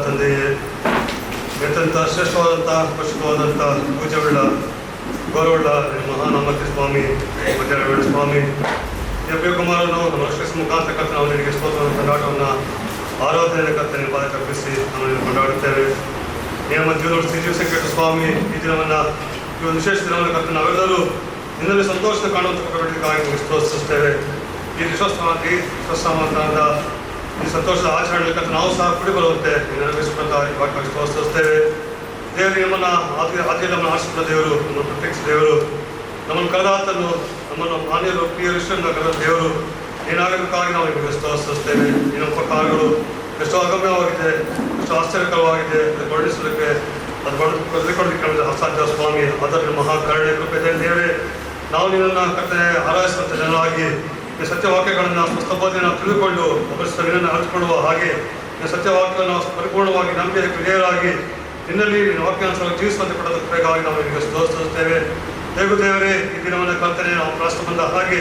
ತಂದೆಯೇ, ಅತ್ಯಂತ ಶ್ರೇಷ್ಠವಾದಂಥ ಪುಷ್ಪವಾದಂಥ ಪೂಜೆಯುಳ್ಳ ಗೌರವವುಳ್ಳ ಮಹಾನಮತಿ ಸ್ವಾಮಿ ಮಧ್ಯಾಹ್ನ ಸ್ವಾಮಿ ಕುಮಾರನು ನಮ್ಮ ಶ್ರೇಷ್ಠ ಮುಖಾಂತರ ಕರ್ತನೆ ನಾವು ನಿನಗೆ ಸ್ತೋತ್ರವನ್ನು ಕೊಂಡಾಟವನ್ನು ಆರಾಧನೆ ಕರ್ತನೆ ಪಾದ ಕಲ್ಪಿಸಿ ನಾವು ಕೊಂಡಾಡುತ್ತೇವೆ. ನೇಮ ಜೀವನ ಜೀವ ಸಂಕಟ ಸ್ವಾಮಿ ಈ ದಿನವನ್ನು ಈ ಒಂದು ವಿಶೇಷ ದಿನವನ್ನು ಕರ್ತನೆ ನಾವೆಲ್ಲರೂ ನಿನ್ನಲ್ಲಿ ಸಂತೋಷದ ಕಾಣುವಂಥ ಪ್ರಕಟಿಗಾಗಿ ನಾವು ಸ್ತೋತ್ರಿಸುತ್ತೇವೆ. ಈ ವಿಶ್ವಾಸವಾದ ಈ ಸಂತೋಷದ ಆಚರಣೆ ಕರ್ತನೆ ನಾವು ಸಹ ಕುಡಿ ಬರುವಂತೆ ವಾಕ್ಯ ಸ್ತೋತ್ರಿಸುತ್ತೇವೆ. ದೇವರಿಗೆ ನಮ್ಮನ್ನು ಆದಿಯಲ್ಲಿ ನಮ್ಮನ್ನು ಆರಿಸಿದ ದೇವರು, ನಮ್ಮನ್ನು ಪ್ರತ್ಯೇಕಿಸಿದ ದೇವರು, ನಮ್ಮನ್ನು ಕರೆದಾತನು, ನಮ್ಮನ್ನು ಮಾನ್ಯರು ಪ್ರಿಯ ವಿಷಯವನ್ನು ಕರೆದ ದೇವರು ಏನಾಗಬೇಕಾಗಿ ನಾವು ನಿಮಗೆ ಸ್ತೋತ್ರಿಸುತ್ತೇವೆ. ಈ ನಮ್ಮ ಕಾರ್ಯಗಳು ಎಷ್ಟೋ ಅಗಮ್ಯವಾಗಿದೆ, ಎಷ್ಟೋ ಆಶ್ಚರ್ಯಕರವಾಗಿದೆ, ಅದು ವರ್ಣಿಸಲಿಕ್ಕೆ ಅದು ಕೊಡಲಿಕ್ಕೆ ಅಸಾಧ್ಯ ಸ್ವಾಮಿ. ಅದರ ಮಹಾಕರುಣೆ ಕೃಪೆ ದೇವರೇ, ನಾವು ನಿನ್ನನ್ನು ಕರ್ತನೆ ಆರಾಧಿಸುವಂಥ ಜನರಾಗಿ ಈ ಸತ್ಯವಾಕ್ಯಗಳನ್ನು ಸ್ವಸ್ಥಬೋಧನೆ ನಾವು ತಿಳಿದುಕೊಂಡು ನಿನ್ನನ್ನು ಅರಿತುಕೊಳ್ಳುವ ಹಾಗೆ ಈ ಸತ್ಯವಾಕ್ಯವನ್ನು ಪರಿಪೂರ್ಣವಾಗಿ ನಂಬಿಕೆ ವಿಧೇಯರಾಗಿ ನಿನ್ನಲ್ಲಿ ವಾಕ್ಯಾನುಸಾರ ಜೀವಿಸುವಂತೆ ಕೊಡೋದ ಕೃಪೆಗಾಗಿ ನಾವು ನಿಮಗೆ ಸ್ತೋತ್ರಿಸುತ್ತೇವೆ. ದೇವರೇ, ಈ ದಿನವನ್ನು ಕರ್ತನೆ ನಾವು ಪ್ರಾಸ್ತ ಬಂದ ಹಾಗೆ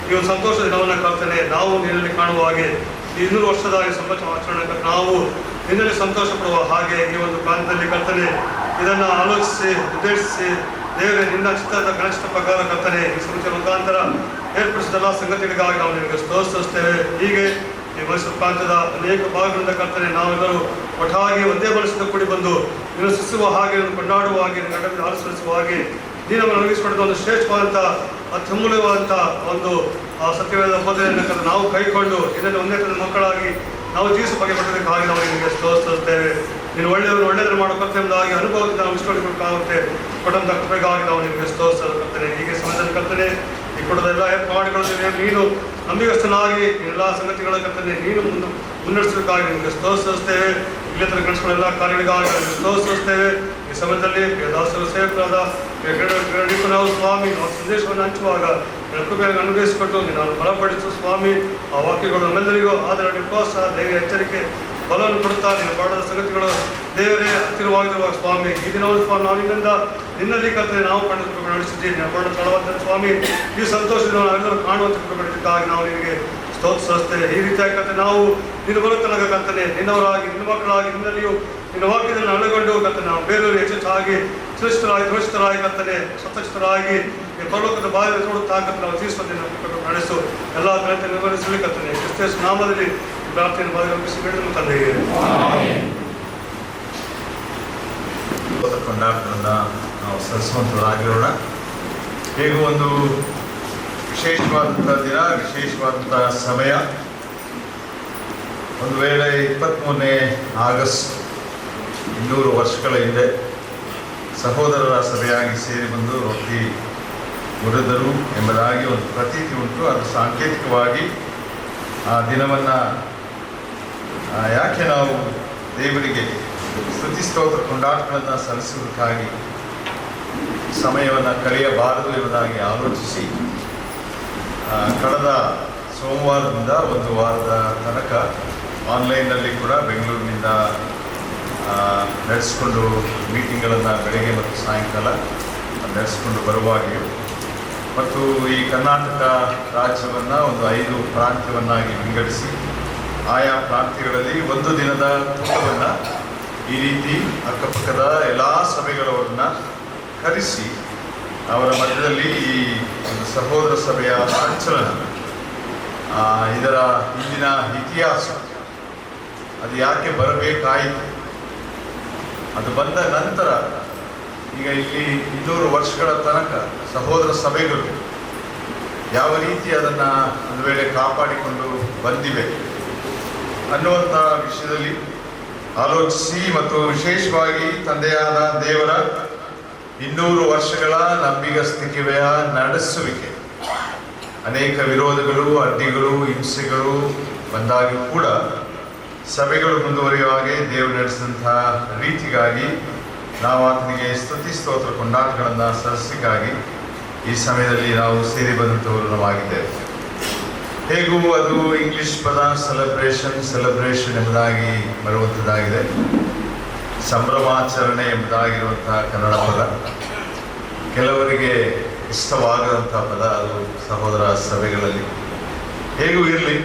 ಈ ಒಂದು ಸಂತೋಷದ ದಿನವನ್ನು ಕರ್ತನೆ ನಾವು ನಿನ್ನಲ್ಲಿ ಕಾಣುವ ಹಾಗೆ ಈ 200 ವರ್ಷದ ಈ ಸಂತೋಷ ಆಚರಣೆ ನಾವು ನಿನ್ನಲ್ಲಿ ಸಂತೋಷ ಪಡುವ ಹಾಗೆ ಈ ಒಂದು ಕಾಲದಲ್ಲಿ ಕರ್ತನೆ ಇದನ್ನು ಆಲೋಚಿಸಿ ಉದ್ದೇಶಿಸಿ ದೇವರೇ ನಿನ್ನ ಚಿತ್ರದ ಕನಿಷ್ಠ ಪ್ರಕಾರ ಕರ್ತನೆ ಈ ಸಂಸ್ಥೆ ಮುಖಾಂತರ ಏರ್ಪಡಿಸಿದ ಎಲ್ಲ ಸಂಗತಿಗಳಿಗಾಗಿ ನಾವು ನಿಮಗೆ ಸ್ತೋತ್ರಿಸುತ್ತೇವೆ. ಹೀಗೆ ಈ ಮೈಸೂರು ಪ್ರಾಂತ್ಯದ ಅನೇಕ ಭಾಗಗಳಿಂದ ಕರ್ತನೆ ನಾವೆಲ್ಲರೂ ಒಟ್ಟಾಗಿ ಒಂದೇ ಮನಸ್ಸಿಂದ ಕೂಡಿ ಬಂದು ನೀನು ಸೃಷ್ಟಿಸುವ ಹಾಗೆ ಕೊಂಡಾಡುವ ಹಾಗೆ ಗಂಡದಿಂದ ಆರಿಸುವ ಹಾಗೆ ನೀನನ್ನು ಒದಗಿಸಿಕೊಡಿದ ಒಂದು ಶ್ರೇಷ್ಠವಾದಂಥ ಅತ್ಯಮೂಲ್ಯವಾದಂಥ ಒಂದು ಸತ್ಯವಾದ ಬೋಧನೆಯನ್ನು ನಾವು ಕೈಕೊಂಡು ಇದನ್ನು ಒಂದೇ ಮಕ್ಕಳಾಗಿ ನಾವು ಜೀವಿಸುವ ಬಗ್ಗೆ ಪಡೆದಕ್ಕಾಗಿ ನಾವು ನಿಮಗೆ ಸ್ತೋತ್ರಿಸುತ್ತೇವೆ. ನೀನು ಒಳ್ಳೆಯದನ್ನು ಮಾಡೋ ಕರ್ತನೆಂಬುದಾಗಿ ಅನುಭವದಿಂದ ನಾವು ಇಷ್ಟಪಡಬೇಕಾಗುತ್ತೆ ಕೊಟ್ಟಂಥ ಕೃಪೆಗಾಗಿ ನಾವು ನಿಮಗೆ ಸ್ತೋತ್ರಿಸುತ್ತೇವೆ. ಹೀಗೆ ಸಮಾಜದ ಕರ್ತನೆ ಈ ಕೊಡದ ಎಲ್ಲ ಮಾಡಿಕೊಳ್ಳುತ್ತೇವೆ. ನೀನು ನಂಬಿಗಸ್ತನಾಗಿ ಎಲ್ಲ ಸಂಗತಿಗಳ ಕರ್ತನೆ ನೀನು ಮುನ್ನಡೆಸಬೇಕಾಗಿ ನಿಮಗೆ ಸ್ತೋತ್ರಿಸುತ್ತೇವೆ. ಇಲ್ಲೇ ತರ ನಡೆಸಿಕೊಳ್ಳೋ ಎಲ್ಲ ಕಾರ್ಯಗಳಿಗಾಗಿ ನಾವು ಸ್ತೋತ್ರಿಸುತ್ತೇವೆ. ಈ ಸಮಯದಲ್ಲಿ ದಾಸರು ಸೇವಕರಾದ ನಾವು ಸ್ವಾಮಿ ನಾವು ಸಂದೇಶವನ್ನು ಹಂಚುವಾಗ ಕೃಪೆಯನ್ನು ಅನುಗ್ರಹಿಸಿಕೊಟ್ಟು ನಾನು ಬಲಪಡಿಸು ಸ್ವಾಮಿ. ಆ ವಾಕ್ಯಗಳು ನಮ್ಮೆಲ್ಲರಿಗೂ ಆದರಣೆ ಪ್ರೋತ್ಸಾಹ ಧೈರ್ಯ ಎಚ್ಚರಿಕೆ ಬಲವನ್ನು ಕೊಡುತ್ತಾ ನೀನು ಮಾಡದ ಸಂಗತಿಗಳು ದೇವರೇ ಹತ್ತಿರವಾಗಿರುವ ಸ್ವಾಮಿ. ಈ ದಿನವನ್ನು ಸ್ವಾಮಿ ನಾವು ನಿನ್ನಲ್ಲಿ ಕರ್ತನೆ ನಾವು ಕಂಡು ನಡೆಸಿದ್ದೀವಿ. ನಾವು ತಳವಾದ ಸ್ವಾಮಿ ಈ ಸಂತೋಷದಿಂದ ನಾವೆಲ್ಲರೂ ಕಾಣುವಂತೆ ಕೃಪೆಗಾಗಿ ನಾವು ನಿನಗೆ ಸ್ತೋತ್ರಿಸುತ್ತೇವೆ. ಈ ರೀತಿಯಾಗಿ ಕರ್ತನೆ ನಾವು ನಿನ್ನ ಬರುತ್ತನಾಗ ಕರ್ತನೆ ನಿನ್ನವರಾಗಿ ನಿನ್ನ ಮಕ್ಕಳಾಗಿ ನಿನ್ನಲ್ಲಿಯೂ ನಿನ್ನ ವಾಕ್ಯದಲ್ಲಿ ಅಳಗೊಂಡು ಕರ್ತನೆ ನಾವು ಬೇರೆಯವರು ಹೆಚ್ಚೆಚ್ಚಾಗಿ ಶ್ರೇಷ್ಠರಾಗಿ ಕರ್ತನೆ ಸ್ವತಂತ್ರರಾಗಿ ಪರಲೋಕದ ಬಾಯಲ್ಲಿ ನೋಡುತ್ತಾ ಕರ್ತನೆ ನಾವು ಜೀವಿಸುವಂತೆ ನಡೆಸು ಎಲ್ಲ ಕರ್ತನೆ ನಿರ್ವಹಿಸಲಿ ಕರ್ತನೆ ಕ್ರಿಸ್ತೇಸು ನಾಮದಲ್ಲಿ ಪ್ರಾರ್ಥನೆ ಭಾಗವಹಿಸಿ ಬೇಡಲು ತಂದೆಗೆ ಕೊಂಡಾಟವನ್ನು ನಾವು ಸಲ್ಲಿಸುವಂಥದ್ದಾಗಿರೋಣ. ಹೇಗೂ ಒಂದು ವಿಶೇಷವಾದಂಥ ದಿನ, ವಿಶೇಷವಾದಂಥ ಸಮಯ. ಒಂದು ವೇಳೆ 23ನೇ ಆಗಸ್ಟ್ 200 ವರ್ಷಗಳ ಹಿಂದೆ ಸಹೋದರರ ಸಭೆಯಾಗಿ ಸೇರಿ ಬಂದು ರೊಟ್ಟಿ ಮುರಿದರು ಎಂಬುದಾಗಿ ಒಂದು ಪ್ರತೀತಿ ಉಂಟು. ಅದು ಸಾಂಕೇತಿಕವಾಗಿ ಆ ದಿನವನ್ನು ಯಾಕೆ ನಾವು ದೇವರಿಗೆ ಸ್ತುತಿ ಸ್ತೋತ್ರ ಕೊಂಡಾಟಗಳನ್ನು ಸಲ್ಲಿಸುವುದಕ್ಕಾಗಿ ಸಮಯವನ್ನು ಕಳೆಯಬಾರದು ಎಂಬುದಾಗಿ ಆಲೋಚಿಸಿ ಕಳೆದ ಸೋಮವಾರದಿಂದ ಒಂದು ವಾರದ ತನಕ ಆನ್ಲೈನ್ನಲ್ಲಿ ಕೂಡ ಬೆಂಗಳೂರಿನಿಂದ ನಡೆಸಿಕೊಂಡು ಮೀಟಿಂಗ್ಗಳನ್ನು ಬೆಳಗ್ಗೆ ಮತ್ತು ಸಾಯಂಕಾಲ ನಡೆಸಿಕೊಂಡು ಬರುವಾಗೆಯೂ ಮತ್ತು ಈ ಕರ್ನಾಟಕ ರಾಜ್ಯವನ್ನು ಒಂದು 5 ಪ್ರಾಂತ್ಯವನ್ನಾಗಿ ವಿಂಗಡಿಸಿ ಆಯಾ ಪ್ರಾಂತ್ಯಗಳಲ್ಲಿ ಒಂದು ದಿನದ ತೂಕವನ್ನು ಈ ರೀತಿ ಅಕ್ಕಪಕ್ಕದ ಎಲ್ಲ ಸಭೆಗಳವರನ್ನು ಕರೆಸಿ ಅವರ ಮಧ್ಯದಲ್ಲಿ ಈ ಒಂದು ಸಹೋದರ ಸಭೆಯ ಸಂಚಲನ, ಇದರ ಹಿಂದಿನ ಇತಿಹಾಸ, ಅದು ಯಾಕೆ ಬರಬೇಕಾಯಿತು, ಅದು ಬಂದ ನಂತರ ಈಗ ಇಲ್ಲಿ 200 ವರ್ಷಗಳ ತನಕ ಸಹೋದರ ಸಭೆಗಳು ಯಾವ ರೀತಿ ಅದನ್ನು ಒಂದು ವೇಳೆ ಕಾಪಾಡಿಕೊಂಡು ಬಂದಿವೆ ಅನ್ನುವಂಥ ವಿಷಯದಲ್ಲಿ ಆಲೋಚಿಸಿ ಮತ್ತು ವಿಶೇಷವಾಗಿ ತಂದೆಯಾದ ದೇವರ 200 ವರ್ಷಗಳ ನಂಬಿಗಸ್ತಿಕೆಯ ನಡೆಸುವಿಕೆ, ಅನೇಕ ವಿರೋಧಗಳು, ಅಡ್ಡಿಗಳು, ಹಿಂಸೆಗಳು ಬಂದಾಗ್ಯೂ ಕೂಡ ಸಭೆಗಳು ಮುಂದುವರಿಯುವ ಹಾಗೆ ದೇವರು ನಡೆಸಿದಂಥ ರೀತಿಗಾಗಿ ನಾವು ಆತನಿಗೆ ಸ್ತುತಿ ಸ್ತೋತ್ರ ಕೊಂಡಾಟಗಳನ್ನು ಸಲ್ಲಿಸಲಿಕ್ಕಾಗಿ ಈ ಸಮಯದಲ್ಲಿ ನಾವು ಸೇರಿ ಬಂದಂಥವರು ನಾವಾಗಿದ್ದೇವೆ. ಹೇಗೂ ಅದು ಇಂಗ್ಲಿಷ್ ಪದ ಸೆಲೆಬ್ರೇಷನ್ ಎಂಬುದಾಗಿ ಬರುವಂಥದ್ದಾಗಿದೆ. ಸಂಭ್ರಮಾಚರಣೆ ಎಂಬುದಾಗಿರುವಂತಹ ಕನ್ನಡ ಪದ. ಕೆಲವರಿಗೆ ಇಷ್ಟವಾಗದಂಥ ಪದ ಅದು ಸಹೋದರ ಸಭೆಗಳಲ್ಲಿ. ಹೇಗೂ ಇರಲಿ,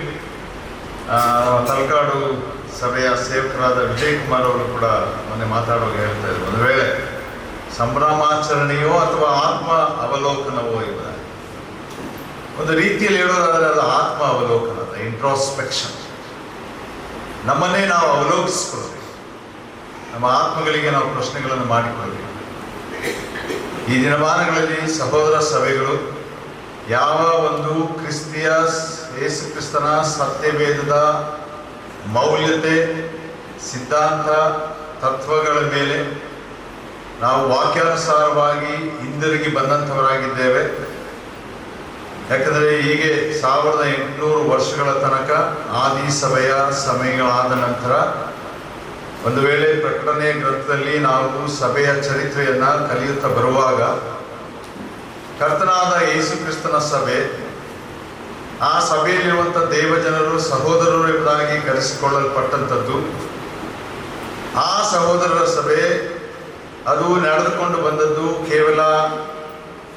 ತಲಕಾಡು ಸಭೆಯ ಸೇವಕರಾದ ವಿಜಯ್ ಕುಮಾರ್ ಅವರು ಕೂಡ ಮೊನ್ನೆ ಮಾತಾಡುವಾಗ ಹೇಳ್ತಾ ಇದ್ರು, ಒಂದು ವೇಳೆ ಸಂಭ್ರಮಾಚರಣೆಯೋ ಅಥವಾ ಆತ್ಮ ಅವಲೋಕನವೋ ಇಲ್ಲ, ಒಂದು ರೀತಿಯಲ್ಲಿ ಹೇಳೋದಾದ್ರೆ ಅದು ಆತ್ಮ ಅವಲೋಕನ, ಇಂಟ್ರಾಸ್ಪೆಕ್ಷನ್. ನಮ್ಮನ್ನೇ ನಾವು ಅವಲೋಕಿಸಿಕೊಳ್ಳಬೇಕು, ನಮ್ಮ ಆತ್ಮಗಳಿಗೆ ನಾವು ಪ್ರಶ್ನೆಗಳನ್ನು ಮಾಡಿಕೊಳ್ಳಬೇಕು. ಈ ದಿನಮಾನಗಳಲ್ಲಿ ಸಹೋದರ ಸಭೆಗಳು ಯಾವ ಒಂದು ಕ್ರಿಸ್ತಿಯ ಯೇಸು ಕ್ರಿಸ್ತನ ಸತ್ಯವೇದದ ಮೌಲ್ಯತೆ, ಸಿದ್ಧಾಂತ, ತತ್ವಗಳ ಮೇಲೆ ನಾವು ವಾಕ್ಯಾನುಸಾರವಾಗಿ ಹಿಂದಿರುಗಿ ಬಂದಂಥವರಾಗಿದ್ದೇವೆ. ಯಾಕಂದರೆ ಹೀಗೆ 1800 ವರ್ಷಗಳ ತನಕ ಆದಿ ಸಭೆಯ ಸಮಯಗಳಾದ ನಂತರ ಒಂದು ವೇಳೆ ಪ್ರಕಟಣೆ ಗ್ರಂಥದಲ್ಲಿ ನಾವು ಸಭೆಯ ಚರಿತ್ರೆಯನ್ನು ಕಲಿಯುತ್ತಾ ಬರುವಾಗ ಕರ್ತನಾದ ಯೇಸು ಕ್ರಿಸ್ತನ ಸಭೆ, ಆ ಸಭೆಯಲ್ಲಿರುವಂಥ ದೇವಜನರು ಸಹೋದರರು ಎಂಬುದಾಗಿ ಕರೆಸಿಕೊಳ್ಳಲ್ಪಟ್ಟಂಥದ್ದು, ಆ ಸಹೋದರರ ಸಭೆ ಅದು ನಡೆದುಕೊಂಡು ಬಂದದ್ದು ಕೇವಲ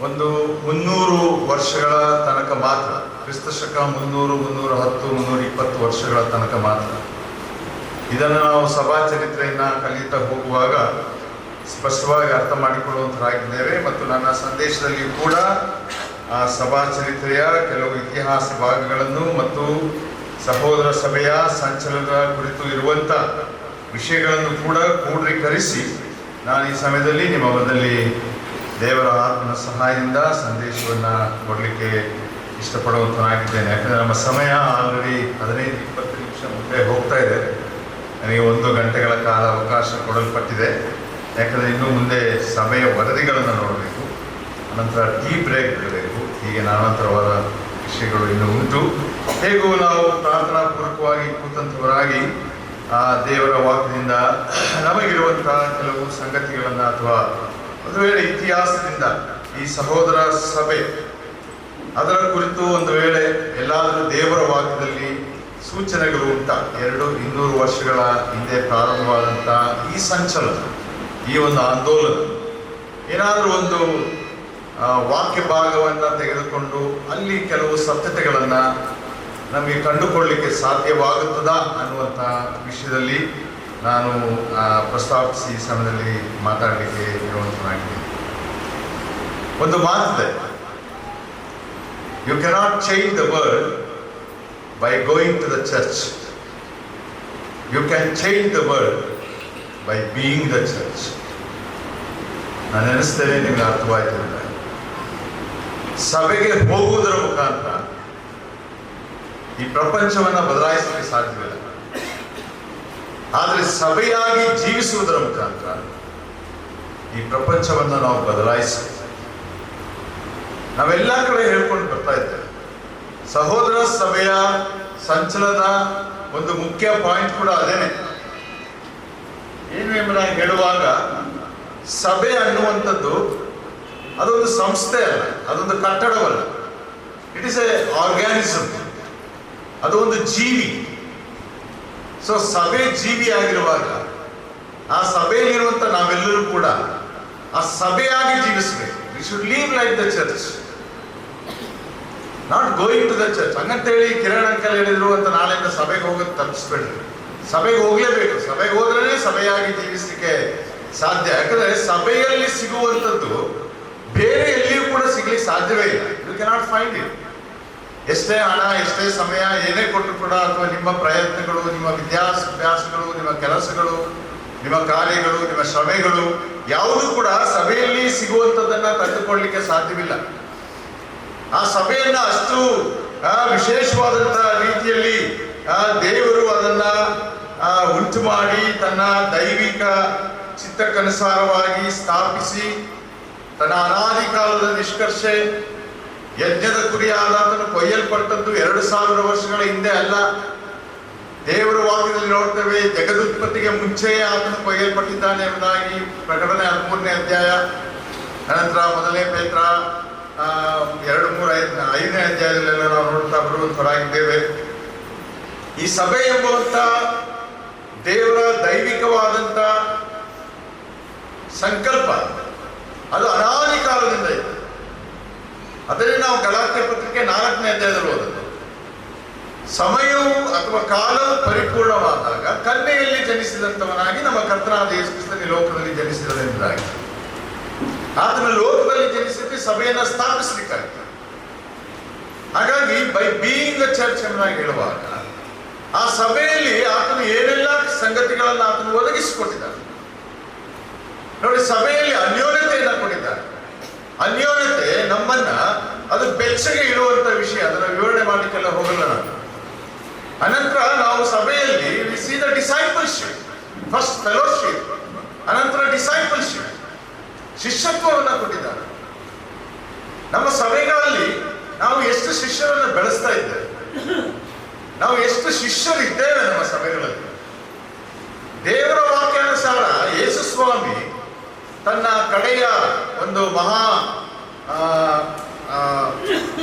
ಒಂದು 300 ವರ್ಷಗಳ ತನಕ ಮಾತ್ರ. ಕ್ರಿಸ್ತಶಕ 300, 310, 320 ವರ್ಷಗಳ ತನಕ ಮಾತ್ರ. ಇದನ್ನು ನಾವು ಸಭಾ ಚರಿತ್ರೆಯನ್ನು ಕಲಿಯುತ್ತಾ ಹೋಗುವಾಗ ಸ್ಪಷ್ಟವಾಗಿ ಅರ್ಥ ಮಾಡಿಕೊಳ್ಳುವಂತರಾಗಿದ್ದೇವೆ. ಮತ್ತು ನನ್ನ ಸಂದೇಶದಲ್ಲಿ ಕೂಡ ಆ ಸಭಾ ಚರಿತ್ರೆಯ ಕೆಲವು ಇತಿಹಾಸ ಭಾಗಗಳನ್ನು ಮತ್ತು ಸಹೋದರ ಸಭೆಯ ಸಂಚಲನದ ಕುರಿತು ಇರುವಂಥ ವಿಷಯಗಳನ್ನು ಕೂಡ ಕ್ರೋಢೀಕರಿಸಿ ನಾನು ಈ ಸಮಯದಲ್ಲಿ ನಿಮ್ಮ ಮಧ್ಯದಲ್ಲಿ ದೇವರ ಆತ್ಮನ ಸಹಾಯದಿಂದ ಸಂದೇಶವನ್ನು ಕೊಡಲಿಕ್ಕೆ ಇಷ್ಟಪಡುವಂತನಾಗಿದ್ದೇನೆ. ಯಾಕಂದರೆ ನಮ್ಮ ಸಮಯ ಆಲ್ರೆಡಿ 15-20 ನಿಮಿಷ ಮುಂದೆ ಹೋಗ್ತಾ ಇದೆ. ನನಗೆ 1 ಗಂಟೆಗಳ ಕಾಲ ಅವಕಾಶ ಕೊಡಲ್ಪಟ್ಟಿದೆ. ಯಾಕಂದರೆ ಇನ್ನು ಮುಂದೆ ಸಭೆಯ ವರದಿಗಳನ್ನು ನೋಡಬೇಕು, ಅನಂತರ ಟೀ ಬ್ರೇಕ್ ಇರಬೇಕು, ಹೀಗೆ ನಾನಾಂತರವಾದ ವಿಷಯಗಳು ಇನ್ನೂ ಉಂಟು. ಹೇಗೂ ನಾವು ಪ್ರಾರ್ಥನಾ ಪೂರ್ವಕವಾಗಿ ಕೂತಂಥವರಾಗಿ ಆ ದೇವರ ವಾಕ್ಯದಿಂದ ನಮಗಿರುವಂತಹ ಕೆಲವು ಸಂಗತಿಗಳನ್ನು ಅಥವಾ ಒಂದು ವೇಳೆ ಇತಿಹಾಸದಿಂದ ಈ ಸಹೋದರ ಸಭೆ ಅದರ ಕುರಿತು ಒಂದು ವೇಳೆ ಎಲ್ಲಾದರೂ ದೇವರ ವಾಕ್ಯದಲ್ಲಿ ಸೂಚನೆಗಳು ಉಂಟಾ, 200 ವರ್ಷಗಳ ಹಿಂದೆ ಪ್ರಾರಂಭವಾದಂಥ ಈ ಸಂಚಲನ, ಈ ಒಂದು ಆಂದೋಲನ, ಏನಾದರೂ ಒಂದು ವಾಕ್ಯ ಭಾಗವನ್ನು ತೆಗೆದುಕೊಂಡು ಅಲ್ಲಿ ಕೆಲವು ಸತ್ಯತೆಗಳನ್ನು ನಮಗೆ ಕಂಡುಕೊಳ್ಳಲಿಕ್ಕೆ ಸಾಧ್ಯವಾಗುತ್ತದಾ ಅನ್ನುವಂಥ ವಿಷಯದಲ್ಲಿ ನಾನು ಪ್ರಸ್ತಾಪಿಸಿ ಈ ಸಮಯದಲ್ಲಿ ಮಾತಾಡಲಿಕ್ಕೆ ಇರುವಂತನಾಗಿದ್ದೀನಿ. ಒಂದು ಮಾತಿದೆ, you cannot change the world by going to the church. You can change the world by being the church. ನಾನು ಅನಿಸ್ತೇನೆ ನಿಮಗೆ ಅರ್ಥವಾಯಿತು ಅಂತ. ಸಭೆಗೆ ಹೋಗುವುದರ ಮುಖಾಂತರ ಈ ಪ್ರಪಂಚವನ್ನು ಬದಲಾಯಿಸಲಿಕ್ಕೆ ಸಾಧ್ಯವಿಲ್ಲ. ಆದರೆ ಸಭೆಯಾಗಿ ಜೀವಿಸುವುದರ ಮುಖಾಂತರ ಈ ಪ್ರಪಂಚವನ್ನು ನಾವು ಬದಲಾಯಿಸಬೇಕು. ನಾವೆಲ್ಲ ಕಡೆ ಹೇಳ್ಕೊಂಡು ಬರ್ತಾ ಇದ್ದೇವೆ. ಸಹೋದರ ಸಭೆಯ ಸಂಚಲನದ ಒಂದು ಮುಖ್ಯ ಪಾಯಿಂಟ್ ಕೂಡ ಅದೇನೆ. ಏನು ಎಂಬುದಾಗಿ ಹೇಳುವಾಗ, ಸಭೆ ಅನ್ನುವಂಥದ್ದು ಅದೊಂದು ಸಂಸ್ಥೆ ಅಲ್ಲ, ಅದೊಂದು ಕಟ್ಟಡವಲ್ಲ. ಇಟ್ ಇಸ್ ಎ ಆರ್ಗ್ಯಾನಿಸಮ್, ಅದು ಒಂದು ಜೀವಿ. ಸೊ ಸಭೆ ಜೀವಿ ಆಗಿರುವಾಗ ಆ ಸಭೆಯಲ್ಲಿರುವಂಥ ನಾವೆಲ್ಲರೂ ಕೂಡ ಆ ಸಭೆಯಾಗಿ ಜೀವಿಸಬೇಕು. We should live like the church, not going to the church. ಹಂಗಂತೇಳಿ ಕಿರಣ್ ಅಂಕಲ್ ಹೇಳಿದ್ರು ಅಂತ ನಾಳೆಯಿಂದ ಸಭೆಗೆ ಹೋಗೋದು ತಪ್ಪಿಸ್ಬೇಡ್ರಿ. ಸಭೆಗೆ ಹೋಗ್ಲೇಬೇಕು. ಸಭೆಗೆ ಹೋದ್ರೇ ಸಭೆಯಾಗಿ ಜೀವಿಸಲಿಕ್ಕೆ ಸಾಧ್ಯ. ಯಾಕಂದ್ರೆ ಸಭೆಯಲ್ಲಿ ಸಿಗುವಂಥದ್ದು ಬೇರೆ ಎಲ್ಲಿಯೂ ಕೂಡ ಸಿಗ್ಲಿಕ್ಕೆ ಸಾಧ್ಯವೇ ಇಲ್ಲ. You cannot find it. ಎಷ್ಟೇ ಹಣ, ಎಷ್ಟೇ ಸಮಯ, ಏನೇ ಕೊಟ್ಟರು ಕೂಡ, ಅಥವಾ ನಿಮ್ಮ ಪ್ರಯತ್ನಗಳು, ನಿಮ್ಮ ವಿದ್ಯಾಭ್ಯಾಸಗಳು, ನಿಮ್ಮ ಕೆಲಸಗಳು, ನಿಮ್ಮ ಕಾರ್ಯಗಳು, ನಿಮ್ಮ ಶ್ರಮೆಗಳು ಯಾವುದೂ ಕೂಡ ಸಭೆಯಲ್ಲಿ ಸಿಗುವಂಥದ್ದನ್ನು ತಂದುಕೊಳ್ಳಲಿಕ್ಕೆ ಸಾಧ್ಯವಿಲ್ಲ. ಆ ಸಭೆಯನ್ನ ಅಷ್ಟು ವಿಶೇಷವಾದಂತಹ ರೀತಿಯಲ್ಲಿ ದೇವರು ಅದನ್ನ ಉಂಟು ಮಾಡಿ ತನ್ನ ದೈವಿಕ ಚಿತ್ತಕ್ಕನುಸಾರವಾಗಿ ಸ್ಥಾಪಿಸಿ, ತನ್ನ ಅನಾದಿ ಕಾಲದ ನಿಷ್ಕರ್ಷೆ ಯಜ್ಞದ ಕುರಿಯಾದಾತನು ಕೊಯ್ಯಲ್ಪಟ್ಟದ್ದು 2000 ವರ್ಷಗಳ ಹಿಂದೆ ಅಲ್ಲ. ದೇವರ ವಾಕ್ಯದಲ್ಲಿ ನೋಡ್ತೇವೆ, ಜಗದುತ್ಪತ್ತಿಗೆ ಮುಂಚೆಯೇ ಆತನು ಕೊಯ್ಯಲ್ಪಟ್ಟಿದ್ದಾನೆ ಎಂಬುದಾಗಿ ಪ್ರಕಟಣೆ 13ನೇ ಅಧ್ಯಾಯ, ಅನಂತರ 1ನೇ ಪೇತ್ರ 2, 3, 5ನೇ ಅಧ್ಯಾಯದಲ್ಲೆಲ್ಲ ನಾವು ನೋಡ್ತಾ ಬರುವಂತರಾಗಿದ್ದೇವೆ. ಈ ಸಭೆ ಎಂಬುವಂತ ದೇವರ ದೈವಿಕವಾದಂತ ಸಂಕಲ್ಪ ಅದು ಅನಾದಿ ಕಾಲದಿಂದ ಇದೆ. ಅದರಲ್ಲಿ ನಾವು ಗಲಾತ್ಯ ಪತ್ರಿಕೆ 4ನೇ ಅಧ್ಯಾಯದಲ್ಲಿ ಓದದ್ದು. ಸಮಯವು ಅಥವಾ ಕಾಲವು ಪರಿಪೂರ್ಣವಾದಾಗ ಕನ್ಯೆಯಲ್ಲಿ ಜನಿಸಿದಂಥವನಾಗಿ ನಮ್ಮ ಕರ್ತನಾದ ಯೇಸು ಕ್ರಿಸ್ತನ ಲೋಕದಲ್ಲಿ ಜನಿಸಿದನೆಂಬುದಾಗಿ. ಆತನ ಲೋಕದಲ್ಲಿ ಜನಿಸಿದ್ದು ಸಭೆಯನ್ನು ಸ್ಥಾಪಿಸಲಿಕ್ಕಾಗಿ. ಹಾಗಾಗಿ ಬೈ ಬೀಯಿಂಗ್ ದ ಚರ್ಚ್ ಎಂಬುದಾಗಿ ಹೇಳುವಾಗ ಆ ಸಭೆಯಲ್ಲಿ ಆತನು ಏನೆಲ್ಲ ಸಂಗತಿಗಳನ್ನು ಆತನು ಒದಗಿಸಿಕೊಟ್ಟಿದ್ದಾನೆ ನೋಡಿ. ಸಭೆಯಲ್ಲಿ ಅನ್ಯೋನ್ಯತೆಯನ್ನು ಕೊಟ್ಟಿದ್ದಾರೆ. ಅನ್ಯೋನ್ಯತೆ ನಮ್ಮನ್ನ ಅದು ಬೆಚ್ಚಗೆ ಇಡುವಂತ ವಿಷಯ. ಅದನ್ನು ವಿವರಣೆ ಮಾಡಲಿಕ್ಕೆಲ್ಲ ಹೋಗಲ್ಲ ನಾನು. ಅನಂತರ ನಾವು ಸಭೆಯಲ್ಲಿ we see the discipleship, first fellowship, ಅನಂತರ ಡಿಸೈಪಲ್ಶಿಪ್, ಶಿಷ್ಯತ್ವವನ್ನು ಕೊಟ್ಟಿದ್ದಾರೆ. ನಮ್ಮ ಸಭೆಗಳಲ್ಲಿ ನಾವು ಎಷ್ಟು ಶಿಷ್ಯರನ್ನು ಬೆಳೆಸ್ತಾ ಇದ್ದೇವೆ, ನಾವು ಎಷ್ಟು ಶಿಷ್ಯರಿದ್ದೇವೆ ನಮ್ಮ ಸಭೆಗಳಲ್ಲಿ. ದೇವರ ವಾಕ್ಯಾನುಸಾರ ಯೇಸು ಸ್ವಾಮಿ ತನ್ನ ಕಡೆಯ ಒಂದು ಮಹಾ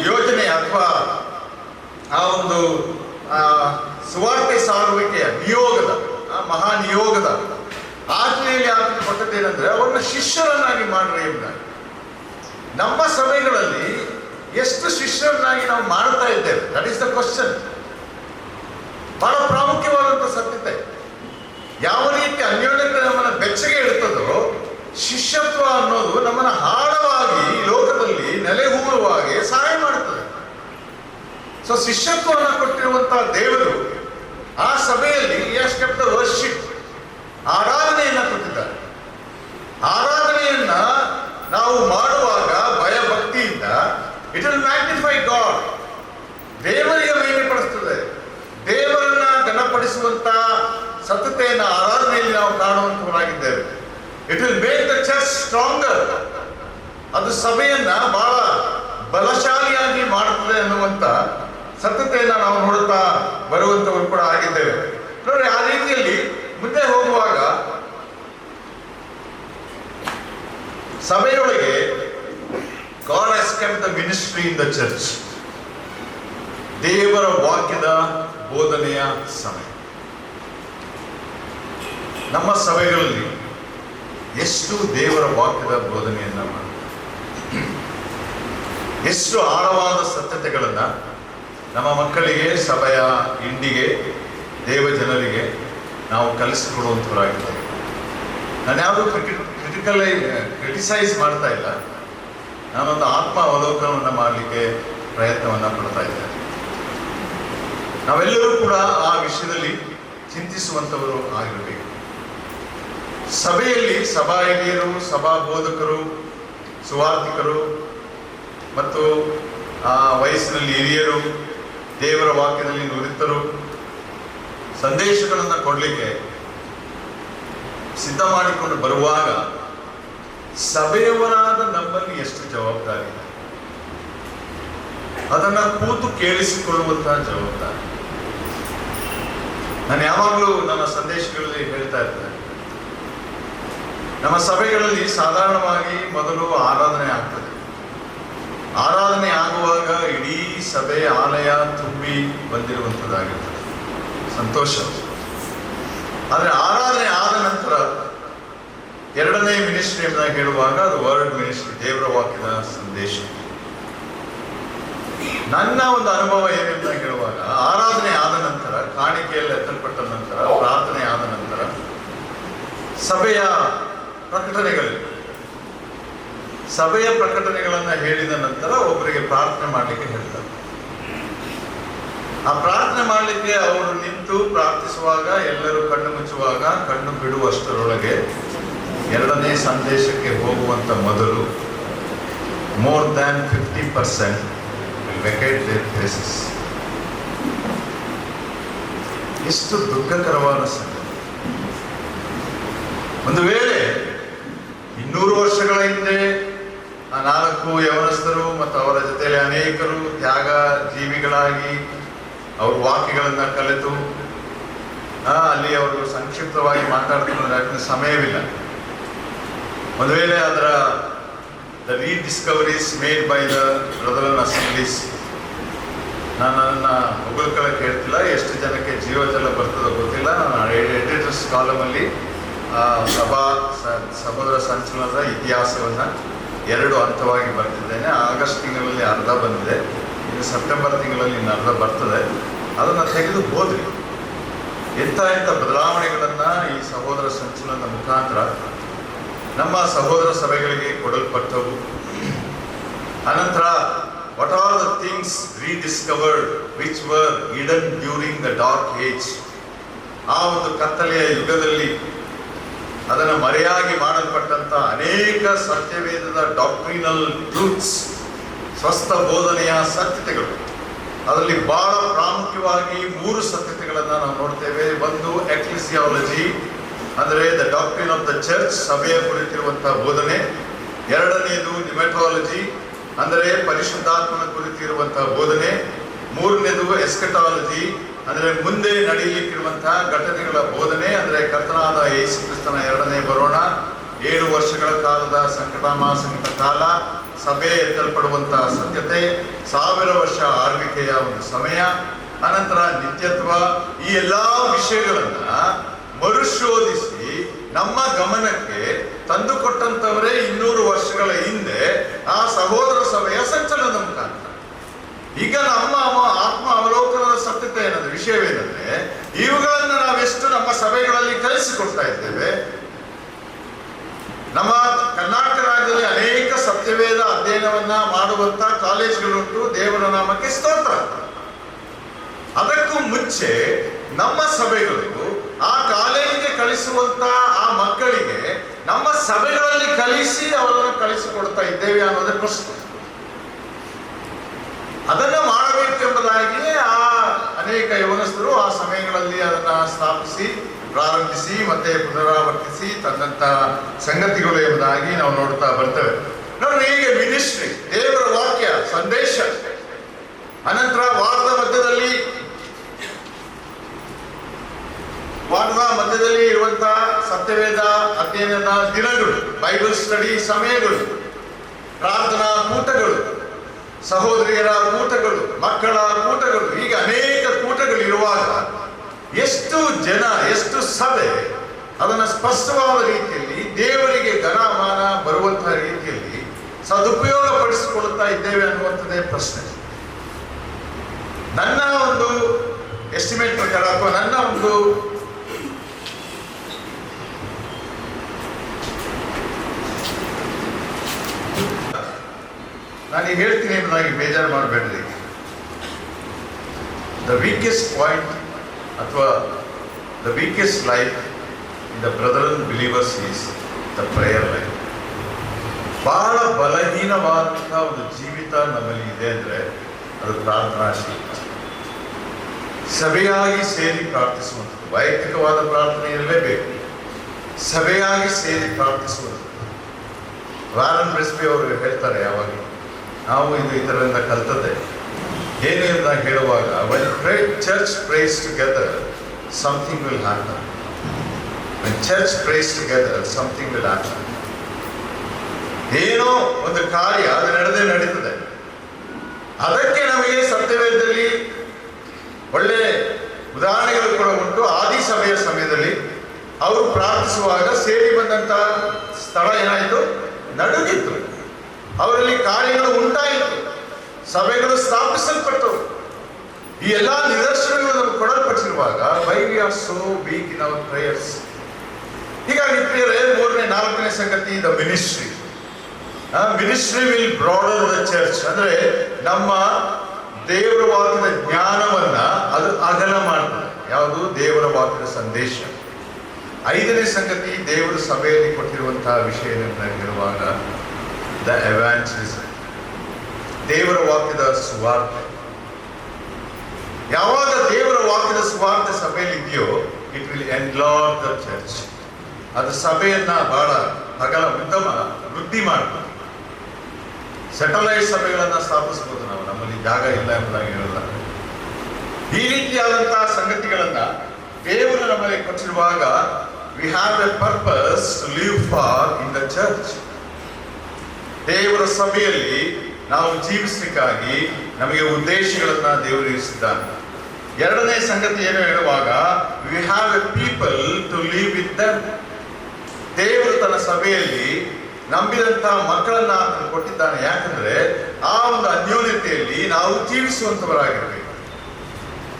ಯೋಜನೆ ಅಥವಾ ಆ ಒಂದು ಸುವಾರ್ತೆ ಸಾರುವಿಕೆಯ ನಿಯೋಗದ ಮಹಾ ನಿಯೋಗದ ಆಜ್ಞೆಯಲ್ಲಿ ಆತನು ಕೊಟ್ಟದ್ದೇನೆಂದ್ರೆ ಅವರನ್ನ ಶಿಷ್ಯರನ್ನಾಗಿ ಮಾಡ್ರಿ ಎಂಬುದಾಗಿ. ನಮ್ಮ ಸಭೆಗಳಲ್ಲಿ ಎಷ್ಟು ಶಿಷ್ಯರನ್ನಾಗಿ ನಾವು ಮಾಡ್ತಾ ಇದ್ದೇವೆ? That is the question. ಬಹಳ ಪ್ರಾಮುಖ್ಯವಾದಂಥ ಸತ್ಯತೆ. ಯಾವ ರೀತಿ ಅನ್ಯೋನ್ಯತೆ ನಮ್ಮನ್ನು ಬೆಚ್ಚಗೆ ಇಡುತ್ತದೋ, ಶಿಷ್ಯತ್ವ ಅನ್ನೋದು ನಮ್ಮನ್ನು ಆಳವಾಗಿ ಲೋಕದಲ್ಲಿ ನೆಲೆಗೂರುವ ಹಾಗೆ ಸಹಾಯ ಮಾಡುತ್ತದೆ. ಸೊ ಶಿಷ್ಯತ್ವವನ್ನು ಕೊಟ್ಟಿರುವಂತಹ ದೇವರು ಆ ಸಭೆಯಲ್ಲಿ ಎಷ್ಟು ವರ್ಷಿಪ್ ಆರಾಧನೆಯನ್ನ ಕೊಟ್ಟಿದ್ದಾರೆ. ಆರಾಧನೆಯನ್ನ ನಾವು ಮಾಡುವಾಗ ಭಯ ಭಕ್ತಿಯಿಂದ ಇಟ್ ವಿಲ್ ಮ್ಯಾಗ್ನಿಫೈ ಗಾಡ್, ದೇವರಿಗೆ ಮಹಿಮೆ ಪಡಿಸ್ತದೆ. ದೇವರನ್ನ ಘನಪಡಿಸುವಂತ ಸತತೆಯನ್ನು ಆರಾಧನೆಯಲ್ಲಿ ನಾವು ಕಾಣುವಂತವರಾಗಿದ್ದೇವೆ. It will make the church stronger. ಅದು ಸಭೆಯನ್ನ ಬಹಳ ಬಲಶಾಲಿಯಾಗಿ ಮಾಡುತ್ತದೆ ಅನ್ನುವಂತ ಸತತೆಯನ್ನು ನಾವು ನೋಡುತ್ತಾ ಬರುವಂತವರು ಕೂಡ ಆಗಿದ್ದೇವೆ ನೋಡಿ. ಆ ರೀತಿಯಲ್ಲಿ ಮುಂದೆ ಹೋಗುವಾಗ ಸಭೆಯೊಳಗೆ God has kept the ministry in the church. ದೇವರ ವಾಕ್ಯದ ಬೋಧನೆಯ ಸಮಯ ನಮ್ಮ ಸಭೆಗಳಲ್ಲಿ ಎಷ್ಟು ದೇವರ ವಾಕ್ಯದ ಬೋಧನೆಯನ್ನ ಮಾಡ್ತಾರೆ, ಎಷ್ಟು ಆಳವಾದ ಸತ್ಯತೆಗಳನ್ನ ನಮ್ಮ ಮಕ್ಕಳಿಗೆ, ಸಭೆಯ ಇಂಡಿಗೆ, ದೇವ ಜನರಿಗೆ ನಾವು ಕಲಿಸಿಕೊಡುವಂಥವರಾಗಿದ್ದೇವೆ. ನಾನು ಯಾವುದೂ ಕ್ರಿಟಿಸೈಸ್ ಮಾಡ್ತಾ ಇಲ್ಲ. ನಾನೊಂದು ಆತ್ಮ ಅವಲೋಕನವನ್ನು ಮಾಡಲಿಕ್ಕೆ ಪ್ರಯತ್ನವನ್ನು ಪಡ್ತಾ ಇದ್ದೇನೆ. ನಾವೆಲ್ಲರೂ ಕೂಡ ಆ ವಿಷಯದಲ್ಲಿ ಚಿಂತಿಸುವಂಥವರು ಆಗಿರಬೇಕು. ಸಭೆಯಲ್ಲಿ ಸಭಾ ಹಿರಿಯರು, ಸಭಾ ಬೋಧಕರು, ಸುವಾರ್ತಿಕರು ಮತ್ತು ಆ ವಯಸ್ಸಿನಲ್ಲಿ ಹಿರಿಯರು, ದೇವರ ವಾಕ್ಯದಲ್ಲಿ ನುರಿತರು ಸಂದೇಶಗಳನ್ನು ಕೊಡಲಿಕ್ಕೆ ಸಿದ್ಧ ಮಾಡಿಕೊಂಡು ಬರುವಾಗ ಸಭೆಯವರಾದ ನಮ್ಮಲ್ಲಿ ಎಷ್ಟು ಜವಾಬ್ದಾರಿ ಇದೆ, ಅದನ್ನ ಕೂತು ಕೇಳಿಸಿಕೊಳ್ಳುವಂತಹ ಜವಾಬ್ದಾರಿ. ನಾನು ಯಾವಾಗಲೂ ನನ್ನ ಸಂದೇಶಗಳಲ್ಲಿ ಹೇಳ್ತಾ ಇರ್ತೇನೆ, ನಮ್ಮ ಸಭೆಗಳಲ್ಲಿ ಸಾಧಾರಣವಾಗಿ ಮೊದಲು ಆರಾಧನೆ ಆಗ್ತದೆ. ಆರಾಧನೆ ಆಗುವಾಗ ಇಡೀ ಸಭೆ ಆಲಯ ತುಂಬಿ ಬಂದಿರುವಂಥದ್ದಾಗಿರ್ತದೆ, ಸಂತೋಷ. ಆದರೆ ಆರಾಧನೆ ಆದ ನಂತರ ಎರಡನೇ ಮಿನಿಸ್ಟ್ರಿ ಎಂಬುದಾಗಿ ಹೇಳುವಾಗ ಅದು ವರ್ಡ್ ಮಿನಿಸ್ಟ್ರಿ, ದೇವರ ವಾಕ್ಯದ ಸಂದೇಶ. ನನ್ನ ಒಂದು ಅನುಭವ ಏನೆಂಬುದಾಗಿ ಹೇಳುವಾಗ, ಆರಾಧನೆ ಆದ ನಂತರ, ಕಾಣಿಕೆಯಲ್ಲಿ ಎತ್ತಲ್ಪಟ್ಟ ನಂತರ, ಪ್ರಾರ್ಥನೆ ಆದ ನಂತರ ಸಭೆಯ ಪ್ರಕಟಣೆಗಳನ್ನು ಹೇಳಿದ ನಂತರ ಒಬ್ಬರಿಗೆ ಪ್ರಾರ್ಥನೆ ಮಾಡಲಿಕ್ಕೆ ಹೇಳ್ತಾರೆ. ಆ ಪ್ರಾರ್ಥನೆ ಮಾಡಲಿಕ್ಕೆ ಅವರು ನಿಂತು ಪ್ರಾರ್ಥಿಸುವಾಗ, ಎಲ್ಲರೂ ಕಣ್ಣು ಮುಚ್ಚುವಾಗ, ಕಣ್ಣು ಬಿಡುವಷ್ಟರೊಳಗೆ ಎರಡನೇ ಸಂದೇಶಕ್ಕೆ ಹೋಗುವಂತ ಮೊದಲು more than 50% will vacate their places. ಎಷ್ಟು ದುಃಖಕರವಾದ ಸಂಗತಿ. ಒಂದು ವೇಳೆ 200 ವರ್ಷಗಳ ಹಿಂದೆ ಆ 4 ಯವನಸ್ಥರು ಮತ್ತು ಅವರ ಜೊತೆಯಲ್ಲಿ ಅನೇಕರು ತ್ಯಾಗ ಜೀವಿಗಳಾಗಿ ಅವ್ರ ವಾಕ್ಯಗಳನ್ನ ಕಲಿತು ಅಲ್ಲಿ ಅವರು ಸಂಕ್ಷಿಪ್ತವಾಗಿ ಮಾತಾಡ್ತಿದ್ರೆ ಸಮಯವಿಲ್ಲ. ಒಂದು ವೇಳೆ ಅದರ the rediscoveries made by the brother assemblies, ನಾನು ಅದನ್ನ ಹೊಗಳ್ಕೊಳ್ಳೋಕೆ ಹೇಳ್ತಿಲ್ಲ, ಎಷ್ಟು ಜನಕ್ಕೆ ಜೀವಜಲ ಬರ್ತದೋ ಗೊತ್ತಿಲ್ಲ. ನಾನು ಎಡಿಟರ್ಸ್ ಕಾಲಮಲ್ಲಿ ಸಮುದ್ರ ಸಂಚಲನದ ಇತಿಹಾಸವನ್ನು 2 ಹಂತವಾಗಿ ಬರ್ತಿದ್ದೇನೆ. ಆಗಸ್ಟ್ ತಿಂಗಳಲ್ಲಿ ಅರ್ಧ ಬಂದಿದೆ, ಇನ್ನು ಸೆಪ್ಟೆಂಬರ್ ತಿಂಗಳಲ್ಲಿ ಇನ್ನು ಅರ್ಧ ಬರ್ತದೆ. ಅದನ್ನು ತೆಗೆದು ಹೋದ್ರಿ. ಎಂಥ ಬದಲಾವಣೆಗಳನ್ನು ಈ ಸಹೋದರ ಸಂಚಲನದ ಮುಖಾಂತರ ನಮ್ಮ ಸಹೋದರ ಸಭೆಗಳಿಗೆ ಕೊಡಲ್ಪಟ್ಟವು. ಅನಂತರ what are the things ರೀಡಿಸ್ಕವರ್ಡ್ which were hidden during the dark age. ಆ ಒಂದು ಕತ್ತಲೆಯ ಯುಗದಲ್ಲಿ ಅದನ್ನು ಮರೆಯಾಗಿ ಮಾಡಲ್ಪಟ್ಟಂತ ಅನೇಕ ಸತ್ಯವೇದದ ಡಾಕ್ಟ್ರಿನಲ್ ಟ್ರೂತ್ಸ್, ಸ್ವಸ್ಥ ಬೋಧನೆಯ ಸತ್ಯತೆಗಳು. ಅದರಲ್ಲಿ ಬಹಳ ಪ್ರಾಮುಖ್ಯವಾಗಿ 3 ಸತ್ಯತೆಗಳನ್ನು ನಾವು ನೋಡ್ತೇವೆ. ಒಂದು ಎಕ್ಲಿಸಿಯಾಲಜಿ, ಅಂದರೆ the doctrine of the church, ಸಭೆಯ ಕುರಿತಿರುವಂತಹ ಬೋಧನೆ. ಎರಡನೆಯದು ನಿಮೆಟಾಲಜಿ, ಅಂದರೆ ಪರಿಶುದ್ಧಾತ್ಮನ ಕುರಿತಿರುವಂತಹ ಬೋಧನೆ. ಮೂರನೇದು ಎಸ್ಕಟಾಲಜಿ, ಅಂದರೆ ಮುಂದೆ ನಡೆಯಲಿಕ್ಕಿರುವಂತಹ ಘಟನೆಗಳ ಬೋಧನೆ, ಅಂದರೆ ಕರ್ತನಾದ ಯೇಸು ಕ್ರಿಸ್ತನ 2ನೇ ಬರೋಣ, 7 ವರ್ಷಗಳ ಕಾಲದ ಸಂಕಟ ಕಾಲ, ಸಭೆ ಎತ್ತಲ್ಪಡುವಂತಹ ಸತ್ಯತೆ, 1000 ವರ್ಷ ಆಳ್ವಿಕೆಯ ಒಂದು ಸಮಯ, ಅನಂತರ ನಿತ್ಯತ್ವ. ಈ ಎಲ್ಲಾ ವಿಷಯಗಳನ್ನ ಮರುಶೋಧಿಸಿ ನಮ್ಮ ಗಮನಕ್ಕೆ ತಂದುಕೊಟ್ಟಂತವರೇ 200 ವರ್ಷಗಳ ಹಿಂದೆ ಆ ಸಹೋದರ ಸಭೆಯ ಸಂಚಲನದ ಮುಖಾಂತರ. ಈಗ ನಮ್ಮ ಆತ್ಮ ಅವಲೋಕನದ ಸತ್ಯತೆ ಏನಂದ್ರೆ, ವಿಷಯವೇನೆಂದ್ರೆ, ಇವುಗಳನ್ನು ನಾವೆಷ್ಟು ನಮ್ಮ ಸಭೆಗಳಲ್ಲಿ ಕಲಿಸಿಕೊಡ್ತಾ ಇದ್ದೇವೆ. ನಮ್ಮ ಕರ್ನಾಟಕ ರಾಜ್ಯದಲ್ಲಿ ಅನೇಕ ಸತ್ಯವೇದ ಅಧ್ಯಯನವನ್ನ ಮಾಡುವಂತ ಕಾಲೇಜುಗಳುಂಟು. ದೇವರ ನಾಮಕ್ಕೆ ಸ್ತೋತ್ರ. ಅದಕ್ಕೂ ಮುಂಚೆ ನಮ್ಮ ಸಭೆಗಳು ಆ ಕಾಲೇಜಿಗೆ ಕಲಿಸುವಂತ ಆ ಮಕ್ಕಳಿಗೆ ನಮ್ಮ ಸಭೆಗಳಲ್ಲಿ ಕಲಿಸಿ ಅವರನ್ನು ಕಲಿಸಿಕೊಡ್ತಾ ಇದ್ದೇವೆ ಅನ್ನೋದೇ ಪ್ರಶ್ನೆ. ಅದನ್ನ ಮಾಡಬೇಕೆಂಬುದಾಗಿ ಆ ಅನೇಕ ಯವನಸ್ಥರು ಆ ಸಮಯಗಳಲ್ಲಿ ಅದನ್ನ ಸ್ಥಾಪಿಸಿ, ಪ್ರಾರಂಭಿಸಿ, ಮತ್ತೆ ಪುನರಾವರ್ತಿಸಿ ತಂದಂತ ಸಂಗತಿಗಳು ಎಂಬುದಾಗಿ ನಾವು ನೋಡ್ತಾ ಬರ್ತೇವೆ. ನೋಡ್ರಿ, ಹೀಗೆ ಮಿನಿಸ್ಟ್ರಿ, ದೇವರ ವಾಕ್ಯ, ಸಂದೇಶ, ಅನಂತರ ವಾರದ ಮಧ್ಯದಲ್ಲಿ ಇರುವಂತಹ ಸತ್ಯವೇದ ಅಧ್ಯಯನದ ದಿನಗಳು, ಬೈಬಲ್ ಸ್ಟಡಿ ಸಮಯಗಳು, ಪ್ರಾರ್ಥನಾ ಕೂಟಗಳು, ಸಹೋದರಿಯರ ಕೂಟಗಳು, ಮಕ್ಕಳ ಕೂಟಗಳು, ಹೀಗೆ ಅನೇಕ ಕೂಟಗಳು ಇರುವಾಗ ಎಷ್ಟು ಜನ, ಎಷ್ಟು ಸಭೆ ಅದನ್ನು ಸ್ಪಷ್ಟವಾದ ರೀತಿಯಲ್ಲಿ ದೇವರಿಗೆ ಘನಮಾನ ಬರುವಂತಹ ರೀತಿಯಲ್ಲಿ ಸದುಪಯೋಗ ಪಡಿಸಿಕೊಳ್ಳುತ್ತಾ ಇದ್ದೇವೆ ಅನ್ನುವಂಥದ್ದೇ ಪ್ರಶ್ನೆ. ನನ್ನ ಒಂದು ಎಸ್ಟಿಮೇಟ್ ಪ್ರಕಾರ, ಅಥವಾ ನನ್ನ ಒಂದು ನಾನೀಗ ಹೇಳ್ತೀನಿ ಎಂಬುದಾಗಿ ಬೇಜಾರು ಮಾಡಬೇಡ್ರಿ. ದ ವೀಕೆಸ್ಟ್ ಪಾಯಿಂಟ್ ಅಥವಾ the weakest life in the brother and believers is the prayer life. ಬಹಳ ಬಲಹೀನವಾದಂತಹ ಒಂದು ಜೀವಿತ ನಮ್ಮಲ್ಲಿ ಇದೆ ಅಂದರೆ ಅದು ಪ್ರಾರ್ಥನಾಶೀಲ. ಸಭೆಯಾಗಿ ಸೇರಿ ಪ್ರಾರ್ಥಿಸುವಂಥದ್ದು, ವೈಯಕ್ತಿಕವಾದ ಪ್ರಾರ್ಥನೆ ಇರಲೇಬೇಕು. ಸಭೆಯಾಗಿ ಸೇರಿ ಪ್ರಾರ್ಥಿಸುವಂಥದ್ದು. ವಾರನ್ ಬ್ರೆಸ್ಬಿ ಅವರು ಹೇಳ್ತಾರೆ, ಯಾವಾಗ ನಾವು ಇದರಿಂದ ಕಲ್ತದ್ದೆ. ಏನು ಅಂತ ಹೇಳುವಾಗ, when church prays together, something will happen. When church prays together, something will happen. ಏನೋ ಒಂದು ಕಾರ್ಯ ಅದು ನಡೀತದೆ. ಅದಕ್ಕೆ ನಮಗೆ ಸತ್ಯವೇದದಲ್ಲಿ ಒಳ್ಳೆ ಉದಾಹರಣೆಗಳು ಕೂಡ ಉಂಟು. ಆದಿ ಸಭೆಯ ಸಮಯದಲ್ಲಿ ಅವರು ಪ್ರಾರ್ಥಿಸುವಾಗ ಸೇರಿ ಬಂದಂತ ಸ್ಥಳ ಏನಾಯಿತು? ನಡುಗಿತ್ತು. ಅವರಲ್ಲಿ ಕಾರ್ಯಗಳು ಉಂಟಾಯಿತು, ಸಭೆಗಳು ಸ್ಥಾಪಿಸಲ್ಪಟ್ಟವು. ಈ ಎಲ್ಲಾ ನಿದರ್ಶನಗಳು ನಮಗೆ ಕೊಡಲ್ಪಟ್ಟಿರುವಾಗ why we are so weak in our prayers. ಹೀಗಾಗಿ ಪ್ರಿಯರೇ, 3ನೇ 4ನೇ ಸಂಗತಿ, the ministry. Ministry will broaden the church. ಅಂದ್ರೆ ನಮ್ಮ ದೇವರ ವಾಕ್ಯದ ಜ್ಞಾನವನ್ನ ಅದು ಅಗಲ ಮಾಡ್ತದೆ. ಯಾವುದು? ದೇವರ ವಾಕ್ಯದ ಸಂದೇಶ. 5ನೇ ಸಂಗತಿ, ದೇವರ ಸಭೆಯಲ್ಲಿ ಕೊಟ್ಟಿರುವಂತಹ ವಿಷಯ ಹೇಳುವಾಗ ದ ಎವಾಂಜಲಿಸಮ್, ದೇವರ ವಾಕ್ಯದ ಸುವಾರ್ತೆ. ಯಾವಾಗ ದೇವರ ವಾಕ್ಯದ ಸುವಾರ್ತೆ ಸಭೆಯಲ್ಲಿ ಇದೆಯೋ, it will enlarge the church. ಅದು ಸಭೆಯನ್ನ ಬಹಳ ಅಗಲ ಉತ್ತಮ ವೃದ್ಧಿ ಮಾಡ್ತದೆ. ಸೆಟಲೈಟ್ ಸಭೆಗಳನ್ನ ಸ್ಥಾಪಿಸಬಹುದು ನಾವು, ನಮ್ಮಲ್ಲಿ ಜಾಗ ಇಲ್ಲ ಎಂಬುದಾಗಿ ಹೇಳಲ್ಲ. ಈ ರೀತಿಯಾದಂತಹ ಸಂಗತಿಗಳನ್ನ ದೇವರು ನಮಗೆ ಕೊಟ್ಟಿರುವಾಗ we have a purpose to live for in the church. ದೇವರ ಸಭೆಯಲ್ಲಿ ನಾವು ಜೀವಿಸಲಿಕ್ಕಾಗಿ ನಮಗೆ ಉದ್ದೇಶಗಳನ್ನ ದೇವರು ಇರಿಸಿದ್ದಾನೆ. 2ನೇ ಸಂಗತಿ ಏನು ಹೇಳುವಾಗ, we have a people to live with them. ದೇವರು ತನ್ನ ಸಭೆಯಲ್ಲಿ ನಂಬಿದಂತಹ ಮಕ್ಕಳನ್ನ ಕೊಟ್ಟಿದ್ದಾನೆ. ಯಾಕಂದ್ರೆ ಆ ಒಂದು ಅನ್ಯೋನ್ಯತೆಯಲ್ಲಿ ನಾವು ಜೀವಿಸುವಂತವರಾಗಿರ್ಬೇಕು.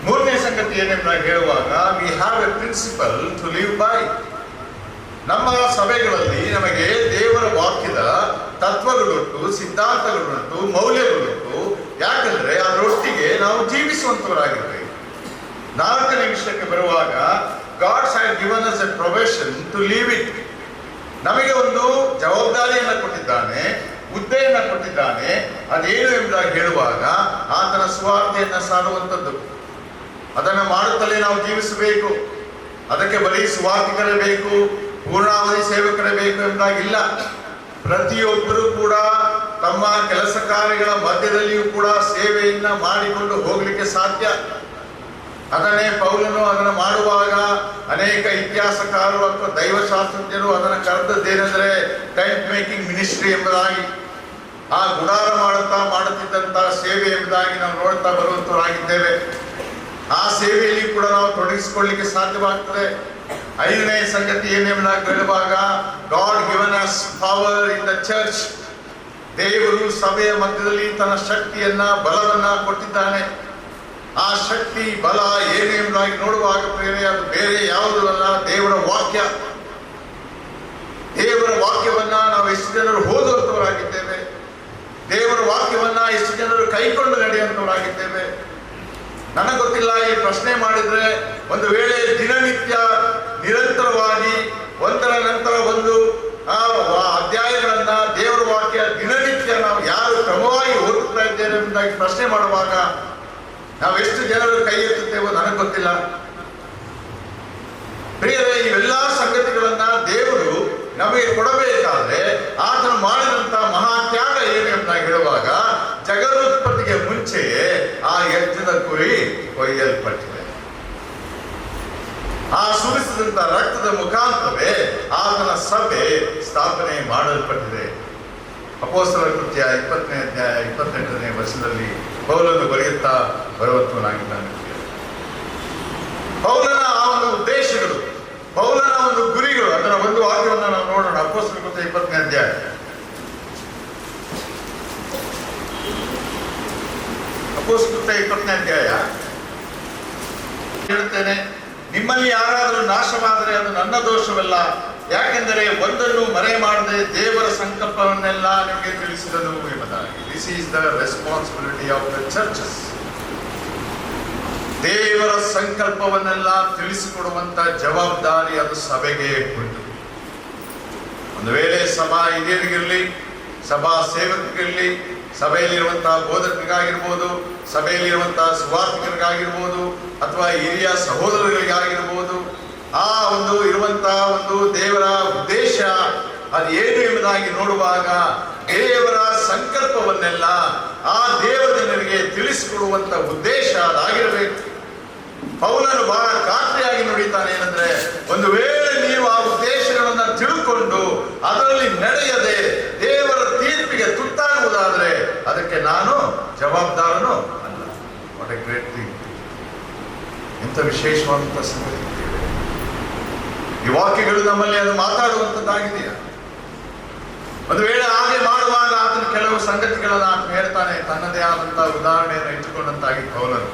ಮೂರನೇ ಸಂಗತಿ ಏನೆಂಬುದಾಗಿ ಹೇಳುವಾಗ we have a principle to live by. ನಮ್ಮ ಸಭೆಗಳಲ್ಲಿ ನಮಗೆ ದೇವರ ವಾಕ್ಯದ ತತ್ವಗಳುಂಟು, ಸಿದ್ಧಾಂತಗಳುಂಟು, ಮೌಲ್ಯಗಳುಂಟು. ಯಾಕಂದ್ರೆ ಅದರೊಟ್ಟಿಗೆ ನಾವು ಜೀವಿಸುವಂತವರಾಗಿರ್ಬೇಕು. 4ನೇ ವಿಷಯಕ್ಕೆ ಬರುವಾಗ God's have given us a profession to live it. ನಮಗೆ ಒಂದು ಜವಾಬ್ದಾರಿಯನ್ನು ಕೊಟ್ಟಿದ್ದಾನೆ, ಹುದ್ದೆಯನ್ನು ಕೊಟ್ಟಿದ್ದಾನೆ. ಅದೇನು ಎಂಬುದಾಗಿ ಹೇಳುವಾಗ ಆತನ ಸುವಾರ್ತೆಯನ್ನು ಸಾರುವಂಥದ್ದು. ಅದನ್ನು ಮಾಡುತ್ತಲೇ ನಾವು ಜೀವಿಸಬೇಕು. ಅದಕ್ಕೆ ಬರೀ ಸುವಾರ್ತಿಕರೇ ಬೇಕು, ಪೂರ್ಣಾವಧಿ ಸೇವಕರೇ ಬೇಕು ಎಂಬುದಾಗಿಲ್ಲ. ಪ್ರತಿಯೊಬ್ಬರು ಕೂಡ ತಮ್ಮ ಕೆಲಸ ಕಾರ್ಯಗಳ ಮಧ್ಯದಲ್ಲಿಯೂ ಕೂಡ ಸೇವೆಯನ್ನ ಮಾಡಿಕೊಂಡು ಹೋಗಲಿಕ್ಕೆ ಸಾಧ್ಯ. ಅದನ್ನೇ ಪೌಲನು ಅದನ್ನು ಮಾಡುವಾಗ ಅನೇಕ ಇತಿಹಾಸಕಾರರು ಅಥವಾ ದೈವಶಾಸ್ತ್ರಜ್ಞರು ಅದನ್ನು ಕರೆದದ್ದೇನೆಂದರೆ ಟೆಂಟ್ ಮೇಕಿಂಗ್ ಮಿನಿಸ್ಟ್ರಿ ಎಂಬುದಾಗಿ. ಆ ಗುಡಾರ ಮಾಡುತ್ತಿದ್ದಂಥ ಸೇವೆ ಎಂಬುದಾಗಿ ನಾವು ನೋಡ್ತಾ ಬರುವಂತವರಾಗಿದ್ದೇವೆ. ಆ ಸೇವೆಯಲ್ಲಿ ಕೂಡ ನಾವು ತೊಡಗಿಸಿಕೊಳ್ಳಲಿಕ್ಕೆ ಸಾಧ್ಯವಾಗ್ತದೆ. 5ನೇ ಸಂಗತಿ ಏನೆಂಬುದಾಗಿ ಹೇಳುವಾಗ god given us power in the church. ದೇವರು ಸಭೆಯ ಮಧ್ಯದಲ್ಲಿ ತನ್ನ ಶಕ್ತಿಯನ್ನ, ಬಲವನ್ನ ಕೊಟ್ಟಿದ್ದಾನೆ. ಆ ಶಕ್ತಿ, ಬಲ ಏನು ಎಂಬುದಾಗಿ ನೋಡುವಾಗ ಪ್ರೇರೆ ಅದು ಬೇರೆ ಯಾವುದೂ ಅಲ್ಲ, ದೇವರ ವಾಕ್ಯ. ದೇವರ ವಾಕ್ಯವನ್ನ ನಾವು ಎಷ್ಟು ಜನರು ಓದುವಂತವರಾಗಿದ್ದೇವೆ, ದೇವರ ವಾಕ್ಯವನ್ನ ಎಷ್ಟು ಜನರು ಕೈಕೊಂಡು ನಡೆಯುವಂತವರಾಗಿದ್ದೇವೆ. ನನಗೆ ಗೊತ್ತಿಲ್ಲ, ಈ ಪ್ರಶ್ನೆ ಮಾಡಿದ್ರೆ ಒಂದು ವೇಳೆ ದಿನನಿತ್ಯ ನಿರಂತರವಾಗಿ ಒಂದರ ನಂತರ ಒಂದು ಅಧ್ಯಾಯಗಳನ್ನ ದೇವರ ವಾಕ್ಯ ದಿನನಿತ್ಯ ನಾವು ಯಾರು ಕ್ರಮವಾಗಿ ಓದುತ್ತಾ ಇದ್ದೇವೆ ಎಂಬುದಾಗಿ ಪ್ರಶ್ನೆ ಮಾಡುವಾಗ ನಾವೆಷ್ಟು ಜನರು ಕೈ ಎತ್ತುತ್ತೇವೋ ನನಗೆ ಗೊತ್ತಿಲ್ಲ. ಪ್ರಿಯರೇ, ಇವೆಲ್ಲ ಸಂಗತಿಗಳನ್ನ ದೇವರು ನಮಗೆ ಕೊಡಬೇಕಾದ್ರೆ ಆತನು ಮಾಡಿದಂತ ಮಹಾತ್ಯಾಗ ಏನು ಎಂಬುದಾಗಿ ಹೇಳುವಾಗ ಜಗದುತ್ಪತ್ತಿಗೆ ಮುಂಚೆಯೇ ಆ ಯಜ್ಞದ ಕುರಿ ಕೊಯ್ಯಲ್ಪಟ್ಟಿದೆ. ಆ ಸುರಿಸಿದಂತ ರಕ್ತದ ಮುಖಾಂತರವೇ ಆತನ ಸಭೆ ಸ್ಥಾಪನೆ ಮಾಡಲ್ಪಟ್ಟಿದೆ. ಅಪೊಸ್ತಲರ ಕೃತ್ಯ 20ನೇ ಅಧ್ಯಾಯ 28ನೇ ವರ್ಷದಲ್ಲಿ ಪೌಲನು ಬರೆಯುತ್ತಾ ಬರುವಂತವನಾಗಿದ್ದಾನೆ. ಪೌಲನ ಆ ಒಂದು ಉದ್ದೇಶಗಳು, ಪೌಲನ ಒಂದು ಗುರಿಗಳು, ಅದರ ಒಂದು ವಾಕ್ಯವನ್ನು ನಾವು ನೋಡೋಣ. ಅಪೊಸ್ತಲರ ಕೃತ್ಯ 20ನೇ ಅಧ್ಯಾಯ. ಅಪೊಸ್ತಲರ ಕೃತ್ಯ 20ನೇ ಅಧ್ಯಾಯ ಹೇಳುತ್ತೇನೆ, ನಿಮ್ಮಲ್ಲಿ ಯಾರಾದರೂ ನಾಶವಾದರೆ ಅದು ನನ್ನ ದೋಷವಲ್ಲ, ಯಾಕೆಂದರೆ ಒಂದನ್ನು ಮರೆ ಮಾಡದೆ ದೇವರ ಸಂಕಲ್ಪವನ್ನೆಲ್ಲ ನಿಮಗೆ ತಿಳಿಸಿದನು ಎಂಬುದಾಗಿ. This is the responsibility of the churches. ದೇವರ ಸಂಕಲ್ಪವನ್ನೆಲ್ಲ ತಿಳಿಸಿಕೊಡುವಂತ ಜವಾಬ್ದಾರಿ ಅದು ಸಭೆಗೆ ಉಂಟು. ಒಂದು ವೇಳೆ ಸಭಾ ಹಿರಿಯರಿಗಿರಲಿ, ಸಭಾ ಸೇವಕರಿಗಿರಲಿ, ಸಭೆಯಲ್ಲಿರುವಂತಹ ಬೋಧಕರಿಗಾಗಿರ್ಬೋದು, ಸಭೆಯಲ್ಲಿರುವಂತಹ ಸುವಾರ್ತಿಕರಿಗಾಗಿರ್ಬೋದು, ಅಥವಾ ಹಿರಿಯ ಸಹೋದರರಿಗಾಗಿರ್ಬೋದು, ಆ ಒಂದು ಇರುವಂತಹ ಒಂದು ದೇವರ ಉದ್ದೇಶ ಅದೇನು ಎಂಬುದಾಗಿ ನೋಡುವಾಗ ದೇವರ ಸಂಕಲ್ಪವನ್ನೆಲ್ಲ ಆ ದೇವಜನರಿಗೆ ತಿಳಿಸಿಕೊಡುವಂತ ಉದ್ದೇಶ ಅದಾಗಿರಬೇಕು. ಪೌಲನು ಬಹಳ ಖಾತ್ರಿಯಾಗಿ ನುಡಿತಾನೆ ಏನಂದ್ರೆ, ಒಂದು ವೇಳೆ ನೀವು ಆ ಉದ್ದೇಶಗಳನ್ನ ತಿಳ್ಕೊಂಡು ಅದರಲ್ಲಿ ನಡೆಯದೆ ದೇವರ ತೀರ್ಪಿಗೆ ತುತ್ತಾಗುವುದಾದರೆ ಅದಕ್ಕೆ ನಾನು ಜವಾಬ್ದಾರನು ಅಲ್ಲ. What a great thing. ಇಂಥ ವಿಶೇಷವಾದಂತಹ ಸಂಗತಿ. ಈ ವಾಕ್ಯಗಳು ನಮ್ಮಲ್ಲಿ ಅದು ಮಾತಾಡುವಂಥದ್ದಾಗಿದೆಯಾ? ಒಂದು ವೇಳೆ ಹಾಗೆ ಮಾಡುವಾಗ ಆತನ ಕೆಲವು ಸಂಗತಿಗಳನ್ನ ಆತನು ಹೇಳ್ತಾನೆ, ತನ್ನದೇ ಆದಂತಹ ಉದಾಹರಣೆಯನ್ನು ಇಟ್ಟುಕೊಂಡಂತಾಗಿ ಪೌಲನು.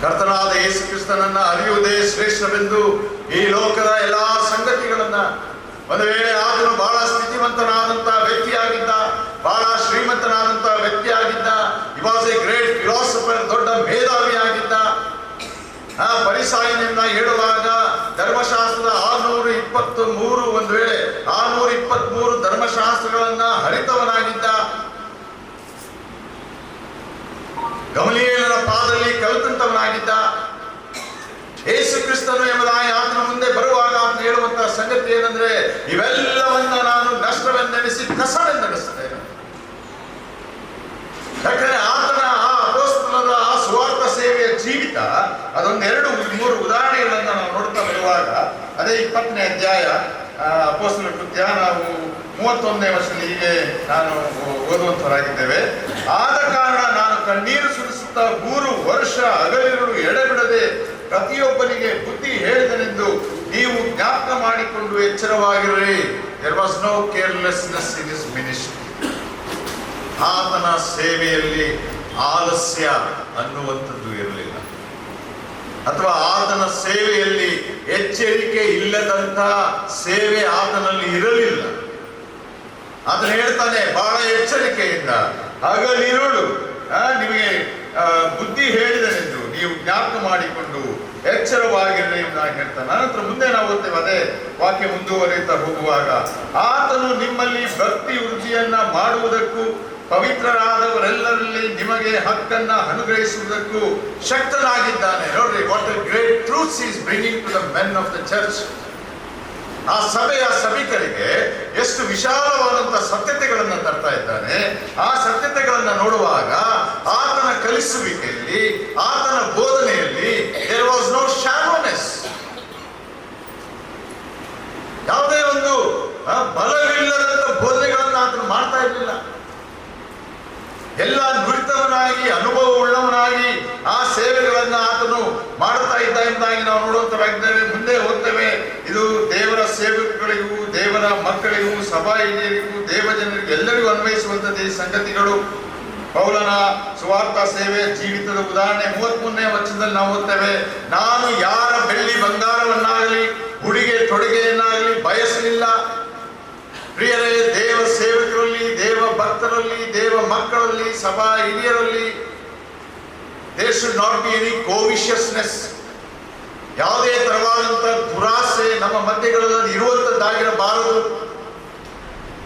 ಕರ್ತನಾದ ಯೇಸು ಕ್ರಿಸ್ತನನ್ನ ಅರಿಯುವುದೇ ಶ್ರೇಷ್ಠವೆಂದು ಈ ಲೋಕದ ಎಲ್ಲಾ ಸಂಗತಿಗಳನ್ನ, ಒಂದು ವೇಳೆ ಆತನು ಬಹಳ ಸ್ಥಿತಿವಂತನಾದಂತಹ ವ್ಯಕ್ತಿಯಾಗಿದ್ದ, ಬಹಳ ಶ್ರೀಮಂತನಾದಂತಹ ವ್ಯಕ್ತಿಯಾಗಿದ್ದ, he was a great philosopher, ದೊಡ್ಡ ಮೇಧಾವಿಯಾಗಿದ್ದ. ಪರಿಸಾಯನಿಂದ ಹೇಳುವಾಗ ಧರ್ಮಶಾಸ್ತ್ರದ 623, ಒಂದು ವೇಳೆ 623 ಧರ್ಮಶಾಸ್ತ್ರಗಳನ್ನ ಹರಿತವನಾಗಿದ್ದ. ಗಮಲಿಯೇಲನ ಪಾದದಲ್ಲಿ ಕಲಿತಂತವನಾಗಿದ್ದ. ಯೇಸು ಕ್ರಿಸ್ತನು ಎಂಬುದಾಗಿ ಆತನ ಮುಂದೆ ಬರುವಾಗ ಆತನು ಹೇಳುವಂತಹ ಸಂಗತಿ ಏನಂದ್ರೆ, ಇವೆಲ್ಲವನ್ನ ನಾನು ನಷ್ಟವೆಂದೆಣಿಸಿ ಕಸವೆಂದೆಣಿಸ್ತೇನೆ. ಯಾಕಂದ್ರೆ ಆತನ ಆ ಅಪೊಸ್ತಲರ ಆ ಸುವಾರ್ಥ ಸೇವೆಯ ಜೀವಿತ ಅದೊಂದು 2-3 ಉದಾಹರಣೆಗಳನ್ನ ನಾವು ನೋಡ್ತಾ ಬರುವಾಗ, ಅದೇ 20ನೇ ಅಧ್ಯಾಯ ಅಪೊಸ್ತಲರ ಕೃತ್ಯ ನಾವು 31ನೇ ವರ್ಷದಲ್ಲಿ ಹೀಗೆ ನಾನು ಓದುವಂತವರಾಗಿದ್ದೇವೆ. ಆದ ಕಾರಣ ನಾನು ಕಣ್ಣೀರು ಸುರಿಸುತ್ತಾ 3 ವರ್ಷ ಹಗಲಿರುಳು ಎಡೆಬಿಡದೆ ಪ್ರತಿಯೊಬ್ಬನಿಗೆ ಬುದ್ಧಿ ಹೇಳಿದನೆಂದು ನೀವು ಜ್ಞಾಪಕ ಮಾಡಿಕೊಂಡು ಎಚ್ಚರವಾಗಿರ್ರಿ. There was no carelessness in his ministry. ಆತನ ಸೇವೆಯಲ್ಲಿ ಆಲಸ್ಯ ಅನ್ನುವಂಥದ್ದು ಇರಲಿಲ್ಲ. ಅಥವಾ ಆತನ ಸೇವೆಯಲ್ಲಿ ಎಚ್ಚರಿಕೆ ಇಲ್ಲದಂತ ಸೇವೆ ಆತನಲ್ಲಿ ಇರಲಿಲ್ಲ. ಆತನು ಹೇಳ್ತಾನೆ ಬಹಳ ಎಚ್ಚರಿಕೆಯಿಂದ ಹಗಲಿರುಳು ನಿಮಗೆ ಬುದ್ಧಿ ಹೇಳಿದನೆಂದು ನೀವು ಜ್ಞಾಪಕ ಮಾಡಿಕೊಂಡು ಎಚ್ಚರವಾಗಿರಲಿ ಎಂಬುದಾಗಿ ಹೇಳ್ತಾನೆ. ಅನಂತರ ಮುಂದೆ ನಾವು ಓದ್ತೇವೆ, ಅದೇ ವಾಕ್ಯ ಮುಂದುವರಿಯುತ್ತಾ ಹೋಗುವಾಗ, ಆತನು ನಿಮ್ಮಲ್ಲಿ ಭಕ್ತಿ ವೃದ್ಧಿಯನ್ನ ಮಾಡುವುದಕ್ಕೂ ಪವಿತ್ರರಾದವರೆಲ್ಲರಲ್ಲಿ ನಿಮಗೆ ಹಕ್ಕನ್ನ ಅನುಗ್ರಹಿಸುವುದಕ್ಕೂ ಶಕ್ತನಾಗಿದ್ದಾನೆ. ನೋಡ್ರಿ, what a great truths is bringing to the men of the church. ಆ ಸಭೆಯ ಸಭಿಕರಿಗೆ ಎಷ್ಟು ವಿಶಾಲವಾದಂತಹ ಸತ್ಯತೆಗಳನ್ನ ತರ್ತಾ ಇದ್ದಾನೆ. ಆ ಸತ್ಯತೆಗಳನ್ನ ನೋಡುವಾಗ ಆತನ ಕಲಿಸುವಿಕೆಯಲ್ಲಿ, ಆತನ ಬೋಧನೆಯಲ್ಲಿ there was no shallowness. ಯಾವುದೇ ಒಂದು ಬಲವಿಲ್ಲದಂತ ಬೋಧನೆಗಳನ್ನ ಆತನು ಮಾಡ್ತಾ ಇರಲಿಲ್ಲ. ಎಲ್ಲ ನುರಿತವನಾಗಿ ಅನುಭವವುಳ್ಳವನಾಗಿ ಆ ಸೇವೆಗಳನ್ನ ಆತನು ಮಾಡುತ್ತಾ ಇದ್ದ ಎಂಬುದಾಗಿ ನಾವು ನೋಡುವಂತವಾಗಿದ್ದೇವೆ. ಮುಂದೆ ಹೋಗ್ತೇವೆ. ಇದು ದೇವರ ಸೇವಕರಿಗೂ, ದೇವರ ಮಕ್ಕಳಿಗೂ, ಸಭಾ ಹಿರಿಯರಿಗೂ, ದೇವಜನರಿಗೂ ಎಲ್ಲರಿಗೂ ಅನ್ವಯಿಸುವಂತದ್ದು ಈ ಸಂಗತಿಗಳು. ಪೌಲನ ಸುವಾರ್ಥ ಸೇವೆ ಜೀವಿತದ ಉದಾಹರಣೆ 33ನೇ ವಚನದಲ್ಲಿ ನಾವು ಓದ್ತೇವೆ, ನಾನು ಯಾರ ಬೆಳ್ಳಿ ಬಂಗಾರವನ್ನಾಗಲಿ ಉಡುಗೆ ತೊಡುಗೆಯನ್ನಾಗಲಿ ಬಯಸಲಿಲ್ಲ. ಪ್ರಿಯರೇ, ದೇವ ಸೇವಕರಲ್ಲಿ, ದೇವ ಭಕ್ತರಲ್ಲಿ, ದೇವ ಮಕ್ಕಳಲ್ಲಿ, ಸಭಾ ಹಿರಿಯರಲ್ಲಿ there should not be any covetousness. ಯಾವುದೇ ತರವಾದಂತ ದುರಾಸೆ ನಮ್ಮ ಮಧ್ಯಗಳಲ್ಲಿ ಇರುವಂತದ್ದಾಗಿರಬಾರದು.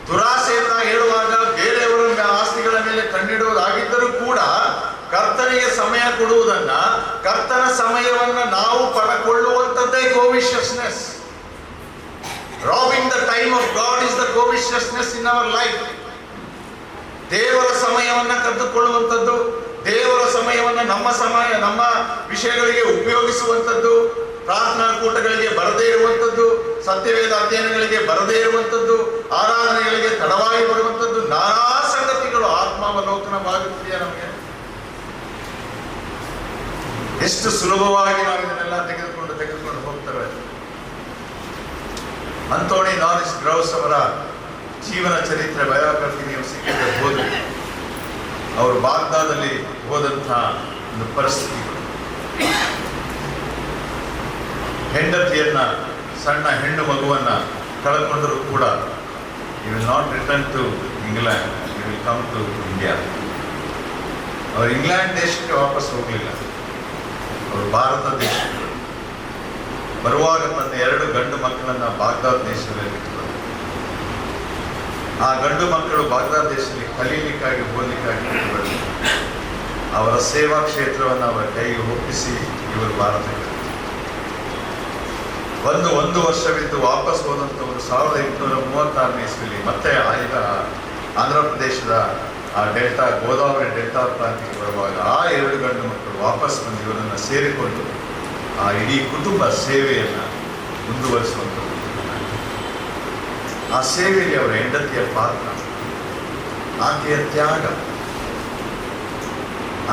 ದುರಾಸೆ ಅಂತ ಹೇಳುವಾಗ ಬೇರೆಯವರ ಆಸ್ತಿಗಳ ಮೇಲೆ ಕಣ್ಣಿಡುವುದಾಗಿದ್ದರೂ ಕೂಡ ಕರ್ತನಿಗೆ ಸಮಯ ಕೊಡುವುದನ್ನ, ಕರ್ತನ ಸಮಯವನ್ನ ನಾವು ಪಡೆದುಕೊಳ್ಳುವಂಥದ್ದೇ covetousness. Robbing the time of God is the covetousness in our life. ದೇವರ ಸಮಯವನ್ನ ಕದ್ದುಕೊಳ್ಳುವಂಥದ್ದು, ದೇವರ ಸಮಯವನ್ನ ನಮ್ಮ ವಿಷಯಗಳಿಗೆ ಉಪಯೋಗಿಸುವಂಥದ್ದು, ಪ್ರಾರ್ಥನಾ ಕೂಟಗಳಿಗೆ ಬರದೇ ಇರುವಂಥದ್ದು, ಸತ್ಯವೇದ ಅಧ್ಯಯನಗಳಿಗೆ ಬರದೇ ಇರುವಂಥದ್ದು, ಆರಾಧನೆಗಳಿಗೆ ತಡವಾಗಿ ಬರುವಂಥದ್ದು, ನಾನಾ ಸಂಗತಿಗಳು ಆತ್ಮಾವಲೋಕನವಾಗುತ್ತಿದೆಯಾ ನಮಗೆ? ಎಷ್ಟು ಸುಲಭವಾಗಿ ನಾವು ಇದನ್ನೆಲ್ಲ ತೆಗೆದುಕೊಂಡು ಹೋಗ್ತೇವೆ. ಅಂಥೋನಿ ನಾರಿಸ್ ಗ್ರೌಸ್ ಅವರ ಜೀವನ ಚರಿತ್ರೆ ಬಯೋಗ್ರಫಿ ನೀವು ಸಿಕ್ಕಿದ್ರೆ ಹೋದ್ರೆ, ಅವರು ಬಾಗ್ದಾದಲ್ಲಿ ಹೋದಂತಹ ಒಂದು ಪರಿಸ್ಥಿತಿಗಳು, ಹೆಂಡತಿಯನ್ನ, ಸಣ್ಣ ಹೆಣ್ಣು ಮಗುವನ್ನ ಕಳ್ಕೊಂಡರೂ ಕೂಡ you will not return to England, you will come to India. ಅವರು ಇಂಗ್ಲೆಂಡ್ ದೇಶಕ್ಕೆ ವಾಪಸ್ ಹೋಗಲಿಲ್ಲ, ಅವರು ಭಾರತ ದೇಶಕ್ಕೆ ಬರುವಾಗ ತನ್ನ 2 ಗಂಡು ಮಕ್ಕಳನ್ನ ಬಾಗ್ದಾದ್ ದೇಶದಲ್ಲಿ ಬಿಟ್ಟರು. ಆ ಗಂಡು ಮಕ್ಕಳು ಬಾಗ್ದಾದ್ ದೇಶದಲ್ಲಿ ಕಲೀಲಿಕ್ಕಾಗಿ, ಓದಲಿಕ್ಕಾಗಿ ಬಿಟ್ಟರು. ಅವರ ಸೇವಾ ಕ್ಷೇತ್ರವನ್ನು ಅವರ ಕೈಗೆ ಒಪ್ಪಿಸಿ ಇವರು ಭಾರತಕ್ಕೆ ಒಂದು ವರ್ಷವಿದ್ದು ವಾಪಸ್ ಹೋದಂಥವರು 1836ನೇ ಇಸ್ವಿಯಲ್ಲಿ ಮತ್ತೆ ಆಂಧ್ರ ಪ್ರದೇಶದ ಆ ಡೆಲ್ಟಾ, ಗೋದಾವರಿ ಡೆಲ್ಟಾ ಪ್ರಾಂತ್ಯಕ್ಕೆ ಬರುವಾಗ ಆ 2 ಗಂಡು ಮಕ್ಕಳು ವಾಪಸ್ ಬಂದು ಇವರನ್ನು ಸೇರಿಕೊಂಡು ಆ ಇಡೀ ಕುಟುಂಬ ಸೇವೆಯನ್ನು ಮುಂದುವರಿಸುವಂಥದ್ದು. ಆ ಸೇವೆಯಲ್ಲಿ ಅವರ ಹೆಂಡತಿಯ ಪಾತ್ರ, ಆಕೆಯ ತ್ಯಾಗ.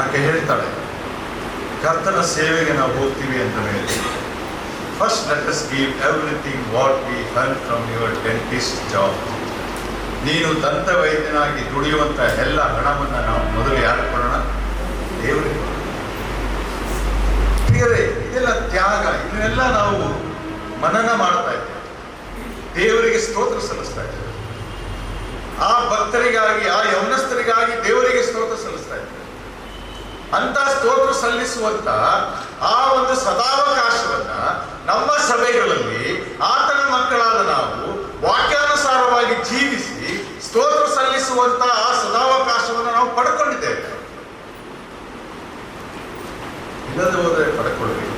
ಆಕೆ ಹೇಳ್ತಾಳೆ, ಕರ್ತನ ಸೇವೆಗೆ ನಾವು ಹೋಗ್ತೀವಿ ಅಂತ ಹೇಳಿ, first let us give everything what we earn from your dentist job. ನೀನು ದಂತ ವೈದ್ಯನಾಗಿ ದುಡಿಯುವಂಥ ಎಲ್ಲ ಹಣವನ್ನು ನಾವು ಮೊದಲು ಯಾರು ಕೊಡೋಣ? ದೇವರಿಗೆ. ಪ್ರಿಯರೇ, ಇದೆಲ್ಲ ತ್ಯಾಗ. ಇದನ್ನೆಲ್ಲ ನಾವು ಮನನ ಮಾಡ್ತಾ ಇದ್ದೇವೆ, ದೇವರಿಗೆ ಸ್ತೋತ್ರ ಸಲ್ಲಿಸ್ತಾ ಇದ್ದೇವೆ. ಆ ಭಕ್ತರಿಗಾಗಿ, ಆ ಯೌವನಸ್ಥರಿಗಾಗಿ ದೇವರಿಗೆ ಸ್ತೋತ್ರ ಸಲ್ಲಿಸ್ತಾ ಇದ್ದೇವೆ. ಅಂತ ಸ್ತೋತ್ರ ಸಲ್ಲಿಸುವಂತ ಆ ಒಂದು ಸದಾವಕಾಶವನ್ನ ನಮ್ಮ ಸಭೆಗಳಲ್ಲಿ ಆತನ ಮಕ್ಕಳಾದ ನಾವು ವಾಕ್ಯಾನುಸಾರವಾಗಿ ಜೀವಿಸಿ ಸ್ತೋತ್ರ ಸಲ್ಲಿಸುವಂತ ಆ ಸದಾವಕಾಶವನ್ನು ನಾವು ಪಡ್ಕೊಂಡಿದ್ದೇವೆ. ಇಲ್ಲದೆ ಹೋದರೆ ಪಡ್ಕೊಳ್ಬೇಕು.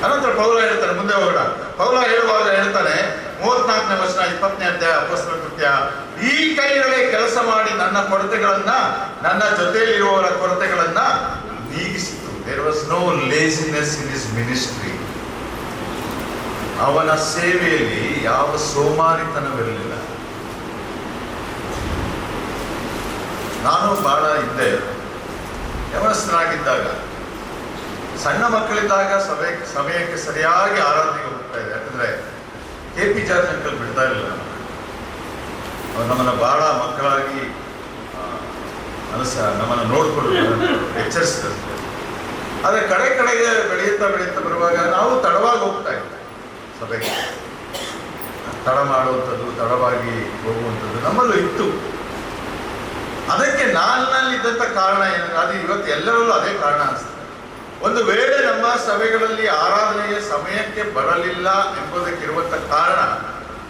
ಅನಂತರ ಪೌಲ ಹೇಳ್ತಾನೆ, ಮುಂದೆ ಹೋಗೋಣ. ಪೌಲ ಹೇಳುವಾಗ ಹೇಳ್ತಾನೆ, 34ನೇ ವಚನ, 20ನೇ ಅಧ್ಯಾಯ ಅಪೊಸ್ತಲರ ಕೃತ್ಯ, ಈ ಕೈಗಳೇ ಕೆಲಸ ಮಾಡಿ ನನ್ನ ಕೊರತೆಗಳನ್ನ, ನನ್ನ ಜೊತೆಯಲ್ಲಿರುವವರ ಕೊರತೆಗಳನ್ನ ನೀಗಿಸಿತು. There was no laziness in his ministry. ಅವನ ಸೇವೆಯಲ್ಲಿ ಯಾವ ಸೋಮಾರಿತನವಿರಲಿಲ್ಲ. ನಾನು ಬಹಳ ಹಿಂದೆ ಯೌವನಸ್ಥನಾಗಿದ್ದಾಗ, ಸಣ್ಣ ಮಕ್ಕಳಿದ್ದಾಗ ಸಮಯಕ್ಕೆ ಸರಿಯಾಗಿ ಆರಾಧನೆಗೆ ಹೋಗ್ತಾ ಇದೆ. ಯಾಕಂದ್ರೆ KP ಜಾರ್ಜ್ ಅಂಕಲ್ ಬಿಡ್ತಾ ಇರಲಿಲ್ಲ. ಅವ್ರು ನಮ್ಮನ್ನು ಬಹಳ ಮಕ್ಕಳಾಗಿ ನಮ್ಮನ್ನು ನೋಡ್ಕೊಳ್ಳೋದು, ಎಚ್ಚರಿಸಿದ್ರು. ಆದರೆ ಕಡೆಗೆ ಬೆಳೆಯುತ್ತಾ ಬರುವಾಗ ನಾವು ತಡವಾಗಿ ಹೋಗ್ತಾ ಇದ್ದೇವೆ ಸಭೆಗೆ. ತಡ ಮಾಡುವಂಥದ್ದು, ತಡವಾಗಿ ಹೋಗುವಂಥದ್ದು ನಮ್ಮಲ್ಲೂ ಇತ್ತು. ಅದಕ್ಕೆ ನನ್ನಲ್ಲಿದ್ದಂಥ ಕಾರಣ ಏನಂದ್ರೆ, ಅದು ಇವತ್ತು ಎಲ್ಲರಲ್ಲೂ ಅದೇ ಕಾರಣ ಅನಿಸ್ತದೆ. ಒಂದು ವೇಳೆ ನಮ್ಮ ಸಭೆಗಳಲ್ಲಿ ಆರಾಧನೆಗೆ ಸಮಯಕ್ಕೆ ಬರಲಿಲ್ಲ ಎಂಬುದಕ್ಕಿರುವಂಥ ಕಾರಣ,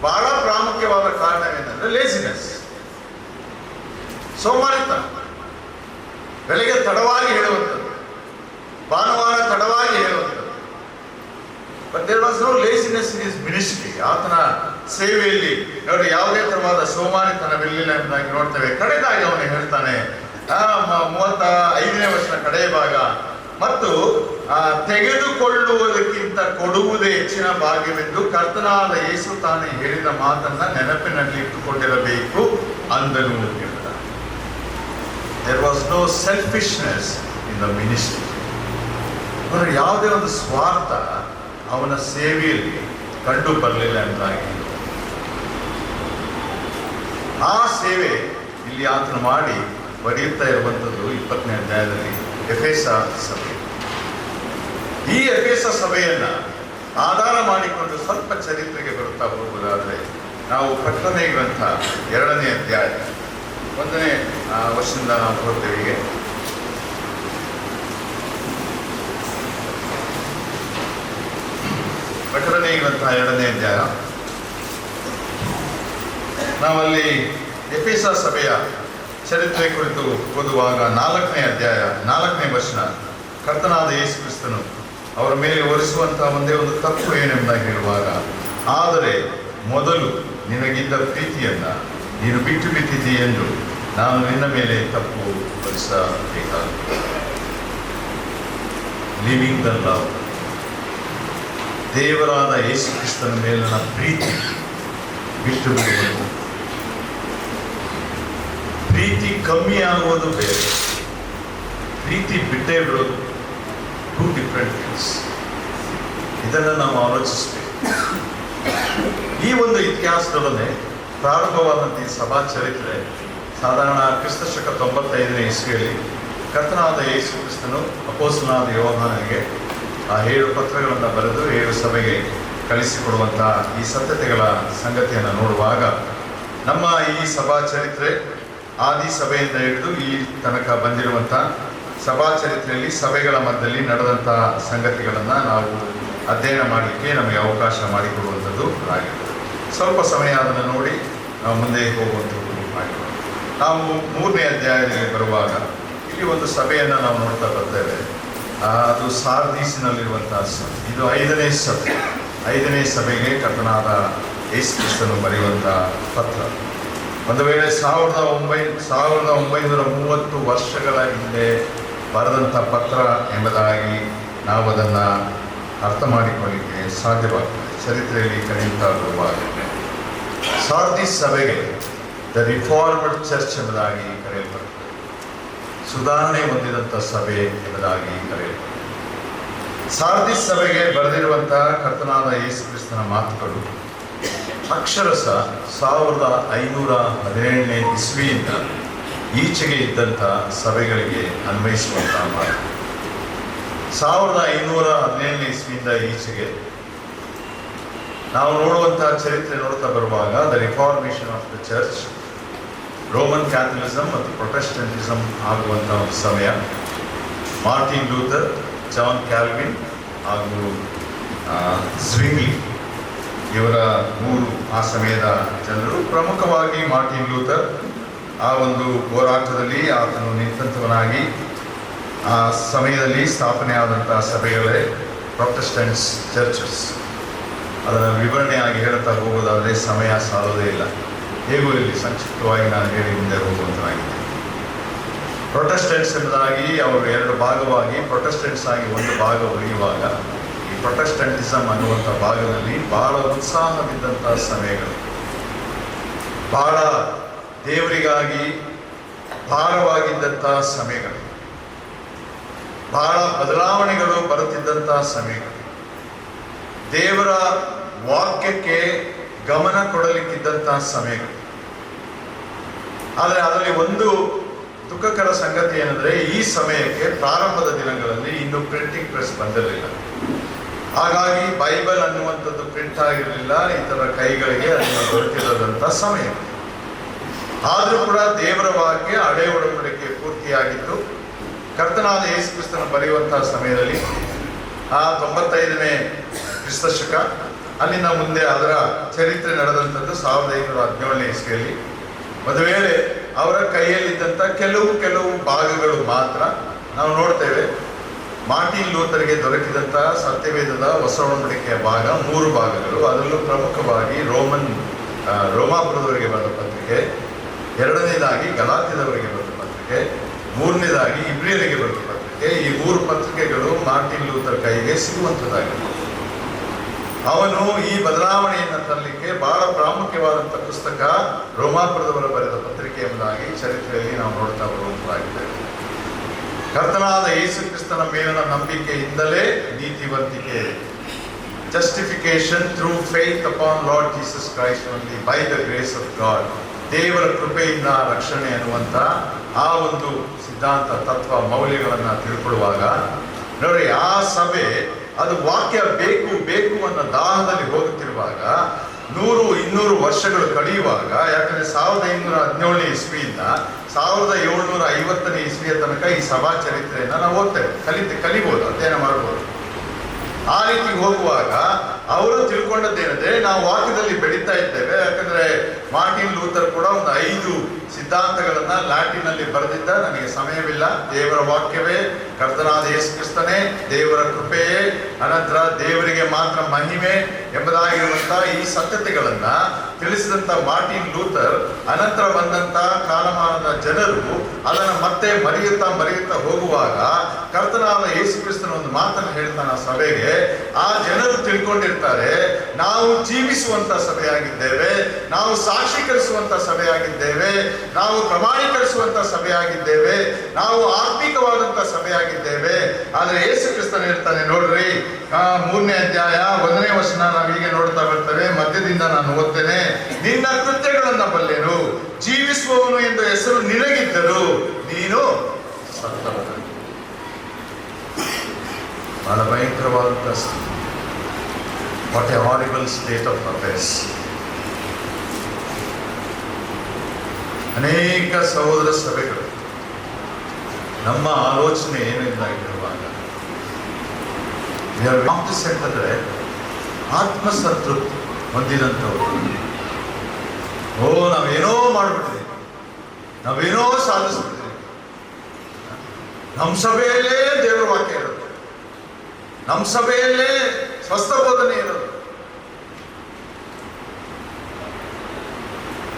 ಬಹಳ ಪ್ರಾಮುಖ್ಯವಾದ ಕಾರಣವೇನೆಂದ್ರೆ ಲೇಸಿನೆಸ್, ಸೋಮಾರಿತನ. ಬೆಳಗ್ಗೆ ತಡವಾಗಿ ಹೇಳುವಂಥದ್ದು, ಭಾನುವಾರ ತಡವಾಗಿ ಹೇಳುವಂಥದ್ದು. But there was no laziness in his ministry. ಆತನ ಸೇವೆಯಲ್ಲಿ ನೋಡಿ ಯಾವುದೇ ತರವಾದ ಸೋಮಾರಿತನವಿರಲಿಲ್ಲ ಎಂಬುದಾಗಿ ನೋಡ್ತೇವೆ. ಕಡೆದಾಗಿ ಅವನು ಹೇಳ್ತಾನೆ 35ನೇ ವರ್ಷದ ಕಡೆಯ ಭಾಗ, ಮತ್ತು ತೆಗೆದುಕೊಳ್ಳುವುದಕ್ಕಿಂತ ಕೊಡುವುದೇ ಹೆಚ್ಚಿನ ಭಾಗ್ಯವೆಂದು ಕರ್ತನಾದ ಯೇಸು ತಾನೇ ಹೇಳಿದ ಮಾತನ್ನ ನೆನಪಿನಲ್ಲಿ ಇಟ್ಟುಕೊಂಡಿರಬೇಕು ಅಂದನು ಹೇಳ್ತಾನೆ. There was no selfishness in the ministry. ಯಾವುದೇ ಒಂದು ಸ್ವಾರ್ಥ ಅವನ ಸೇವೆಯಲ್ಲಿ ಕಂಡು ಬರಲಿಲ್ಲ ಎಂಬುದಾಗಿ ಆ ಸೇವೆ ಇಲ್ಲಿ ಆತನು ಮಾಡಿ ಬರೆಯುತ್ತಾ ಇರುವಂಥದ್ದು 20ನೇ ಅಧ್ಯಾಯದಲ್ಲಿ ಎಫೆಸ ಸಭೆ. ಈ ಎಫೆಸ ಸಭೆಯನ್ನ ಆಧಾರ ಮಾಡಿಕೊಂಡು ಸ್ವಲ್ಪ ಚರಿತ್ರೆಗೆ ಬರುತ್ತಾ ಹೋಗುವುದಾದರೆ, ನಾವು ಪ್ರಕಟಣೆ ಗ್ರಂಥ 2ನೇ ಅಧ್ಯಾಯ 1ನೇ ವರ್ಷದಿಂದ ನಾವು ಹೋಗ್ತೇವೆ. ಹೀಗೆ ಪ್ರಕಟಣೆ ಗ್ರಂಥ 2ನೇ ಅಧ್ಯಾಯ, ನಾವಲ್ಲಿ ಎಫೆಸ ಸಭೆಯ ಚರಿತ್ರೆ ಕುರಿತು ಓದುವಾಗ 4ನೇ ಅಧ್ಯಾಯ 4ನೇ ವಚನ, ಕರ್ತನಾದ ಯೇಸು ಕ್ರಿಸ್ತನು ಅವರ ಮೇಲೆ ಹೊರಿಸುವಂತಹ ಒಂದೇ ಒಂದು ತಪ್ಪು ಏನೆಂಬುದಾಗಿ ಹೇಳುವಾಗ, ಆದರೆ ಮೊದಲು ನಿನಗಿದ್ದ ಪ್ರೀತಿಯನ್ನ ನೀನು ಬಿಟ್ಟು ಬಿಟ್ಟಿದ್ದೀ ಎಂದು ನಾನು ನಿನ್ನ ಮೇಲೆ ತಪ್ಪು ಹೊರಿಸಬೇಕಾಗುತ್ತದೆ. Living the love. ದೇವರಾದ ಯೇಸು ಕ್ರಿಸ್ತನ ಮೇಲಿನ ಪ್ರೀತಿ ಬಿಟ್ಟು ಬಿಡುವುದು, ಪ್ರೀತಿ ಕಮ್ಮಿ ಆಗುವುದು ಬೇರೆ, ಪ್ರೀತಿ ಬಿಟ್ಟೇ ಬಿಡೋದು, ಟೂ ಡಿಫ್ರೆಂಟ್ ಥಿಂಗ್ಸ್. ಇದನ್ನು ನಾವು ಆಲೋಚಿಸಬೇಕು. ಈ ಒಂದು ಇತಿಹಾಸದೊಡನೆ ಪ್ರಾರಂಭವಾದಂಥ ಈ ಸಭಾ ಚರಿತ್ರೆ ಸಾಧಾರಣ ಕ್ರಿಸ್ತಶಕ 95ನೇ ಇಸ್ವಿಯಲ್ಲಿ ಕರ್ತನಾದ ಯೇಸು ಕ್ರಿಸ್ತನು ಅಪೊಸ್ತಲನಾದ ಯೋಹಾನನಿಗೆ ಆ 7 ಪತ್ರಗಳನ್ನು ಬರೆದು 7 ಸಭೆಗೆ ಕಳಿಸಿಕೊಡುವಂಥ ಈ ಸತ್ಯತೆಗಳ ಸಂಗತಿಯನ್ನು ನೋಡುವಾಗ, ನಮ್ಮ ಈ ಸಭಾ ಚರಿತ್ರೆ ಆದಿ ಸಭೆಯಿಂದ ಹಿಡಿದು ಈ ತನಕ ಬಂದಿರುವಂಥ ಸಭಾ ಚರಿತ್ರೆಯಲ್ಲಿ ಸಭೆಗಳ ಮಧ್ಯದಲ್ಲಿ ನಡೆದಂಥ ಸಂಗತಿಗಳನ್ನು ನಾವು ಅಧ್ಯಯನ ಮಾಡಲಿಕ್ಕೆ ನಮಗೆ ಅವಕಾಶ ಮಾಡಿಕೊಡುವಂಥದ್ದು ಆಗಿರ್ತದೆ. ಸ್ವಲ್ಪ ಸಮಯ ಅದನ್ನು ನೋಡಿ ನಾವು ಮುಂದೆ ಹೋಗುವಂಥದ್ದು ಮಾಡಿಕೊಳ್ಳೋಣ. ನಾವು 3ನೇ ಅಧ್ಯಾಯದಲ್ಲಿ ಬರುವಾಗ ಇಲ್ಲಿ ಒಂದು ಸಭೆಯನ್ನು ನಾವು ನೋಡ್ತಾ ಬರ್ತೇವೆ. ಅದು ಸಾರ್ದೀಸಿನಲ್ಲಿರುವಂತಹ ಸಭೆ. ಇದು 5ನೇ ಸಭೆ. 5ನೇ ಸಭೆಗೆ ಕರ್ತನಾದ ಯೇಸು ಕ್ರಿಸ್ತನು ಬರೆಯುವಂಥ ಪತ್ರ. ಒಂದು ವೇಳೆ 1930 ವರ್ಷಗಳ ಹಿಂದೆ ಬರೆದಂಥ ಪತ್ರ ಎಂಬುದಾಗಿ ನಾವು ಅದನ್ನು ಅರ್ಥ ಮಾಡಿಕೊಳ್ಳಲಿಕ್ಕೆ ಸಾಧ್ಯವಾಗ್ತದೆ. ಚರಿತ್ರೆಯಲ್ಲಿ ಕರೆಯುತ್ತಾ ಬರುವಾಗ ಸಾರ್ದಿಸ್ ಸಭೆಗೆ ದ ರಿಫಾರ್ಮಡ್ ಚರ್ಚ್ ಎಂಬುದಾಗಿ ಕರೆಯಲ್ಪಡುತ್ತದೆ. ಸುಧಾರಣೆ ಹೊಂದಿದಂಥ ಸಭೆ ಎಂಬುದಾಗಿ ಕರೆಯಲ್ಪಡುತ್ತದೆ. ಸಾರ್ದಿಸ್ ಸಭೆಗೆ ಬರೆದಿರುವಂತಹ ಕರ್ತನಾದ ಯೇಸು ಕ್ರಿಸ್ತನ ಮಾತುಗಳು ಅಕ್ಷರಶಃ 1517ನೇ ಇಸ್ವಿಯಿಂದ ಈಚೆಗೆ ಇದ್ದಂಥ ಸಭೆಗಳಿಗೆ ಅನ್ವಯಿಸುವಂಥ ಮಾತು. 1517ನೇ ಇಸ್ವಿಯಿಂದ ಈಚೆಗೆ ನಾವು ನೋಡುವಂತಹ ಚರಿತ್ರೆ ನೋಡ್ತಾ ಬರುವಾಗ the reformation of the church, Roman Catholicism ಮತ್ತು ಪ್ರೊಟೆಸ್ಟೆಂಟಿಸಮ್ ಆಗುವಂಥ ಒಂದು ಸಮಯ. ಮಾರ್ಟಿನ್ ಲೂಥರ್, ಜಾನ್ ಕ್ಯಾಲ್ವಿನ್ ಹಾಗೂ ಝ್ವಿಂಗ್ಲಿ ಇವರ 3 ಆ ಸಮಯದ ಜನರು. ಪ್ರಮುಖವಾಗಿ ಮಾರ್ಟಿನ್ ಲೂಥರ್ ಆ ಒಂದು ಹೋರಾಟದಲ್ಲಿ ಆತನು ನಿಂತಂಥವನಾಗಿ ಆ ಸಮಯದಲ್ಲಿ ಸ್ಥಾಪನೆ ಆದಂತಹ ಸಭೆಗಳೇ ಪ್ರೊಟೆಸ್ಟೆಂಟ್ಸ್ ಚರ್ಚಸ್. ಅದರ ವಿವರಣೆಯಾಗಿ ಹೇಳ್ತಾ ಹೋಗೋದಾದರೆ ಸಮಯ ಸಾಲೋದೇ ಇಲ್ಲ. ಹೇಗೂ ಇಲ್ಲಿ ಸಂಕ್ಷಿಪ್ತವಾಗಿ ನಾನು ಹೇಳಿ ಮುಂದೆ ಹೋಗುವಂತಾಗಿದೆ. ಪ್ರೊಟೆಸ್ಟೆಂಟ್ಸ್ ಎಂಬುದಾಗಿ ಅವರು 2 ಭಾಗವಾಗಿ ಪ್ರೊಟೆಸ್ಟೆಂಟ್ಸ್ ಆಗಿ ಒಂದು ಭಾಗ ಉಳಿಯುವಾಗ, ಈ ಪ್ರೊಟೆಸ್ಟೆಂಟಿಸಮ್ ಅನ್ನುವಂಥ ಭಾಗದಲ್ಲಿ ಬಹಳ ಉತ್ಸಾಹವಿದ್ದಂಥ ಸಮಯಗಳು, ಬಹಳ ದೇವರಿಗಾಗಿ ಭಾರವಾಗಿದ್ದಂಥ ಸಮಯಗಳು, ಬಹಳ ಬದಲಾವಣೆಗಳು ಬರುತ್ತಿದ್ದಂಥ ಸಮಯಗಳು, ದೇವರ ವಾಕ್ಯಕ್ಕೆ ಗಮನ ಕೊಡಲಿಕ್ಕಿದ್ದಂಥ ಸಮಯಗಳು. ಆದರೆ ಅದರಲ್ಲಿ ಒಂದು ದುಃಖಕರ ಸಂಗತಿ ಏನಂದ್ರೆ ಈ ಸಮಯಕ್ಕೆ ಪ್ರಾರಂಭದ ದಿನಗಳಲ್ಲಿ ಇನ್ನು ಪ್ರಿಂಟಿಂಗ್ ಪ್ರೆಸ್ ಬಂದಿರಲಿಲ್ಲ. ಹಾಗಾಗಿ ಬೈಬಲ್ ಅನ್ನುವಂಥದ್ದು ಪ್ರಿಂಟ್ ಆಗಿರಲಿಲ್ಲ, ಇತರ ಕೈಗಳಿಗೆ ಅದನ್ನು ದೊರೆತಿರದಂಥ ಸಮಯ. ಆದರೂ ಕೂಡ ದೇವರ ವಾಕ್ಯ ಹಳೆ ಒಡಂಬಡಿಕೆ ಪೂರ್ತಿಯಾಗಿತ್ತು. ಕರ್ತನಾದ ಯೇಸು ಕ್ರಿಸ್ತನ ಬರೆಯುವಂತಹ ಸಮಯದಲ್ಲಿ ಆ 95ನೇ ಕ್ರಿಸ್ತ ಶಕ, ಅಲ್ಲಿಂದ ಮುಂದೆ ಅದರ ಚರಿತ್ರೆ ನಡೆದಂಥದ್ದು 1517ನೇ ಇಸ್ವಿಯಲ್ಲಿ. ಒಂದು ವೇಳೆ ಅವರ ಕೈಯಲ್ಲಿದ್ದಂಥ ಕೆಲವು ಭಾಗಗಳು ಮಾತ್ರ ನಾವು ನೋಡ್ತೇವೆ. ಮಾರ್ಟಿನ್ ಲೂಥರ್ಗೆ ದೊರಕಿದಂಥ ಸತ್ಯವೇದದ ಹೊಸ ಒಡಂಬಡಿಕೆಯ ಭಾಗ 3 ಭಾಗಗಳು. ಅದರಲ್ಲೂ ಪ್ರಮುಖವಾಗಿ ರೋಮಾಪುರದವರಿಗೆ ಬರೆದ ಪತ್ರಿಕೆ, 2ನೇದಾಗಿ ಗಲಾತ್ಯದವರಿಗೆ ಬರೆದ ಪತ್ರಿಕೆ, 3ನೇದಾಗಿ ಇಬ್ರಿಯರಿಗೆ ಬರೆದ ಪತ್ರಿಕೆ. ಈ 3 ಪತ್ರಿಕೆಗಳು ಮಾರ್ಟಿನ್ ಲೂಥರ್ ಕೈಗೆ ಸಿಗುವಂಥದ್ದಾಗಿದೆ. ಅವನು ಈ ಬದಲಾವಣೆಯನ್ನು ತರಲಿಕ್ಕೆ ಬಹಳ ಪ್ರಾಮುಖ್ಯವಾದಂಥ ಪುಸ್ತಕ ರೋಮಾಪುರದವರ ಬರೆದ ಪತ್ರಿಕೆ ಎಂಬುದಾಗಿ ಚರಿತ್ರೆಯಲ್ಲಿ ನಾವು ನೋಡ್ತಾ ಬರುವಂತಾಗಿದ್ದೇವೆ. ಕರ್ತನಾದ ಯೇಸು ಕ್ರಿಸ್ತನ ಮೇಲಿನ ನಂಬಿಕೆಯಿಂದಲೇ ನೀತಿವಂತಿಕೆ, justification through faith upon Lord Jesus Christ only by the grace of God, ದೇವರ ಕೃಪೆಯಿಂದ ರಕ್ಷಣೆ ಅನ್ನುವಂಥ ಆ ಒಂದು ಸಿದ್ಧಾಂತ, ತತ್ವ, ಮೌಲ್ಯಗಳನ್ನು ತಿಳ್ಕೊಳ್ಳುವಾಗ ನೋಡಿ, ಆ ಸಭೆ ಅದು ವಾಕ್ಯ ಬೇಕು ಅನ್ನೋ ದಾಹದಲ್ಲಿ ಹೋಗುತ್ತಿರುವಾಗ 100-200 ವರ್ಷಗಳು ಕಳೆಯುವಾಗ, ಯಾಕಂದ್ರೆ 1517ನೇ ಇಸ್ವಿಯಿಂದ 1750ನೇ ಇಸ್ವಿಯ ತನಕ ಈ ಸಭಾ ಚರಿತ್ರೆಯನ್ನು ನಾವು ಓದ್ತೇವೆ, ಕಲಿಬಹುದು, ಅಧ್ಯಯನ ಮಾಡ್ಬೋದು. ಆ ರೀತಿ ಹೋಗುವಾಗ ಅವರು ತಿಳ್ಕೊಂಡದ್ದೇನಿದೆ, ನಾವು ವಾಕ್ಯದಲ್ಲಿ ಬೆಳೀತಾ ಇದ್ದೇವೆ. ಯಾಕಂದ್ರೆ ಮಾರ್ಟಿನ್ ಲೂಥರ್ ಕೂಡ ಒಂದು 5 ಸಿದ್ಧಾಂತಗಳನ್ನ ಲ್ಯಾಟಿನಲ್ಲಿ ಬರೆದಿದ್ದ. ನನಗೆ ಸಮಯವಿಲ್ಲ. ದೇವರ ವಾಕ್ಯವೇ, ಕರ್ತನಾದ ಯೇಸು ಕ್ರಿಸ್ತನೇ, ದೇವರ ಕೃಪೆಯೇ, ಅನಂತರ ದೇವರಿಗೆ ಮಾತ್ರ ಮಹಿಮೆ ಎಂಬುದಾಗಿರುವಂತಹ ಈ ಸತ್ಯತೆಗಳನ್ನ ತಿಳಿಸಿದಂತ ಮಾರ್ಟಿನ್ ಲೂಥರ್ ಅನಂತರ ಬಂದಂತ ಕಾಲಮಾನದ ಜನರು ಅದನ್ನು ಮತ್ತೆ ಮರೆಯುತ್ತಾ ಹೋಗುವಾಗ ಕರ್ತನಾದ ಯೇಸು ಕ್ರಿಸ್ತನ ಒಂದು ಮಾತನ್ನು ಹೇಳ್ತಾನೆ ಆ ಸಭೆಗೆ. ಆ ಜನರು ತಿಳ್ಕೊಂಡಿರ್ತಾರೆ, ನಾವು ಜೀವಿಸುವಂತ ಸಭೆಯಾಗಿದ್ದೇವೆ, ನಾವು ಸಾಕ್ಷೀಕರಿಸುವಂತ ಸಭೆಯಾಗಿದ್ದೇವೆ, ನಾವು ಪ್ರಮಾಣೀಕರಿಸುವಂತ ಸಭೆಯಾಗಿದ್ದೇವೆ, ನಾವು ಆತ್ಮಿಕವಾದಂತ ಸಭೆಯಾಗಿದ್ದೇವೆ. ಆದ್ರೆ ಯೇಸು ಕ್ರಿಸ್ತನ ಹೇಳ್ತಾನೆ, ನೋಡ್ರಿ 3ನೇ ಅಧ್ಯಾಯ 1ನೇ ವಚನ ನಾವು ಹೀಗೆ ನೋಡ್ತಾ ಬರ್ತೇವೆ. ಮಧ್ಯದಿಂದ ನಾನು ಓದ್ತೇನೆ. ನಿನ್ನ ಕೃತ್ಯಗಳನ್ನ ಬಲ್ಲೆನು, ಜೀವಿಸುವವನು ಎಂದು ಹೆಸರು ನಿನಗಿದ್ದರು, ನೀನು ಸತ್ತವನು. ಬಹಳ ಭಯಂಕರವಾದಂತ what a horrible state of affairs. ಅನೇಕ ಸಹೋದರ ಸಭೆಗಳು ನಮ್ಮ ಆಲೋಚನೆ ಏನಿದ್ದಾಗಿರುವಾಗ ಅಂತಂದ್ರೆ ಆತ್ಮಸಂತೃಪ್ತಿ ಹೊಂದಿದಂಥವ್ರು, ನಾವೇನೋ ಮಾಡ್ಬಿಟ್ಟಿದ್ದೀವಿ, ನಾವೇನೋ ಸಾಧಿಸ್ಬಿಟ್ಟಿದ್ದೀವಿ, ನಮ್ಮ ಸಭೆಯಲ್ಲೇ ದೇವರ ವಾಕ್ಯ ಇರೋದು, ನಮ್ಮ ಸಭೆಯಲ್ಲೇ ಸ್ವಸ್ಥ ಬೋಧನೆ ಇರೋದು,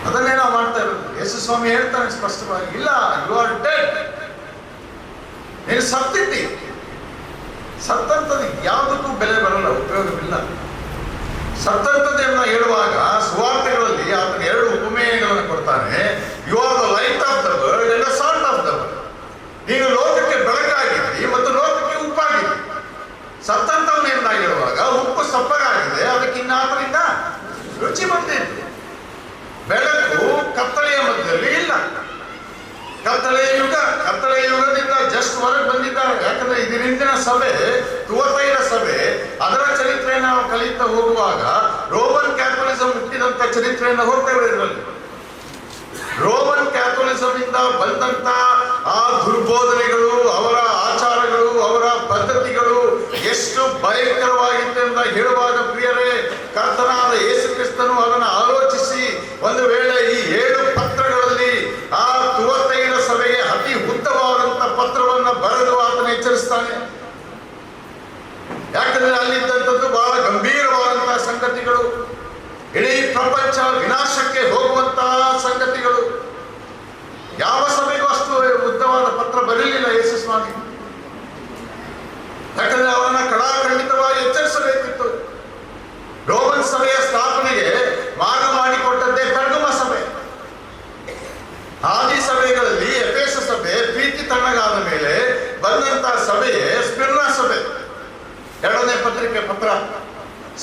ಅದನ್ನೇ ನಾವು ಮಾಡ್ತಾ ಇರೋದು. ಯೇಸು ಸ್ವಾಮಿ ಹೇಳ್ತಾನೆ ಸ್ಪಷ್ಟವಾಗಿ, ಇಲ್ಲ, ಯು ಆರ್ ಡೆಡ್, ನೀನು ಸತ್ತಿದ್ದಿ. ಸತ್ತಂಥದ್ದು ಯಾವುದಕ್ಕೂ ಬೆಲೆ ಬರಲ್ಲ, ಉಪಯೋಗವಿಲ್ಲ. ಸತ್ತಂಥದ್ದನ್ನ ಹೇಳುವಾಗ ಸುವಾರ್ತೆಗಳಲ್ಲಿ ಆತನ 2 ಉಪಮೇಯಗಳನ್ನು ಕೊಡ್ತಾನೆ. You are the light of the world and the salt of the world. ನೀನು ಲೋಕಕ್ಕೆ ಬೆಳಕಾಗಿದ್ದಿ ಮತ್ತು ಲೋಕಕ್ಕೆ ಉಪ್ಪಾಗಿದ್ದಿ. ಸತ್ತಂಥವನ್ನ ಹೇಳುವಾಗ ಉಪ್ಪು ಸಪ್ಪಗಾಗಿದೆ, ಅದಕ್ಕೆ ಇನ್ನಾದ್ರಿಂದ ರುಚಿ ಬಂದಿತ್ತು. ಬೆಳಕು ಕತ್ತಲೆಯ ಮಧ್ಯದಲ್ಲಿ ಇಲ್ಲ. ಕತ್ತಲೆಯ ಯುಗದಿಂದ ಜಸ್ಟ್ ಹೊರಗೆ ಬಂದಿದ್ದಾರೆ. ಯಾಕಂದ್ರೆ ಇದರಿಂದಿನ ಸಭೆ, ತುವತೈರ ಸಭೆ, ಅದರ ಚರಿತ್ರೆಯನ್ನು ನಾವು ಕಲಿತಾ ಹೋಗುವಾಗ ರೋಮನ್ ಕ್ಯಾಥೋಲಿಸಂ ಹುಟ್ಟಿದಂತ ಚರಿತ್ರೆಯನ್ನು ಹೋಗ್ತೇವೆ. ಇದರಲ್ಲಿ ರೋಮನ್ ಕ್ಯಾಥೋಲಿಸಂ ಇಂದ ಬಂದಂತ ಆ ದುರ್ಬೋಧನೆಗಳು, ಅವರ ಆಚಾರಗಳು, ಅವರ ಪದ್ಧತಿಗಳು ಎಷ್ಟು ಭಯಂಕರವಾಗಿತ್ತು ಅಂತ ಹೇಳುವಾಗ ಪ್ರಿಯರೇ, ಕರ್ತನಾದ ಯೇಸು ಕ್ರಿಸ್ತನು ಅದನ್ನು ಆಲೋಚಿಸಿ ಒಂದು ವೇಳೆ ಈ 7 ಪತ್ರಗಳಲ್ಲಿ ಆ ತುವತೈರ ಸಭೆಗೆ ಅತಿ ಉದ್ದವಾದಂತ ಪತ್ರವನ್ನು ಬರೆದು ಆತನ ಎಚ್ಚರಿಸ್ತಾನೆ. ಯಾಕಂದ್ರೆ ಅಲ್ಲಿದ್ದಂಥದ್ದು ಬಹಳ ಗಂಭೀರವಾದಂತಹ ಸಂಗತಿಗಳು, ಇಡೀ ಪ್ರಪಂಚ ವಿನಾಶಕ್ಕೆ ಹೋಗುವಂತಹ ಸಂಗತಿಗಳು. ಯಾವ ಸಭೆಗೂ ಅಷ್ಟು ಉದ್ದವಾದ ಪತ್ರ ಬರಲಿಲ್ಲ ಯೇಸು ಸ್ವಾಮಿ. ಯಾಕಂದ್ರೆ ಅವರನ್ನ ಕಡಾಖಂಡಿತವಾಗಿ ಎಚ್ಚರಿಸಬೇಕಿತ್ತು. ರೋಮನ್ ಸಭೆಯ ಸ್ಥಾಪನೆಗೆ ಮಾರ್ಗ ಮಾಡಿಕೊಟ್ಟದ್ದೇ ಪೆರ್ಗಮ ಸಭೆ. ಆದಿ ಸಭೆಗಳಲ್ಲಿ ಎಫೆಸ ಸಭೆ ಪ್ರೀತಿ ತಣ್ಣಗಾದ ಮೇಲೆ ಬಂದಂತಹ ಸಭೆಯೇ ಸ್ಮಿರ್ನಾ ಸಭೆ. 2ನೇ ಪತ್ರ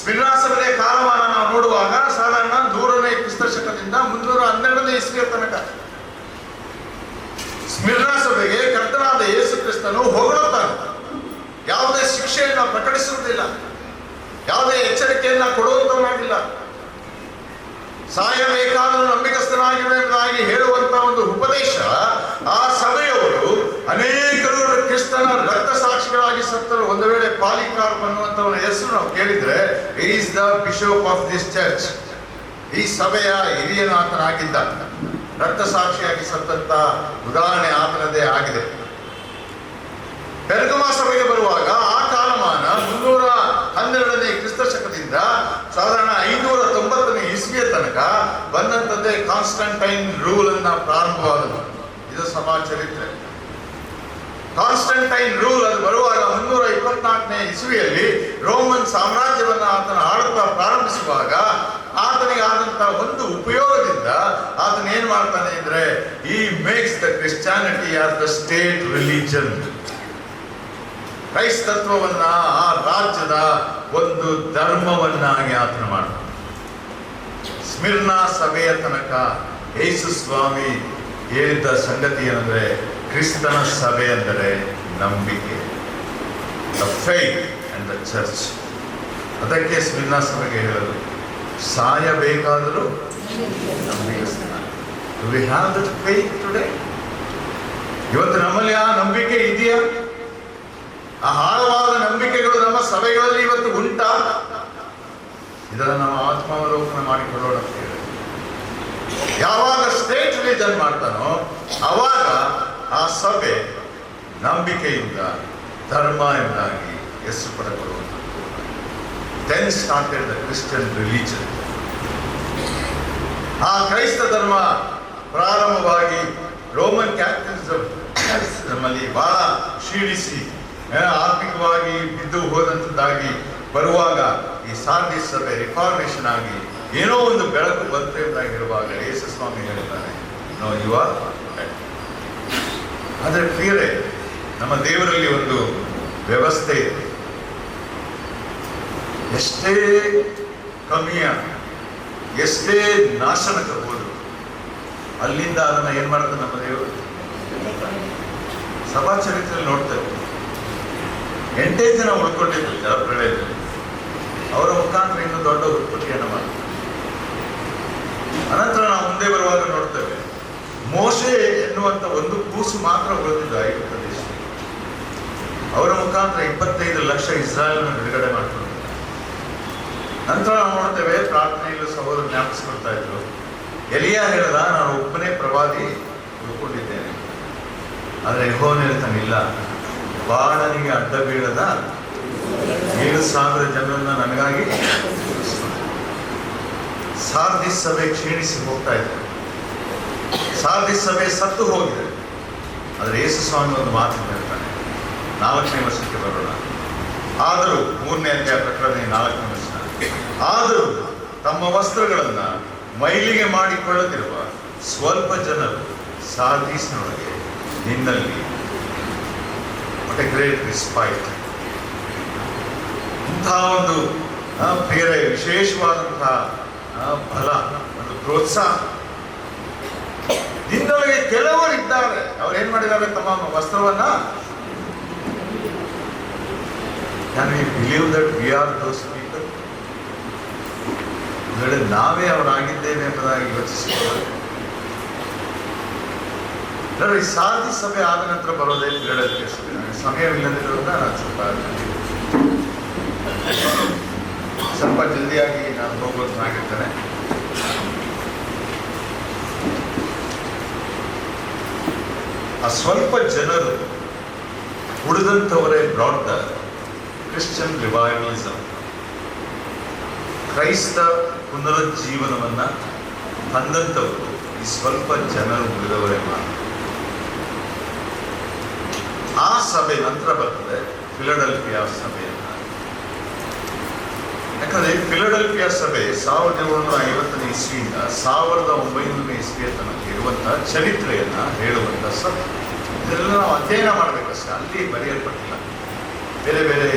ಸ್ಮಿರ್ನಾ ಸಭೆಯ ಕಾಲಮಾನ ನಾವು ನೋಡುವಾಗ ಸಾಧಾರಣ 100ನೇ ಕ್ರಿಸ್ತ ಶಕದಿಂದ 312ನೇ ಇಸ್ವಿಯ ತನಕ ಸ್ಮಿರ್ನಾ ಸಭೆಗೆ ಕರ್ತನಾದ ಯೇಸು ಕ್ರಿಸ್ತನು ಹೊಗಳುತ್ತಾನೆ. ಯಾವುದೇ ಶಿಕ್ಷೆಯನ್ನು ಪ್ರಕಟಿಸುವುದಿಲ್ಲ, ಯಾವುದೇ ಎಚ್ಚರಿಕೆಯನ್ನ ಕೊಡುವಂತವನಾಗಿಲ್ಲ. ಸಾಯಬೇಕಾದರೂ ನಂಬಿಕಸ್ಥನಾಗಿರುವುದಾಗಿ ಹೇಳುವಂತ ಒಂದು ಉಪದೇಶ ಆ ಸಭೆಯವರು ಅನೇಕರು ಕ್ರಿಸ್ತನ ರಕ್ತ ಸಾಕ್ಷಿಗಳಾಗಿ ಸತ್ತರು. ಒಂದು ವೇಳೆ ಪಾಲಿಕಾರ್ಪ್ ಅನ್ನುವಂಥವನ ಹೆಸರು ನಾವು ಕೇಳಿದ್ರೆ, is the bishop of this church, ಈ ಸಭೆಯ ಹಿರಿಯನು ಆತನಾಗಿದ್ದ. ರಕ್ತ ಸಾಕ್ಷಿಯಾಗಿ ಸತ್ತಂತ ಉದಾಹರಣೆ ಆತನದೇ ಆಗಿದೆ. ಪೆರ್ಗಮ ಸಭೆಗೆ ಬರುವಾಗ ಆ ಕಾಲಮಾನ 312ನೇ ಕ್ರಿಸ್ತ ಶಕದಿಂದ ಸಾಧಾರಣ 590ನೇ ಇಸ್ವಿಯ ತನಕ ಬಂದಂಥದ್ದೇ ಕಾನ್ಸ್ಟಂಟೈನ್ ರೂಲ್ ಅನ್ನ ಪ್ರಾರಂಭವಾದದ್ದು. ಇದು ಸಮಾಜ ಚರಿತ್ರೆ. ಕಾನ್ಸ್ಟಂಟೈನ್ ರೂಲ್ ಅದು ಬರುವಾಗ 324ನೇ ಇಸ್ವಿಯಲ್ಲಿ ರೋಮನ್ ಸಾಮ್ರಾಜ್ಯವನ್ನ ಆತನ ಆಳುತ್ತಾ ಪ್ರಾರಂಭಿಸುವಾಗ ಆತನಿಗೆ ಆದಂತಹ ಒಂದು ಉಪಯೋಗದಿಂದ ಆತನ ಏನ್ ಮಾಡ್ತಾನೆ ಅಂದ್ರೆ, ಈ makes the Christianity as the state religion. ಕ್ರೈಸ್ತತ್ವವನ್ನ ಆ ರಾಜ್ಯದ ಒಂದು ಧರ್ಮವನ್ನಾಗಿ ಆತನ ಮಾಡ್ತಾನೆ. ಸ್ಮಿರ್ನಾ ಸಭೆಯ ತನಕ ಯೇಸು ಸ್ವಾಮಿ ಹೇಳಿದ್ದ ಸಂಗತಿ ಏನಂದ್ರೆ, ಕ್ರಿಸ್ತನ ಸಭೆ ಅಂದರೆ ನಂಬಿಕೆ, the faith and the church. ಅದಕ್ಕೆ ಸ್ಮಿರ್ನಾ ಸಭೆಗೆ ಹೇಳೋದು, ಸಾಯಬೇಕಾದರೂ ನಂಬಿಕಸ್ಥನ. Do we have that faith today? ಇವತ್ತು ನಮ್ಮಲ್ಲಿ ಆ ನಂಬಿಕೆ ಇದೆಯಾ? ಆ ಆಳವಾದ ನಂಬಿಕೆಗಳು ನಮ್ಮ ಸಭೆಗಳಲ್ಲಿ ಇವತ್ತು ಉಂಟಾ? ಇದನ್ನು ನಾವು ಆತ್ಮಾವಲೋಕನ ಮಾಡಿಕೊಳ್ಳೋಣ. ಯಾವಾಗ ಸ್ಟೇಟ್ ರಿಲಿಜನ್ ಮಾಡ್ತಾನೋ ಅವಾಗ ಆ ಸಭೆ ನಂಬಿಕೆಯಿಂದ ಧರ್ಮ ಎಂದಾಗಿ ಹೆಸರು ಪಡೆದುಕೊಳ್ಳುವಂಥದ್ದು. Then started the Christian religion. ಆ ಕ್ರೈಸ್ತ ಧರ್ಮ ಪ್ರಾರಂಭವಾಗಿ ರೋಮನ್ ಕ್ಯಾಥಲಿಸಿಸಂ ಅಲ್ಲಿ ಬಹಳ ಕ್ಷೀಣಿಸಿ ಆರ್ಥಿಕವಾಗಿ ಬಿದ್ದು ಹೋದಂಥದ್ದಾಗಿ ಬರುವಾಗ ಈ ಸಾರ್ಡಿಸ್ ಸಭೆ ರಿಫಾರ್ಮೇಷನ್ ಆಗಿ ಏನೋ ಒಂದು ಬೆಳಕು ಬಂತು ಎಂದಾಗಿರುವಾಗ ಯೇಸು ಸ್ವಾಮಿ ಹೇಳ್ತಾನೆ, ನೋ ಯು ಆರ್ ಡೆಡ್. ಆದರೆ ಪ್ರಿಯರೇ, ನಮ್ಮ ದೇವರಲ್ಲಿ ಒಂದು ವ್ಯವಸ್ಥೆ ಇದೆ. ಎಷ್ಟೇ ಕಮ್ಮಿಯ ಎಷ್ಟೇ ನಾಶನಕ್ಕೆ ಹೋದ್ರು ಅಲ್ಲಿಂದ ಅದನ್ನ ಏನ್ ಮಾಡ್ತಾರೆ ನಮ್ಮ ದೇವರು? ಸಭಾ ಚರಿತ್ರೆಯಲ್ಲಿ ನೋಡ್ತೇವೆ. 8 ಜನ ಉಳ್ಕೊಂಡಿದ್ರು ಜಲಪ್ರಳಯದಲ್ಲಿ. ಅವರ ಮುಖಾಂತರ ಇನ್ನೂ ದೊಡ್ಡ ಉತ್ಪತ್ತಿಯನ್ನು ಮಾಡ್ತಾರೆ. ಅನಂತರ ನಾವು ಮುಂದೆ ಬರುವಾಗ ನೋಡ್ತೇವೆ, ಮೋಶೆ ಎನ್ನುವಂತ ಒಂದು ಕೂಸು ಮಾತ್ರ ಉಳಿದಿದ್ದು ಐಗುಪ್ತ ದೇಶ. ಅವರ ಮುಖಾಂತರ 25 ಲಕ್ಷ ಇಸ್ರಾಯೇಲ್ನ ಬಿಡುಗಡೆ ಮಾಡ್ತಾರೆ. ನಂತರ ನಾವು ನೋಡ್ತೇವೆ, ಪ್ರಾರ್ಥನೆಯಲ್ಲೂ ಸಹೋದರ ಜ್ಞಾಪಿಸ್ಕೊಳ್ತಾ ಇದ್ರು, ಎಲಿಯಾ ಹೇಳಿದ, ನಾನು ಒಬ್ಬನೇ ಪ್ರವಾದಿ ಉಳ್ಕೊಂಡಿದ್ದೇನೆ. ಆದರೆ ಯೆಹೋವನು ಹೇಳ್ತಾನಿಲ್ಲ, ಬಾಳನಿಗೆ ಅಡ್ಡ ಬೀಳದ 7,000 ಜನರನ್ನ ನನಗಾಗಿ. ಸಾರ್ದಿಸ್ ಸಭೆ ಕ್ಷೀಣಿಸಿ ಹೋಗ್ತಾ ಇದೆ. ಸಾರ್ದಿಸ್ ಸಭೆ ಸತ್ತು ಹೋಗಿದೆ. ಆದರೆ ಯೇಸು ಸ್ವಾಮಿ ಒಂದು ಮಾತು ಹೇಳ್ತಾನೆ, 4ನೇ ವರ್ಷಕ್ಕೆ ಬರೋಣ. ಆದರೂ 3ನೇ ಅಧ್ಯಾಯ ಪ್ರಕರಣ 4ನೇ ವರ್ಷ. ಆದರೂ ತಮ್ಮ ವಸ್ತ್ರಗಳನ್ನ ಮೈಲಿಗೆ ಮಾಡಿಕೊಳ್ಳದಿರುವ ಸ್ವಲ್ಪ ಜನರು ಸಾರ್ದಿಸ್ನೊಳಗೆ ನಿನ್ನಲ್ಲಿ ವಾಟ್ ಎ ಗ್ರೇಟ್ ರಿಸ್ಪೈಟ್. ಇಂತಹ ಒಂದು ಪ್ರಿಯರೇ ವಿಶೇಷವಾದಂತಹ ಫಲ, ಒಂದು ಪ್ರೋತ್ಸಾಹ. ನಿನ್ನೊಳಗೆ ಕೆಲವರು ಇದ್ದಾರೆ, ಅವ್ರು ಏನ್ ಮಾಡಿದ್ದಾರೆ? ತಮ್ಮ ವಸ್ತ್ರವನ್ನ, can we believe that we are those people? ನಾವೇ ಅವರಾಗಿದ್ದೇವೆ ಎಂಬುದಾಗಿ ಯೋಚಿಸಿದ್ದಾರೆ. ಈ ಸಾರ್ದಿ ಸಭೆ ಆದ ನಂತರ ಬರೋದೇ ಫಿಲಡೆಲ್ಫಿಯಾ ಸಭೆ. ನನಗೆ ಸಮಯವಿಲ್ಲದಿರೋದ್ರಿಂದ ನಾನು ಸ್ವಲ್ಪ ಜಲ್ದಿಯಾಗಿ ನಾನು ಹೋಗೋದಾಗಿರ್ತೇನೆ. ಆ ಸ್ವಲ್ಪ ಜನರು ಉಳಿದಂಥವರೇ ಬ್ರಾಟ್ ದ ಕ್ರಿಶ್ಚಿಯನ್ ರಿವೈವಲಿಸಂ. ಕ್ರೈಸ್ತ ಪುನರುಜ್ಜೀವನವನ್ನ ತಂದಂಥವರು ಈ ಸ್ವಲ್ಪ ಜನರು ಉಳಿದವರೇ ಮಾತ್ರ. ಆ ಸಭೆ ನಂತರ ಬರ್ತದೆ ಫಿಲಡೆಲ್ಫಿಯಾ ಸಭೆಯನ್ನ. ಯಾಕಂದ್ರೆ ಫಿಲಡೆಲ್ಫಿಯಾ ಸಭೆ 1750ನೇ ಇಸ್ವಿಯಿಂದ 1900ನೇ ಇಸ್ವಿಯ ತನಕ ಇರುವಂತಹ ಚರಿತ್ರೆಯನ್ನ ಹೇಳುವಂತ ಸಭೆ. ಇದೆಲ್ಲ ನಾವು ಅಧ್ಯಯನ ಮಾಡಬೇಕಷ್ಟೇ, ಅಲ್ಲಿ ಬರೆಯಲ್ಪಟ್ಟಿಲ್ಲ. ಬೇರೆ ಬೇರೆ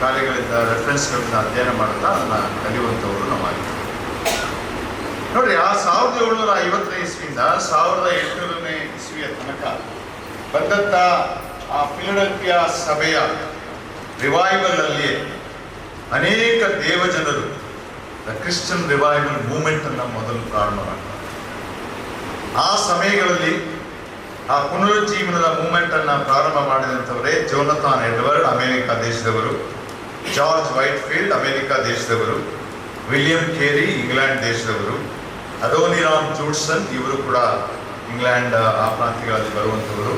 ಕಾರ್ಯಗಳಿಂದ ರೆಫರೆನ್ಸ್ಗಳಿಂದ ಅಧ್ಯಯನ ಮಾಡ್ತಾ ಅದನ್ನ ಕಲಿಯುವಂಥವರು ನಮ್ಮಾಗಿದ್ದಾರೆ. ನೋಡ್ರಿ, ಆ 1750ನೇ ಇಸ್ವಿಯಿಂದ 1800ನೇ ಇಸ್ವಿಯ ತನಕ ಬಂದಂಥ ಆ ಫಿಲಡೆಲ್ಫಿಯಾ ಸಭೆಯ ರಿವೈವಲ್ ಅಲ್ಲಿ ಅನೇಕ ದೇವಜನರು ದ ಕ್ರಿಶ್ಚಿಯನ್ ರಿವೈವಲ್ ಮೂವ್ಮೆಂಟ್ ಅನ್ನು ಮೊದಲು ಪ್ರಾರಂಭ ಮಾಡ್ತಾರೆ. ಆ ಸಮಯಗಳಲ್ಲಿ ಆ ಪುನರುಜ್ಜೀವನದ ಮೂವ್ಮೆಂಟ್ ಅನ್ನು ಪ್ರಾರಂಭ ಮಾಡಿದಂಥವರೇ ಜೋನಥಾನ್ ಎಡ್ವರ್ಡ್, ಅಮೆರಿಕ ದೇಶದವರು, ಜಾರ್ಜ್ ವೈಟ್ಫೀಲ್ಡ್, ಅಮೆರಿಕ ದೇಶದವರು, ವಿಲಿಯಂ ಕೇರಿ, ಇಂಗ್ಲೆಂಡ್ ದೇಶದವರು, ಅದೋನಿರಾಮ್ ಜೂಡ್ಸನ್, ಇವರು ಕೂಡ ಇಂಗ್ಲೆಂಡ್ ಆ ಪ್ರಾಂತ್ಯಗಳಲ್ಲಿ ಬರುವಂಥವರು.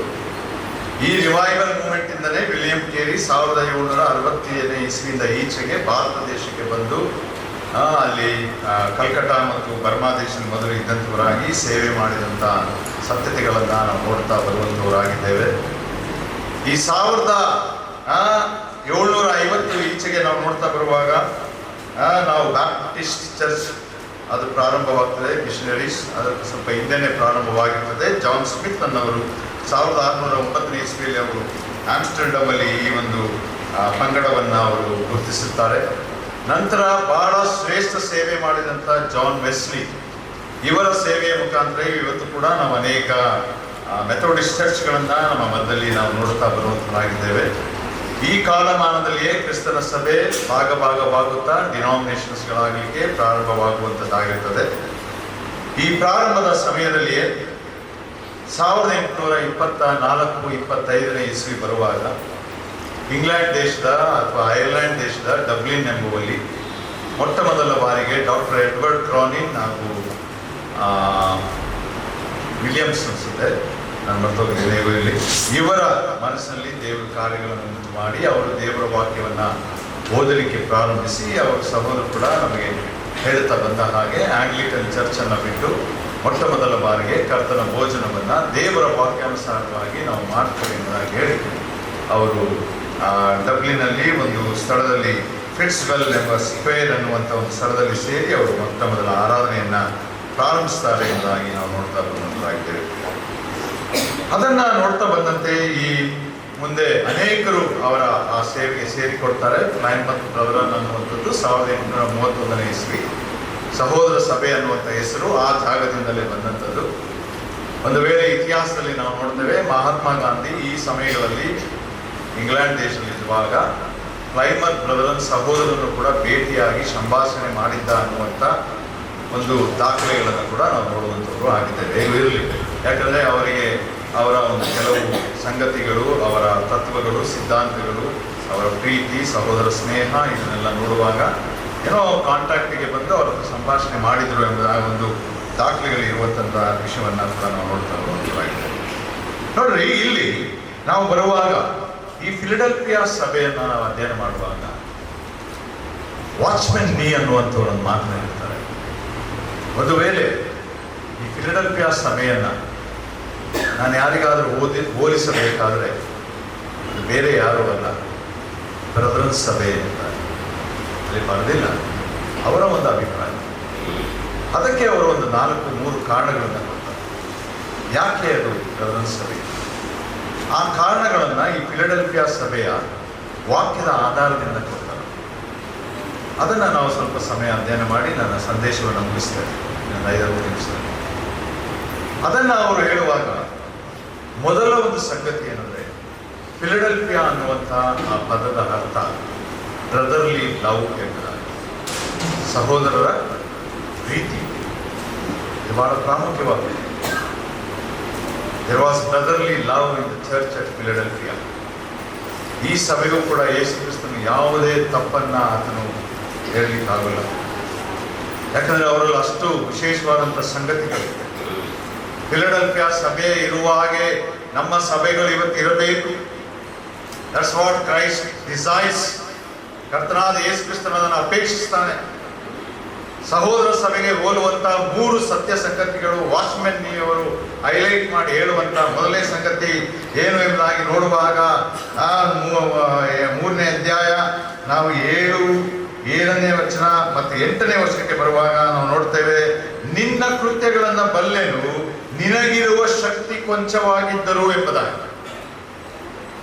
ಈ ರಿವೈವಲ್ ಮೂವ್ಮೆಂಟ್ ಇಂದಲೇ ವಿಲಿಯಂ ಕೇರಿ 1767 ಇಸ್ವಿಯಿಂದ ಈಚೆಗೆ ಭಾರತ ದೇಶಕ್ಕೆ ಬಂದು ಅಲ್ಲಿ ಕಲ್ಕಟ್ಟ ಮತ್ತು ಬರ್ಮಾ ದೇಶದ ಮೊದಲು ಇದ್ದಂಥವರಾಗಿ ಸೇವೆ ಮಾಡಿದಂಥ ಸತ್ಯತೆಗಳನ್ನು ನಾವು ನೋಡ್ತಾ ಬರುವಂಥವರಾಗಿದ್ದೇವೆ. ಈ 1750 ಈಚೆಗೆ ನಾವು ನೋಡ್ತಾ ಬರುವಾಗ ನಾವು ಬ್ಯಾಪ್ಟಿಸ್ಟ್ ಚರ್ಚ್ ಅದು ಪ್ರಾರಂಭವಾಗ್ತದೆ. ಮಿಷನರೀಸ್ ಅದಕ್ಕೆ ಸ್ವಲ್ಪ ಹಿಂದೆನೇ ಪ್ರಾರಂಭವಾಗಿರ್ತದೆ. ಜಾನ್ ಸ್ಮಿತ್ ಅನ್ನವರು 1609 ಇಸ್ವಿಯಲ್ಲಿ ಅವರು ಆಮ್ಸ್ಟರ್ಡಮ್ ಅಲ್ಲಿ ಈ ಒಂದು ಪಂಗಡವನ್ನು ಅವರು ಗುರುತಿಸುತ್ತಾರೆ. ನಂತರ ಬಹಳ ಶ್ರೇಷ್ಠ ಸೇವೆ ಮಾಡಿದಂಥ ಜಾನ್ ವೆಸ್ಲಿ, ಇವರ ಸೇವೆಯ ಮುಖಾಂತರ ಇವತ್ತು ಕೂಡ ನಾವು ಅನೇಕ ಮೆಥೋಡಿಸ್ಟ್ ಚರ್ಚ್ಗಳನ್ನು ನಮ್ಮ ಮಧ್ಯದಲ್ಲಿ ನಾವು ನೋಡ್ತಾ ಬರುವಂತರಾಗಿದ್ದೇವೆ. ಈ ಕಾಲಮಾನದಲ್ಲಿಯೇ ಕ್ರಿಸ್ತನ ಸಭೆ ಭಾಗವಾಗುತ್ತಾ ಡಿನಾಮಿನೇಷನ್ಸ್ಗಳಾಗಲಿಕ್ಕೆ ಪ್ರಾರಂಭವಾಗುವಂಥದ್ದಾಗಿರ್ತದೆ. ಈ ಪ್ರಾರಂಭದ ಸಮಯದಲ್ಲಿಯೇ 1824-25 ಇಸ್ವಿ ಬರುವಾಗ ಇಂಗ್ಲೆಂಡ್ ದೇಶದ ಅಥವಾ ಐರ್ಲೆಂಡ್ ದೇಶದ ಡಬ್ಲಿನ್ ಎಂಬುವಲ್ಲಿ ಮೊಟ್ಟ ಮೊದಲ ಬಾರಿಗೆ ಡಾಕ್ಟರ್ ಎಡ್ವರ್ಡ್ ಕ್ರಾನಿನ್ ಹಾಗೂ ವಿಲಿಯಮ್ಸ್ ಅನಿಸುತ್ತೆ, ನಾನು ಮರ್ತೋಗಿದ್ದೇನೆ ಇವರಲ್ಲಿ, ಇವರ ಮನಸ್ಸಿನಲ್ಲಿ ದೇವರ ಕಾರ್ಯಗಳನ್ನು ಉಂಟು ಮಾಡಿ ಅವರು ದೇವರ ವಾಕ್ಯವನ್ನು ಓದಲಿಕ್ಕೆ ಪ್ರಾರಂಭಿಸಿ ಅವರ ಸಹೋದರರು ಕೂಡ ನಮಗೆ ಹೇಳ್ತಾ ಬಂದ ಹಾಗೆ ಆಂಗ್ಲಿಕನ್ ಚರ್ಚನ್ನು ಬಿಟ್ಟು ಮೊಟ್ಟ ಮೊದಲ ಬಾರಿಗೆ ಕರ್ತನ ಭೋಜನವನ್ನು ದೇವರ ವಾಕ್ಯಾನುಸಾರವಾಗಿ ನಾವು ಮಾಡ್ತೇವೆ ಎಂಬುದಾಗಿ ಹೇಳಿ ಅವರು ಡಬ್ಲಿನಲ್ಲಿ ಒಂದು ಸ್ಥಳದಲ್ಲಿ ಫಿಟ್ಸ್ವೆಲ್ ಎಂಬ ಸ್ಕ್ವೇರ್ ಅನ್ನುವಂಥ ಒಂದು ಸ್ಥಳದಲ್ಲಿ ಸೇರಿ ಅವರು ಮೊಟ್ಟ ಮೊದಲ ಆರಾಧನೆಯನ್ನು ಪ್ರಾರಂಭಿಸ್ತಾರೆ ಎಂಬುದಾಗಿ ನಾವು ನೋಡ್ತಾ ಬಂದಂತಾಗಿದ್ದೇವೆ. ಅದನ್ನು ನೋಡ್ತಾ ಬಂದಂತೆ ಈ ಮುಂದೆ ಅನೇಕರು ಅವರ ಆ ಸೇವೆಗೆ ಸೇರಿಕೊಡ್ತಾರೆ. ಪ್ಲೈಮತ್ ಬ್ರದರನ್ ಅನ್ನುವಂಥದ್ದು 1831 ಇಸ್ವಿ ಸಹೋದರ ಸಭೆ ಅನ್ನುವಂಥ ಹೆಸರು ಆ ಜಾಗದಿಂದಲೇ ಬಂದಂಥದ್ದು. ಒಂದು ವೇಳೆ ಇತಿಹಾಸದಲ್ಲಿ ನಾವು ನೋಡ್ತೇವೆ, ಮಹಾತ್ಮ ಗಾಂಧಿ ಈ ಸಮಯಗಳಲ್ಲಿ ಇಂಗ್ಲೆಂಡ್ ದೇಶದಲ್ಲಿರುವಾಗ ಪ್ಲೈಮತ್ ಬ್ರದರನ್ ಸಹೋದರನ್ನು ಕೂಡ ಭೇಟಿಯಾಗಿ ಸಂಭಾಷಣೆ ಮಾಡಿದ್ದ ಅನ್ನುವಂಥ ಒಂದು ದಾಖಲೆಗಳನ್ನು ಕೂಡ ನಾವು ನೋಡುವಂಥವರು ಆಗಿದ್ದೇವೆ. ಇರಲಿ, ಯಾಕಂದರೆ ಅವರಿಗೆ ಅವರ ಒಂದು ಕೆಲವು ಸಂಗತಿಗಳು, ಅವರ ತತ್ವಗಳು, ಸಿದ್ಧಾಂತಗಳು, ಅವರ ಪ್ರೀತಿ, ಸಹೋದರ ಸ್ನೇಹ ಇದನ್ನೆಲ್ಲ ನೋಡುವಾಗ ಏನೋ ಕಾಂಟ್ಯಾಕ್ಟಿಗೆ ಬಂದು ಅವರ ಸಂಭಾಷಣೆ ಮಾಡಿದರು ಎಂಬುದಾಗಿ ಒಂದು ದಾಖಲೆಗಳು ಇರುವಂಥ ವಿಷಯವನ್ನು ಕೂಡ ನಾವು ನೋಡ್ತಾ ಬರುವಂಥದ್ದಾಗಿದೆ. ನೋಡ್ರಿ, ಇಲ್ಲಿ ನಾವು ಬರುವಾಗ ಈ ಫಿಲಡೆಲ್ಫಿಯಾ ಸಭೆಯನ್ನು ನಾವು ಅಧ್ಯಯನ ಮಾಡುವಾಗ ವಾಚ್ಮೆನ್ ನೀ ಅನ್ನುವಂಥವ್ರನ್ನು ಮಾತನಾಡಿರ್ತಾರೆ. ಒಂದು ವೇಳೆ ಈ ಫಿಲಡೆಲ್ಫಿಯಾ ಸಭೆಯನ್ನು ನಾನು ಯಾರಿಗಾದರೂ ಹೋಲಿಸಬೇಕಾದ್ರೆ ಅದು ಬೇರೆ ಯಾರೂ ಅಲ್ಲ, ಬ್ರದರನ್ ಸಭೆ ಅಂತ ಅಲ್ಲಿ ಬರೆದಿಲ್ಲ, ಅವರ ಒಂದು ಅಭಿಪ್ರಾಯ. ಅದಕ್ಕೆ ಅವರು ಒಂದು 3 ಕಾರಣಗಳನ್ನು ಕೊಡ್ತಾರೆ ಯಾಕೆ ಅದು ಬ್ರದರನ್ ಸಭೆ. ಆ ಕಾರಣಗಳನ್ನು ಈ ಫಿಲಡೆಲ್ಫಿಯಾ ಸಭೆಯ ವಾಕ್ಯದ ಆಧಾರದಿಂದ ಕೊಡ್ತಾರೆ. ಅದನ್ನು ನಾವು ಸ್ವಲ್ಪ ಸಮಯ ಅಧ್ಯಯನ ಮಾಡಿ ನನ್ನ ಸಂದೇಶವನ್ನು ಮುಗಿಸ್ತೇನೆ, ನನ್ನ 5 ನಿಮಿಷದಲ್ಲಿ. ಅದನ್ನು ಅವರು ಹೇಳುವಾಗ ಮೊದಲ ಒಂದು ಸಂಗತಿ ಏನಂದರೆ, ಫಿಲಡೆಲ್ಫಿಯಾ ಅನ್ನುವಂಥ ಆ ಪದದ ಅರ್ಥ ಬ್ರದರ್ಲಿ ಲವ್ ಎಂಬುದಾಗಿ, ಸಹೋದರರ ಪ್ರೀತಿ. ಇದು ಬಹಳ ಪ್ರಾಮುಖ್ಯವಾಗಿದೆ. There was brotherly love in the church at Philadelphia. ಈ ಸಭೆಗೂ ಕೂಡ ಯೇಸು ಕ್ರಿಸ್ತನು ಯಾವುದೇ ತಪ್ಪನ್ನು ಆತನು ಹೇಳಲಿಕ್ಕಾಗಲ್ಲ. ಯಾಕಂದರೆ ಅವರಲ್ಲಿ ಅಷ್ಟು ವಿಶೇಷವಾದಂಥ ಸಂಗತಿಗಳಿವೆ. ಫಿಲಡೆಲ್ಫಿಯಾ ಸಭೆ ಇರುವ ಹಾಗೆ ನಮ್ಮ ಸಭೆಗಳು ಇವತ್ತು ಇರಬೇಕು. That's what Christ desires. ಕರ್ತನಾದ ಯೇಸು ಕ್ರಿಸ್ತನು ಅದನ್ನು ಅಪೇಕ್ಷಿಸ್ತಾನೆ. ಸಹೋದರ ಸಭೆಗೆ ಹೋಲುವಂಥ 3 ಸತ್ಯ ಸಂಗತಿಗಳು ವಾಚ್ಮೆನ್ ನೀವರು ಹೈಲೈಟ್ ಮಾಡಿ ಹೇಳುವಂಥ ಮೊದಲನೇ ಸಂಗತಿ ಏನು ಎಂಬುದಾಗಿ ನೋಡುವಾಗ 3ನೇ ಅಧ್ಯಾಯ ನಾವು 7ನೇ ವಚನ ಮತ್ತು 8ನೇ ವಚನಕ್ಕೆ ಬರುವಾಗ ನಾವು ನೋಡ್ತೇವೆ, ನಿನ್ನ ಕೃತ್ಯಗಳನ್ನು ಬಲ್ಲೆನು, ನಿನಗಿರುವ ಶಕ್ತಿ ಕೊಂಚವಾಗಿದ್ದರು ಎಂಬುದಾಗಿ.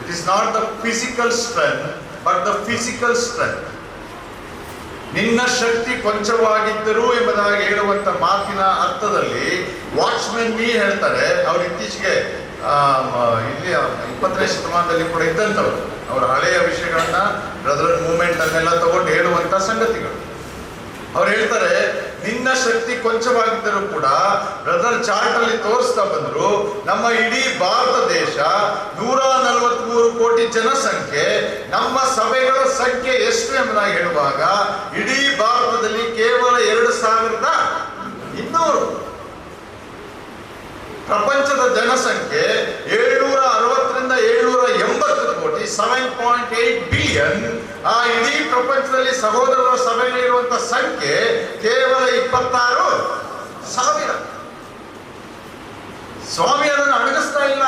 It is not the physical strength but the physical strength. ನಿನ್ನ ಶಕ್ತಿ ಕೊಂಚವಾಗಿದ್ದರು ಎಂಬುದಾಗಿ ಹೇಳುವಂಥ ಮಾತಿನ ಅರ್ಥದಲ್ಲಿ ವಾಚ್ಮೆನ್ ನೀ ಹೇಳ್ತಾರೆ. ಅವ್ರು ಇತ್ತೀಚೆಗೆ ಇಲ್ಲಿ 20ನೇ ಶತಮಾನದಲ್ಲಿ ಕೂಡ ಇದ್ದಂಥವ್ರು. ಅವರ ಹಳೆಯ ವಿಷಯಗಳನ್ನ ಬ್ರದರ್ ಮೂವ್ಮೆಂಟ್ ಅನ್ನೆಲ್ಲ ತಗೊಂಡು ಹೇಳುವಂತ ಸಂಗತಿಗಳು. ಅವ್ರು ಹೇಳ್ತಾರೆ, ನಿನ್ನ ಶಕ್ತಿ ಕೊಂಚವಾಗಿದ್ದರೂ ಕೂಡ ಬ್ರದರ್ ಚಾರ್ಟ್ ಅಲ್ಲಿ ತೋರಿಸ್ತಾ ಬಂದ್ರು, ನಮ್ಮ ಇಡೀ ಭಾರತ ದೇಶ 143 ಕೋಟಿ ಜನಸಂಖ್ಯೆ, ನಮ್ಮ ಸಭೆಗಳ ಸಂಖ್ಯೆ ಎಷ್ಟು ಎಂಬುದಾಗಿ ಹೇಳುವಾಗ ಇಡೀ ಭಾರತದಲ್ಲಿ ಕೇವಲ 2200. ಪ್ರಪಂಚದ ಜನಸಂಖ್ಯೆ 760ರಿಂದ 780 ಕೋಟಿ, 7.8 ಬಿಲಿಯನ್. ಆ ಇಡೀ ಪ್ರಪಂಚದಲ್ಲಿ ಸಹೋದರರ ಸಭೆಯಲ್ಲಿರುವಂತಹ ಸಂಖ್ಯೆ ಕೇವಲ 26,000. ಸ್ವಾಮಿ ಅದನ್ನು ಅಣಗಿಸ್ತಾ ಇಲ್ಲ.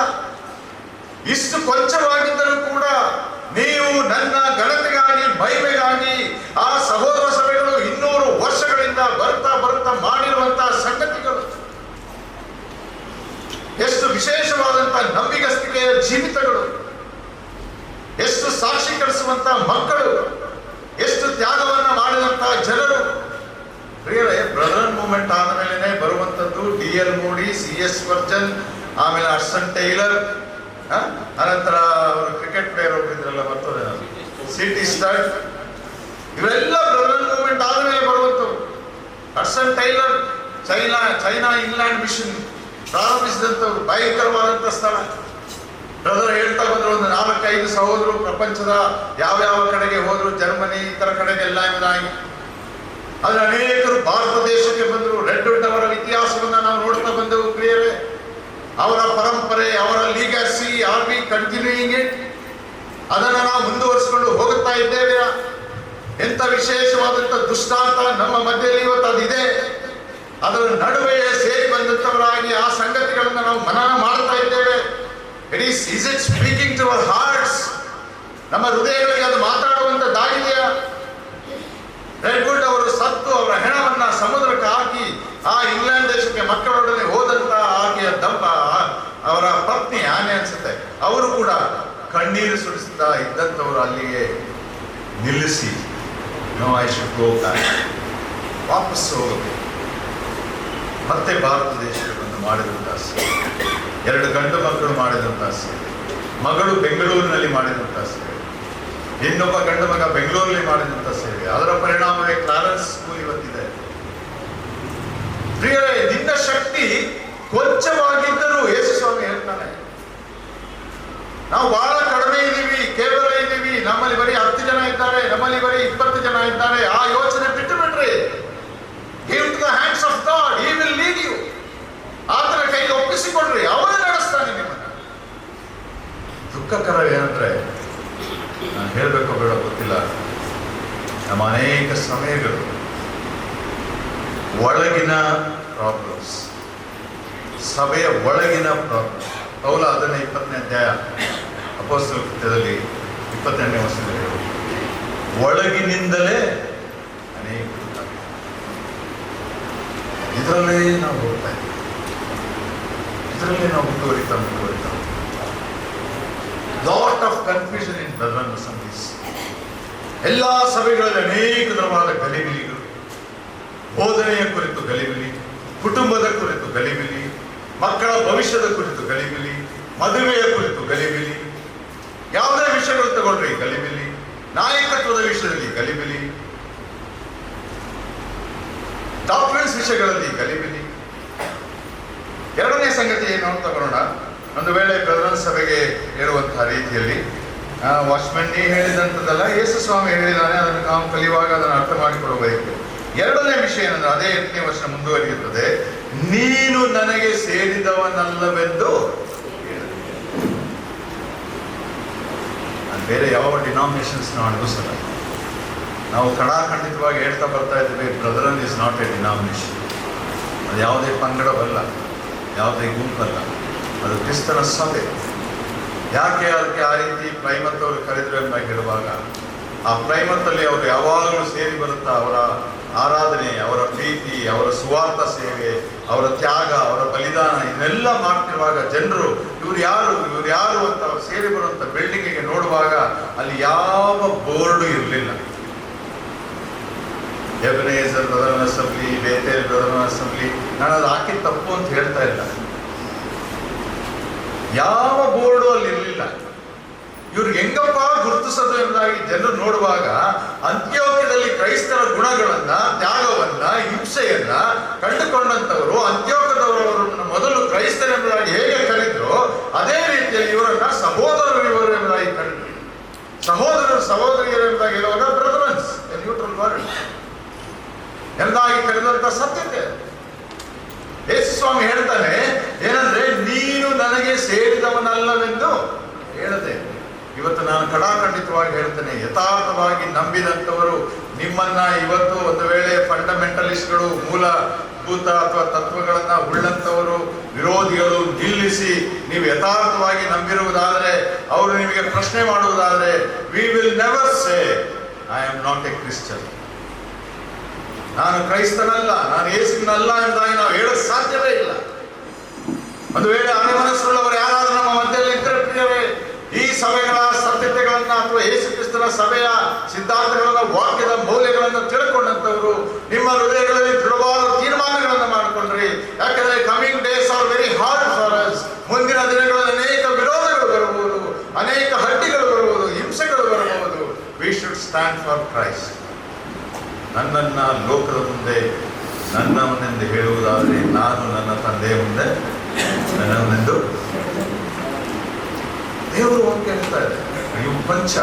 ಇಷ್ಟು ಕೊಂಚವಾಗಿದ್ದರೂ ಕೂಡ ನೀವು ನನ್ನ ಘನತೆಗಾಗಿ, ಮಹಿಮೆಗಾಗಿ ಆ ಸಹೋದರ ಸಭೆಗಳು 200 ವರ್ಷಗಳಿಂದ ಬರ್ತಾ ಬರ್ತಾ ಮಾಡಿರುವಂತಹ ಸಂಗತಿಗಳು, ಎಷ್ಟು ವಿಶೇಷವಾದಂತಹ ನಂಬಿಗಸ್ತಿಕೆಯ ಜೀವಿತಗಳು, ಎಷ್ಟು ಸಾಕ್ಷೀಕರಿಸುವಂತಹ ಮಕ್ಕಳು, ಎಷ್ಟು ತ್ಯಾಗವನ್ನ ಮಾಡಿದಂತಹ ಜನರು. ಪ್ರಿಯರೇ, ಬ್ರದರ್ ಮೂವ್ಮೆಂಟ್ ಆದ ಮೇಲೆನೆ ಬರುವಂತದ್ದು DL ಮೋಡಿ, CS ವರ್ಜನ್, ಆಮೇಲೆ ಹಡ್ಸನ್ ಟೈಲರ್, ಅನಂತರ ಅವರು ಕ್ರಿಕೆಟ್ ಪ್ಲೇಯರ್ ಒಬ್ಬರಿದ್ರಲ್ಲ, ಬರ್ತದೆ CT ಸ್ಟಡ್, ಇವೆಲ್ಲ ಬ್ರದರ್ ಮೂವ್ಮೆಂಟ್ ಆದ ಮೇಲೆ ಬರುವಂತವು. Hudson Taylor China England mission ಪ್ರಾರಂಭಿಸಿದಂಥವ್ರು, ಭಯಂಕರವಾದಂಥ ಸ್ಥಳ. ಬ್ರದರ್ ಹೇಳ್ತಾ ಬಂದ್ರು, ಒಂದು 4-5 ಸಹೋದರು ಪ್ರಪಂಚದ ಯಾವ ಕಡೆಗೆ ಹೋದ್ರು, ಜರ್ಮನಿ ಇತರ ಕಡೆಗೆಲ್ಲ ಎಂಬುದಾಗಿ. ಆದ್ರೆ ಅನೇಕರು ಭಾರತ ದೇಶಕ್ಕೆ ಬಂದರು. ರೆಡ್ ಅವರ ಇತಿಹಾಸವನ್ನ ನಾವು ನೋಡ್ತಾ ಬಂದೆವು ಪ್ರಿಯರೇ. ಅವರ ಪರಂಪರೆ, ಅವರ ಲೀಗಸಿ, ಆರ್ ವಿ ಕಂಟಿನ್ಯೂಯಿಂಗ್ ಇಟ್? ಅದನ್ನು ನಾವು ಮುಂದುವರಿಸಿಕೊಂಡು ಹೋಗುತ್ತಾ ಇದ್ದೇವೆ. ಎಂತ ವಿಶೇಷವಾದಂಥ ದೃಷ್ಟಾಂತ ನಮ್ಮ ಮಧ್ಯದಲ್ಲಿ ಇವತ್ತು ಅದಿದೆ. ಅದರ ನಡುವೆಯೇ ಸೇರಿ ಬಂದಂಥವರಾಗಿ ಆ ಸಂಗತಿಗಳನ್ನು ನಾವು ಮನನ ಮಾಡ್ತಾ ಇದ್ದೇವೆ. Is it speaking to our hearts? ನಮ್ಮ ಹೃದಯಗಳಿಗೆ ಅದು ಮಾತಾಡುವಂಥದ್ದಾಗಿದೆಯಾ? ರೆಡ್ವುಡ್ ಅವರು ಸತ್ತು ಅವರ ಹೆಣವನ್ನ ಸಮುದ್ರಕ್ಕೆ ಹಾಕಿ ಆ ಇಂಗ್ಲೆಂಡ್ ದೇಶಕ್ಕೆ ಮಕ್ಕಳೊಡನೆ ಹೋದಂತ ಆಕೆಯ ಅವರ ಪತ್ನಿ ಆನೆ ಅನ್ಸುತ್ತೆ, ಅವರು ಕೂಡ ಕಣ್ಣೀರು ಸುರಿಸ್ತಾ ಇದ್ದಂಥವರು ಅಲ್ಲಿಗೆ ನಿಲ್ಲಿಸಿ, no I should go back, ವಾಪಸ್ ಹೋಗಬೇಕು. ಮತ್ತೆ ಭಾರತ ದೇಶವನ್ನು ಮಾಡಿದಂತಹ ಸೇವೆ, 2 ಗಂಡು ಮಕ್ಕಳು ಮಾಡಿದಂತಹ ಸೇವೆ, ಮಗಳು ಬೆಂಗಳೂರಿನಲ್ಲಿ ಮಾಡಿದಂತಹ ಸೇವೆ, ಇನ್ನೊಬ್ಬ ಗಂಡು ಮಗ ಬೆಂಗಳೂರಲ್ಲಿ ಮಾಡಿದಂತಹ ಸೇವೆ, ಅದರ ಪರಿಣಾಮವೇ ಕ್ಲಾರೆನ್ಸ್ ಸ್ಕೂಲ್ ಇವತ್ತಿದೆ. ಪ್ರಿಯರೇ, ನಿನ್ನ ಶಕ್ತಿ ಕೊಂಚವಾಗಿದ್ದರೂ ಯೇಸು ಸ್ವಾಮಿ ಹೇಳ್ತಾನೆ, ನಾವು ಬಹಳ ಕಡಿಮೆ ಇದ್ದೀವಿ, ಕೇವಲ ಇದ್ದೀವಿ, ನಮ್ಮಲ್ಲಿ ಬರೀ 10 ಜನ ಇದ್ದಾರೆ, ನಮ್ಮಲ್ಲಿ ಬರೀ 20 ಜನ ಇದ್ದಾರೆ. ಆ ಯೋಚನೆ ಬಿಟ್ಟು ಬಿಡ್ರಿ. Give to the hands of God, He will lead you. ಆತನ ಕೈಗೆ ಒಪ್ಪಿಸಿಕೊಡ್ರಿ, ಅವನೇ ನಡೆಸ್ತಾನೆ ನಿಮ್ಮನ್ನ. ದುಃಖಕರ ಏನಂದ್ರೆ, ನಾನು ಹೇಳ್ಬೇಕೋ ಬೇಡ ಗೊತ್ತಿಲ್ಲ, ನಮ್ಮ ಅನೇಕ ಸಮಯಗಳು ಒಳಗಿನ ಪ್ರಾಬ್ಲಮ್ಸ್, ಸಭೆಯ ಒಳಗಿನ ಪ್ರಾಬ್ಲಮ್. ಪೌಲ ಅದನ್ನೇ 20ನೇ ಅಧ್ಯಾಯ ಅಪೊಸ್ತಲರ ಕೃತ್ಯದಲ್ಲಿ 22ನೇ ವಚನದಲ್ಲಿ ಒಳಗಿನಿಂದಲೇ ಅನೇಕ ಇದರಲ್ಲೇ ನಾವು ಹೋಗ್ತಾ ಇದ್ದೀವಿ, ಇದರಲ್ಲೇ ನಾವು ಮುಂದುವರಿತಾ lot of confusion in brother assemblies. ಎಲ್ಲ ಸಭೆಗಳಲ್ಲಿ ಅನೇಕ ತರವಾದ ಗಲಿಬಿಲಿಗಳು, ಬೋಧನೆಯ ಕುರಿತು ಗಲಿಬಿಲಿ, ಕುಟುಂಬದ ಕುರಿತು ಗಲಿಬಿಲಿ, ಮಕ್ಕಳ ಭವಿಷ್ಯದ ಕುರಿತು ಗಲಿಬಿಲಿ, ಮದುವೆಯ ಕುರಿತು ಗಲಿಬಿಲಿ, ಯಾವುದೇ ವಿಷಯಗಳು ತಗೊಳ್ರಿ ಗಲಿಬಿಲಿ, ನಾಯಕತ್ವದ ವಿಷಯದಲ್ಲಿ ಗಲಿಬಿಲಿ, ಡಾಕ್ಟರ್ಸ್ ವಿಷಯಗಳಲ್ಲಿ ಗಲಿಬಿಲಿ. ಎರಡನೇ ಸಂಗತಿ ಏನು ಅಂತ ಬರೋಣ. ಒಂದು ವೇಳೆ ಬ್ರದರ್ ಸಭೆಗೆ ಹೇಳುವಂತಹ ರೀತಿಯಲ್ಲಿ ವಾಚ್ಮನ್ ನೀ ಹೇಳಿದಂಥದ್ದಲ್ಲ, ಯೇಸು ಸ್ವಾಮಿ ಹೇಳಿದಾನೆ, ಅದನ್ನು ನಾವು ಕಲಿಯುವಾಗ ಅದನ್ನು ಅರ್ಥ ಮಾಡಿಕೊಳ್ಳಬೇಕು. ಎರಡನೇ ವಿಷಯ ಏನಂದ್ರೆ, ಅದೇ 8ನೇ ವರ್ಷ ಮುಂದುವರಿಯುತ್ತದೆ, ನೀನು ನನಗೆ ಸೇರಿದವನಲ್ಲವೆಂದು. ನಾನು ಬೇರೆ ಯಾವ ಡಿನಾಮಿನೇಷನ್ಸ್ ನಾವು ಅನುಭವಿಸಲ್ಲ. ನಾವು ಖಂಡಿತವಾಗಿ ಹೇಳ್ತಾ ಬರ್ತಾ ಇದ್ದೀವಿ, brethren is not A denomination. ಅದು ಯಾವುದೇ ಪಂಗಡವಲ್ಲ, ಯಾವುದೇ ಗುಂಪಲ್ಲ, ಅದು ಕ್ರಿಸ್ತನ ಸಭೆ. ಯಾಕೆ ಅದಕ್ಕೆ ಆ ರೀತಿ ಪ್ರೈಮತ್ ಅವರು ಕರೆದ್ರು ಅಂತ ಹೇಳುವಾಗ, ಆ ಪ್ರೈಮತ್ತಲ್ಲಿ ಅವರು ಯಾವಾಗಲೂ ಸೇರಿ ಬರುತ್ತಾ ಅವರ ಆರಾಧನೆ, ಅವರ ಪ್ರೀತಿ, ಅವರ ಸುವಾರ್ಥ ಸೇವೆ, ಅವರ ತ್ಯಾಗ, ಅವರ ಬಲಿದಾನ ಇದನ್ನೆಲ್ಲ ಮಾಡ್ತಿರುವಾಗ ಜನರು ಇವ್ರು ಯಾರು ಅಂತ ಅವ್ರು ಸೇರಿ ಬರುವಂಥ ಬಿಲ್ಡಿಂಗಿಗೆ ನೋಡುವಾಗ ಅಲ್ಲಿ ಯಾವ ಬೋರ್ಡು ಇರಲಿಲ್ಲ. Ebenezer brother assembly, Bethel brother assembly. ನಾನು ಅದು ಹಾಕಿದ ತಪ್ಪು ಅಂತ ಹೇಳ್ತಾ ಇಲ್ಲ. ಯಾವ ಬೋರ್ಡು ಅಲ್ಲಿ ಇರಲಿಲ್ಲ. ಇವ್ರಿಗೆ ಹೆಂಗಪ್ಪ ಗುರುತಿಸೋದು ಎಂಬುದಾಗಿ ಜನರು ನೋಡುವಾಗ ಅಂತ್ಯೋಕ್ಯದಲ್ಲಿ ಕ್ರೈಸ್ತರ ಗುಣಗಳನ್ನ, ತ್ಯಾಗವನ್ನ, ಹಿಂಸೆಯನ್ನ ಕಂಡುಕೊಂಡಂತವರು ಅಂತ್ಯೋಕ್ಯದವರವರನ್ನು ಮೊದಲು ಕ್ರೈಸ್ತರೆಂಬುದಾಗಿ ಹೇಗೆ ಕರೆದ್ರು, ಅದೇ ರೀತಿಯಲ್ಲಿ ಇವರನ್ನ ಸಹೋದರರು ಇವರು ಎಂಬುದಾಗಿ ಕರೆದ್ರು. ಸಹೋದರರು ಸಹೋದರಿಯರು ಎಂಬುದಾಗಿ ಹೇಳುವಾಗ ಬ್ರದರ್ಸ್ ನ್ಯೂಟ್ರಲ್ ವರ್ಡ್ ಎಂಬುದಾಗಿ ಕರೆದಂತ ಸತ್ಯತೆ. ಯೇಸು ಸ್ವಾಮಿ ಹೇಳ್ತಾನೆ ಏನಂದ್ರೆ, ನೀನು ನನಗೆ ಸೇರಿದವನಲ್ಲವೆಂದು ಹೇಳದೆ. ಇವತ್ತು ನಾನು ಕಡಾಖಂಡಿತವಾಗಿ ಹೇಳ್ತೇನೆ, ಯಥಾರ್ಥವಾಗಿ ನಂಬಿದಂಥವರು ನಿಮ್ಮನ್ನ ಇವತ್ತು ಒಂದು ವೇಳೆ ಫಂಡಮೆಂಟಲಿಸ್ಟ್ಗಳು, ಮೂಲಭೂತ ಅಥವಾ ತತ್ವಗಳನ್ನ ಉಳ್ಳಂತವರು, ವಿರೋಧಿಗಳು ನಿಲ್ಲಿಸಿ ನೀವು ಯಥಾರ್ಥವಾಗಿ ನಂಬಿರುವುದಾದರೆ, ಅವರು ನಿಮಗೆ ಪ್ರಶ್ನೆ ಮಾಡುವುದಾದರೆ, we will never say I am not A Christian, ನಾನು ಕ್ರೈಸ್ತನಲ್ಲ, ನಾನು ಯೇಸುವಿನಲ್ಲ ಎಂಬುದಾಗಿ ನಾವು ಹೇಳಕ್ ಸಾಧ್ಯವೇ ಇಲ್ಲ. ಒಂದು ವೇಳೆ ಅನುಮನಸ್ಸುಳ್ಳವರು ಯಾರಾದ್ರೂ ನಮ್ಮ ಮಧ್ಯದಲ್ಲಿ ಇದ್ದರೆ ಪ್ರಿಯವೇ, ಈ ಸಭೆಗಳ ಸತ್ಯತೆಗಳನ್ನ ಅಥವಾ ಯೇಸು ಕ್ರಿಸ್ತನ ಸಭೆಯ ಸಿದ್ಧಾಂತಗಳನ್ನ, ವಾಕ್ಯದ ಮೌಲ್ಯಗಳನ್ನು ತಿಳ್ಕೊಂಡಂತವರು ನಿಮ್ಮ ಹೃದಯಗಳಲ್ಲಿ ದೃಢವಾದ ತೀರ್ಮಾನಗಳನ್ನು ಮಾಡಿಕೊಂಡ್ರಿ. ಯಾಕಂದ್ರೆ coming days are very hard for us. ಮುಂದಿನ ದಿನಗಳಲ್ಲಿ ಅನೇಕ ವಿರೋಧಗಳು ಬರಬಹುದು, ಅನೇಕ ಹಟ್ಟಿಗಳು ಬರಬಹುದು, ಹಿಂಸೆಗಳು ಬರಬಹುದು. We should stand for Christ. ನನ್ನನ್ನ ಲೋಕದ ಮುಂದೆ ನನ್ನವನೆಂದು ಹೇಳುವುದಾದರೆ, ನಾನು ನನ್ನ ತಂದೆಯ ಮುಂದೆ ನನ್ನವನೆಂದು. ದೇವರು ವಾಕ್ಯ ಹೇಳ್ತಾ ಇದೆ, ನೀವು ಪಂಚ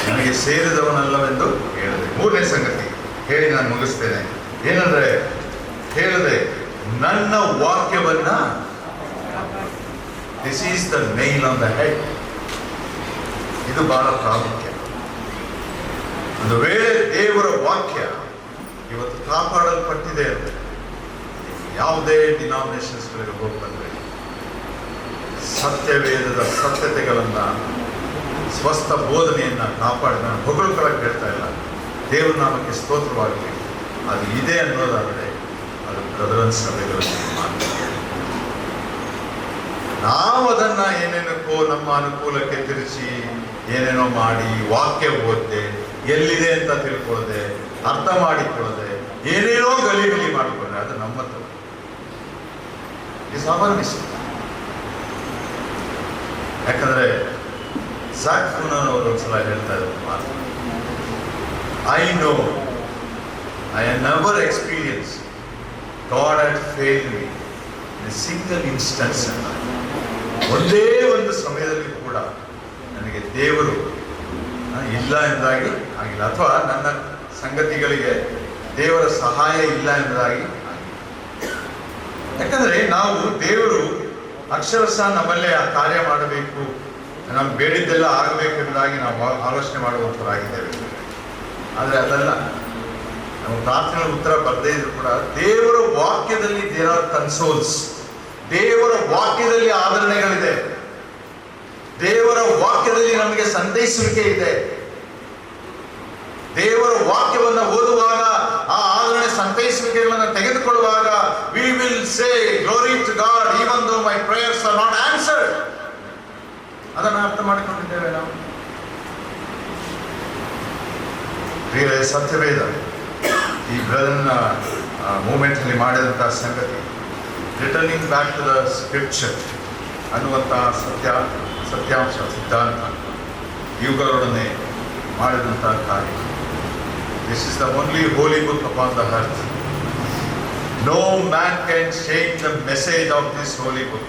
ನನಗೆ ಸೇರಿದವನಲ್ಲವೆಂದು ಹೇಳಿದೆ. ಮೂರನೇ ಸಂಗತಿ ಹೇಳಿ ನಾನು ಮುಗಿಸ್ತೇನೆ. ಏನಂದ್ರೆ ಹೇಳಿದೆ, ನನ್ನ ವಾಕ್ಯವನ್ನ, this is the nail on the head. ಇದು ಬಹಳ ಪ್ರಾಮುಖ್ಯ. ಒಂದು ವೇಳೆ ದೇವರ ವಾಕ್ಯ ಇವತ್ತು ಕಾಪಾಡಲ್ಪಟ್ಟಿದೆ ಅಂದರೆ, ಯಾವುದೇ ಡಿನಾಮಿನೇಷನ್ಸ್ಗಳಿಗೆ ಹೋಗಿ ಬಂದರೆ ಸತ್ಯವೇದದ ಸತ್ಯತೆಗಳನ್ನ, ಸ್ವಸ್ಥ ಬೋಧನೆಯನ್ನ ಕಾಪಾಡಿ, ನಾನು ಹೊಗಳುಕೊಳ್ಳಕ್ಕೆ ಹೇಳ್ತಾ ಇಲ್ಲ, ದೇವರ ನಾಮಕ್ಕೆ ಸ್ತೋತ್ರವಾಗಲಿ, ಅದು ಇದೆ ಅನ್ನೋದಾದರೆ ಅದು ಬ್ರದರನ್ ಸಭೆಗಳಲ್ಲಿ ಮಾತ್ರ. ನಾವು ಅದನ್ನ ಏನೇನಕ್ಕೋ ನಮ್ಮ ಅನುಕೂಲಕ್ಕೆ ತಿರುಚಿ ಏನೇನೋ ಮಾಡಿ, ವಾಕ್ಯ ಓದದೆ, ಎಲ್ಲಿದೆ ಅಂತ ತಿಳ್ಕೊಳ್ಳದೆ, ಅರ್ಥ ಮಾಡಿಕೊಳ್ಳದೆ, ಏನೇನೋ ಗಲಿ ಮಾಡಿಕೊಂಡ್ರೆ ಅದು ನಮ್ಮ ತಪ್ಪು. ಈ ಸಾಮಾನ್ಯ ವಿಷಯ. ಯಾಕಂದ್ರೆ ಅವರು ಒಂದ್ಸಲ ಹೇಳ್ತಾ ಇದ್ದಾರೆ ಮಾತು, I know I have never experience god had failed me in a single instance ಅಂತ. ಒಂದೇ ಒಂದು ಸಮಯದಲ್ಲಿ ಕೂಡ ನನಗೆ ದೇವರು ಇಲ್ಲ ಎಂಬುದಾಗಿ ಆಗಿಲ್ಲ, ಅಥವಾ ನನ್ನ ಸಂಗತಿಗಳಿಗೆ ದೇವರ ಸಹಾಯ ಇಲ್ಲ ಎಂಬುದಾಗಿ. ಯಾಕಂದ್ರೆ ನಾವು ದೇವರು ಅಕ್ಷರಶಃ ನಮ್ಮಲ್ಲೇ ಆ ಕಾರ್ಯ ಮಾಡಬೇಕು, ನಮ್ಗೆ ಬೇಡಿದ್ದೆಲ್ಲ ಆಗಬೇಕೆಂಬುದಾಗಿ ನಾವು ಆಲೋಚನೆ ಮಾಡುವಂಥವರಾಗಿದ್ದೇವೆ. ಆದರೆ ಅದಲ್ಲ, ನಮ್ಮ ಪ್ರಾರ್ಥನೆ ಉತ್ತರ ಬರದೇ ಇದ್ರು ಕೂಡ ದೇವರ ವಾಕ್ಯದಲ್ಲಿ ದೇರ್ ಆರ್ ಕನ್ಸೋಲ್ಸ್. ದೇವರ ವಾಕ್ಯದಲ್ಲಿ ಆದರಣೆಗಳಿದೆ, ದೇವರ ವಾಕ್ಯದಲ್ಲಿ ನಮಗೆ ಸಂತೈಸುವಿಕೆ ಇದೆ. ದೇವರ ವಾಕ್ಯವನ್ನು ಓದುವಾಗ, ಆ ಆದರಣೆ ಸಂತೈಸುವಿಕೆಗಳನ್ನು ತೆಗೆದುಕೊಳ್ಳುವಾಗ, we will say glory to God even though my prayers are not answered. ಅದನ್ನು ಅರ್ಥ ಮಾಡಿಕೊಂಡಿದ್ದೇವೆ ನಾವು. ಪ್ರಿಯರೇ, ಸತ್ಯವೇದ ಈ ಬ್ರದರ್ನ ಮೂಮೆಂಟ್ ಅಲ್ಲಿ ಮಾಡಿದಂತಹ ಸಂಗತಿ, returning back to the scripture ಅನ್ನುವಂತಹ ಸತ್ಯಾಂಶ ಸಿದ್ಧಾಂತ, ಇವುಗಳೊಡನೆ ಮಾಡಿದಂತಹ ಕಾರ್ಯ. This is the only holy book upon the earth. No man can change the message of this holy book,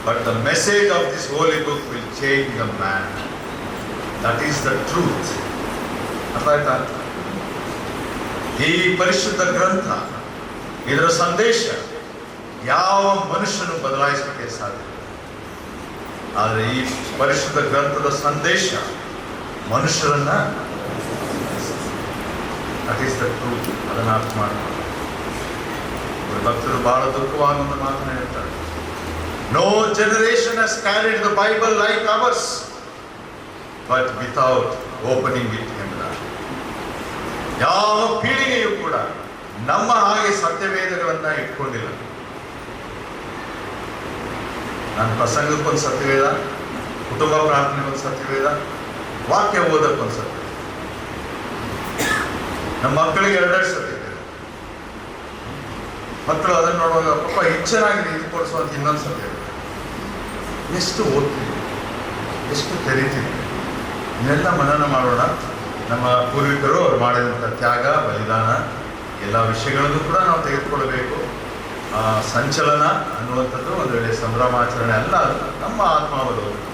but the message of this holy book will change the man. That is the truth. ಅರ್ಥಾಯ್ತಾ? ಈ ಪರಿಶುದ್ಧ ಗ್ರಂಥ, ಇದರ ಸಂದೇಶ ಯಾವ ಮನುಷ್ಯನು ಬದಲಾಯಿಸಲಿಕ್ಕೆ ಸಾಧ್ಯ. ಆದರೆ ಈ ಪರಿಶುದ್ಧ ಗ್ರಂಥದ ಸಂದೇಶ ಮನುಷ್ಯರನ್ನ, ದಟ್ ಈಸ್ ದ ಟ್ರೂತ್. ಅದನ್ನು ಅರ್ಥ ಮಾಡ್ತಾರೆ. ಭಕ್ತರು ಬಹಳ ದುಃಖವಾದ ಒಂದು ಮಾತನ್ನು ಹೇಳ್ತಾರೆ, no generation has carried the Bible like ours but without opening it ಎಂಬುದಾಗಿ. ಯಾವ ಪೀಳಿಗೆಯೂ ಕೂಡ ನಮ್ಮ ಹಾಗೆ ಸತ್ಯವೇದಗಳನ್ನ ಇಟ್ಕೊಂಡಿಲ್ಲ. ನನ್ನ ಪ್ರಸಂಗಕ್ಕೊಂದು ಸತ್ಯವೇದ, ಕುಟುಂಬ ಪ್ರಾರ್ಥನೆಗೊಂದು ಸತ್ಯವೇದ, ವಾಕ್ಯ ಓದಕ್ಕೊಂದು ಸತ್ಯವೇದ, ನಮ್ಮ ಮಕ್ಕಳಿಗೆ ಎರಡೆರಡು ಸತ್ಯವೇದ. ಮಕ್ಕಳು ಅದನ್ನು ನೋಡುವಾಗ ಪಾಪ ಇದು ಚೆನ್ನಾಗಿದೆ, ಇದು ಕೊಡಿಸುವಂತ ಇನ್ನೊಂದು ಸತ್ಯವೇದ. ಎಷ್ಟು ಓದ್ತೀವಿ, ಎಷ್ಟು ತೆರಿತೀವಿ, ಇದನ್ನೆಲ್ಲ ಮನನ ಮಾಡೋಣ. ನಮ್ಮ ಪೂರ್ವಿಕರು ಅವ್ರು ಮಾಡಿದಂಥ ತ್ಯಾಗ ಬಲಿದಾನ ಎಲ್ಲ ವಿಷಯಗಳನ್ನು ಕೂಡ ನಾವು ತೆಗೆದುಕೊಳ್ಬೇಕು. ಸಂಚಲನ ಅನ್ನುವಂಥದ್ದು ಒಂದು ವೇಳೆ ಸಂಭ್ರಮಾಚರಣೆ ಅಲ್ಲ, ಅದು ನಮ್ಮ ಆತ್ಮಾವಲೋಕನ.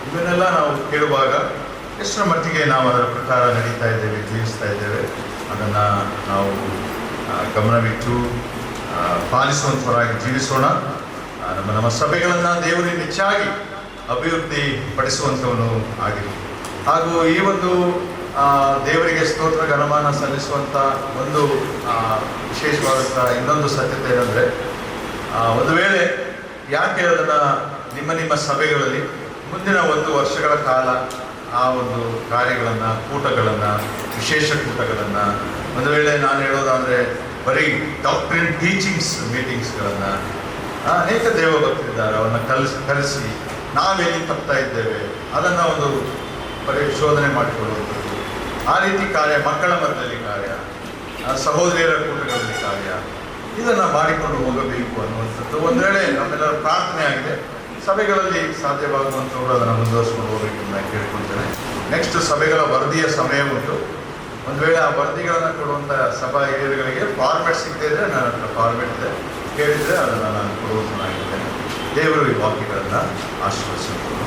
ಇವನ್ನೆಲ್ಲ ನಾವು ಕೇಳುವಾಗ ಎಷ್ಟರ ಮಟ್ಟಿಗೆ ನಾವು ಅದರ ಪ್ರಕಾರ ನಡೀತಾ ಇದ್ದೇವೆ, ಜೀವಿಸ್ತಾ ಇದ್ದೇವೆ, ಅದನ್ನು ನಾವು ಗಮನವಿಟ್ಟು ಪಾಲಿಸುವಂಥವರಾಗಿ ಜೀವಿಸೋಣ. ನಮ್ಮ ಸಭೆಗಳನ್ನು ದೇವರಿಗೆ ಹೆಚ್ಚಾಗಿ ಅಭಿವೃದ್ಧಿ ಪಡಿಸುವಂಥವನು ಆಗಿರು. ಹಾಗೂ ಈ ಒಂದು ದೇವರಿಗೆ ಸ್ತೋತ್ರ ಗಣಮಾನ ಸಲ್ಲಿಸುವಂಥ ಒಂದು ವಿಶೇಷವಾದಂಥ ಇನ್ನೊಂದು ಸತ್ಯತೆ ಏನಂದರೆ, ಒಂದು ವೇಳೆ ಯಾಕೆ ಅದನ್ನು ನಿಮ್ಮ ಸಭೆಗಳಲ್ಲಿ ಮುಂದಿನ 1 ವರ್ಷಗಳ ಕಾಲ ಆ ಒಂದು ಕಾರ್ಯಗಳನ್ನು, ಕೂಟಗಳನ್ನು, ವಿಶೇಷ ಕೂಟಗಳನ್ನು, ಒಂದು ವೇಳೆ ನಾನು ಹೇಳೋದಾದರೆ ಬರೀ ಡಾಕ್ಟ್ರಿನ್ ಟೀಚಿಂಗ್ಸ್ ಮೀಟಿಂಗ್ಸ್ಗಳನ್ನು ಅನೇಕ ದೇವಭಕ್ತರಿದ್ದಾರೆ, ಅವನ್ನ ಕಲಿಸಿ ನಾವೆಲ್ಲಿ ತಪ್ತಾ ಇದ್ದೇವೆ ಅದನ್ನು ಒಂದು ಪರಿಶೋಧನೆ ಮಾಡಿಕೊಳ್ಳುವಂಥದ್ದು, ಆ ರೀತಿ ಕಾರ್ಯ, ಮಕ್ಕಳ ಮಧ್ಯದಲ್ಲಿ ಕಾರ್ಯ, ಸಹೋದರಿಯರ ಕೂಟಗಳಲ್ಲಿ ಕಾರ್ಯ, ಇದನ್ನು ಮಾಡಿಕೊಂಡು ಹೋಗಬೇಕು ಅನ್ನುವಂಥದ್ದು ಒಂದು ವೇಳೆ ನಮ್ಮೆಲ್ಲರ ಪ್ರಾರ್ಥನೆ ಆಗಿದೆ. ಸಭೆಗಳಲ್ಲಿ ಸಾಧ್ಯವಾಗುವಂಥವ್ರು ಅದನ್ನು ಮುಂದುವರಿಸ್ಕೊಂಡು ಹೋಗಬೇಕು ಅಂತ ನಾನು ಕೇಳ್ಕೊಳ್ತೇನೆ. ನೆಕ್ಸ್ಟ್ ಸಭೆಗಳ ವರದಿಯ ಸಮಯ ಉಂಟು. ಒಂದು ವೇಳೆ ಆ ವರದಿಗಳನ್ನು ಕೊಡುವಂಥ ಸಭಾ ಹಿರಿಯರುಗಳಿಗೆ ಫಾರ್ಮೆಟ್ ಸಿಗದೇ ಇದ್ದರೆ ನನ್ನ ಹತ್ರ ಫಾರ್ಮೆಟ್ ಇದೆ, ಕೇಳಿದರೆ ಅದನ್ನು ನಾನು ಕೊಡುವಂಥನಾಗಿದ್ದೇನೆ. ದೇವರು ಈ ವಾಕ್ಯಗಳನ್ನು ಆಶೀರ್ವದಿಸಬಹುದು.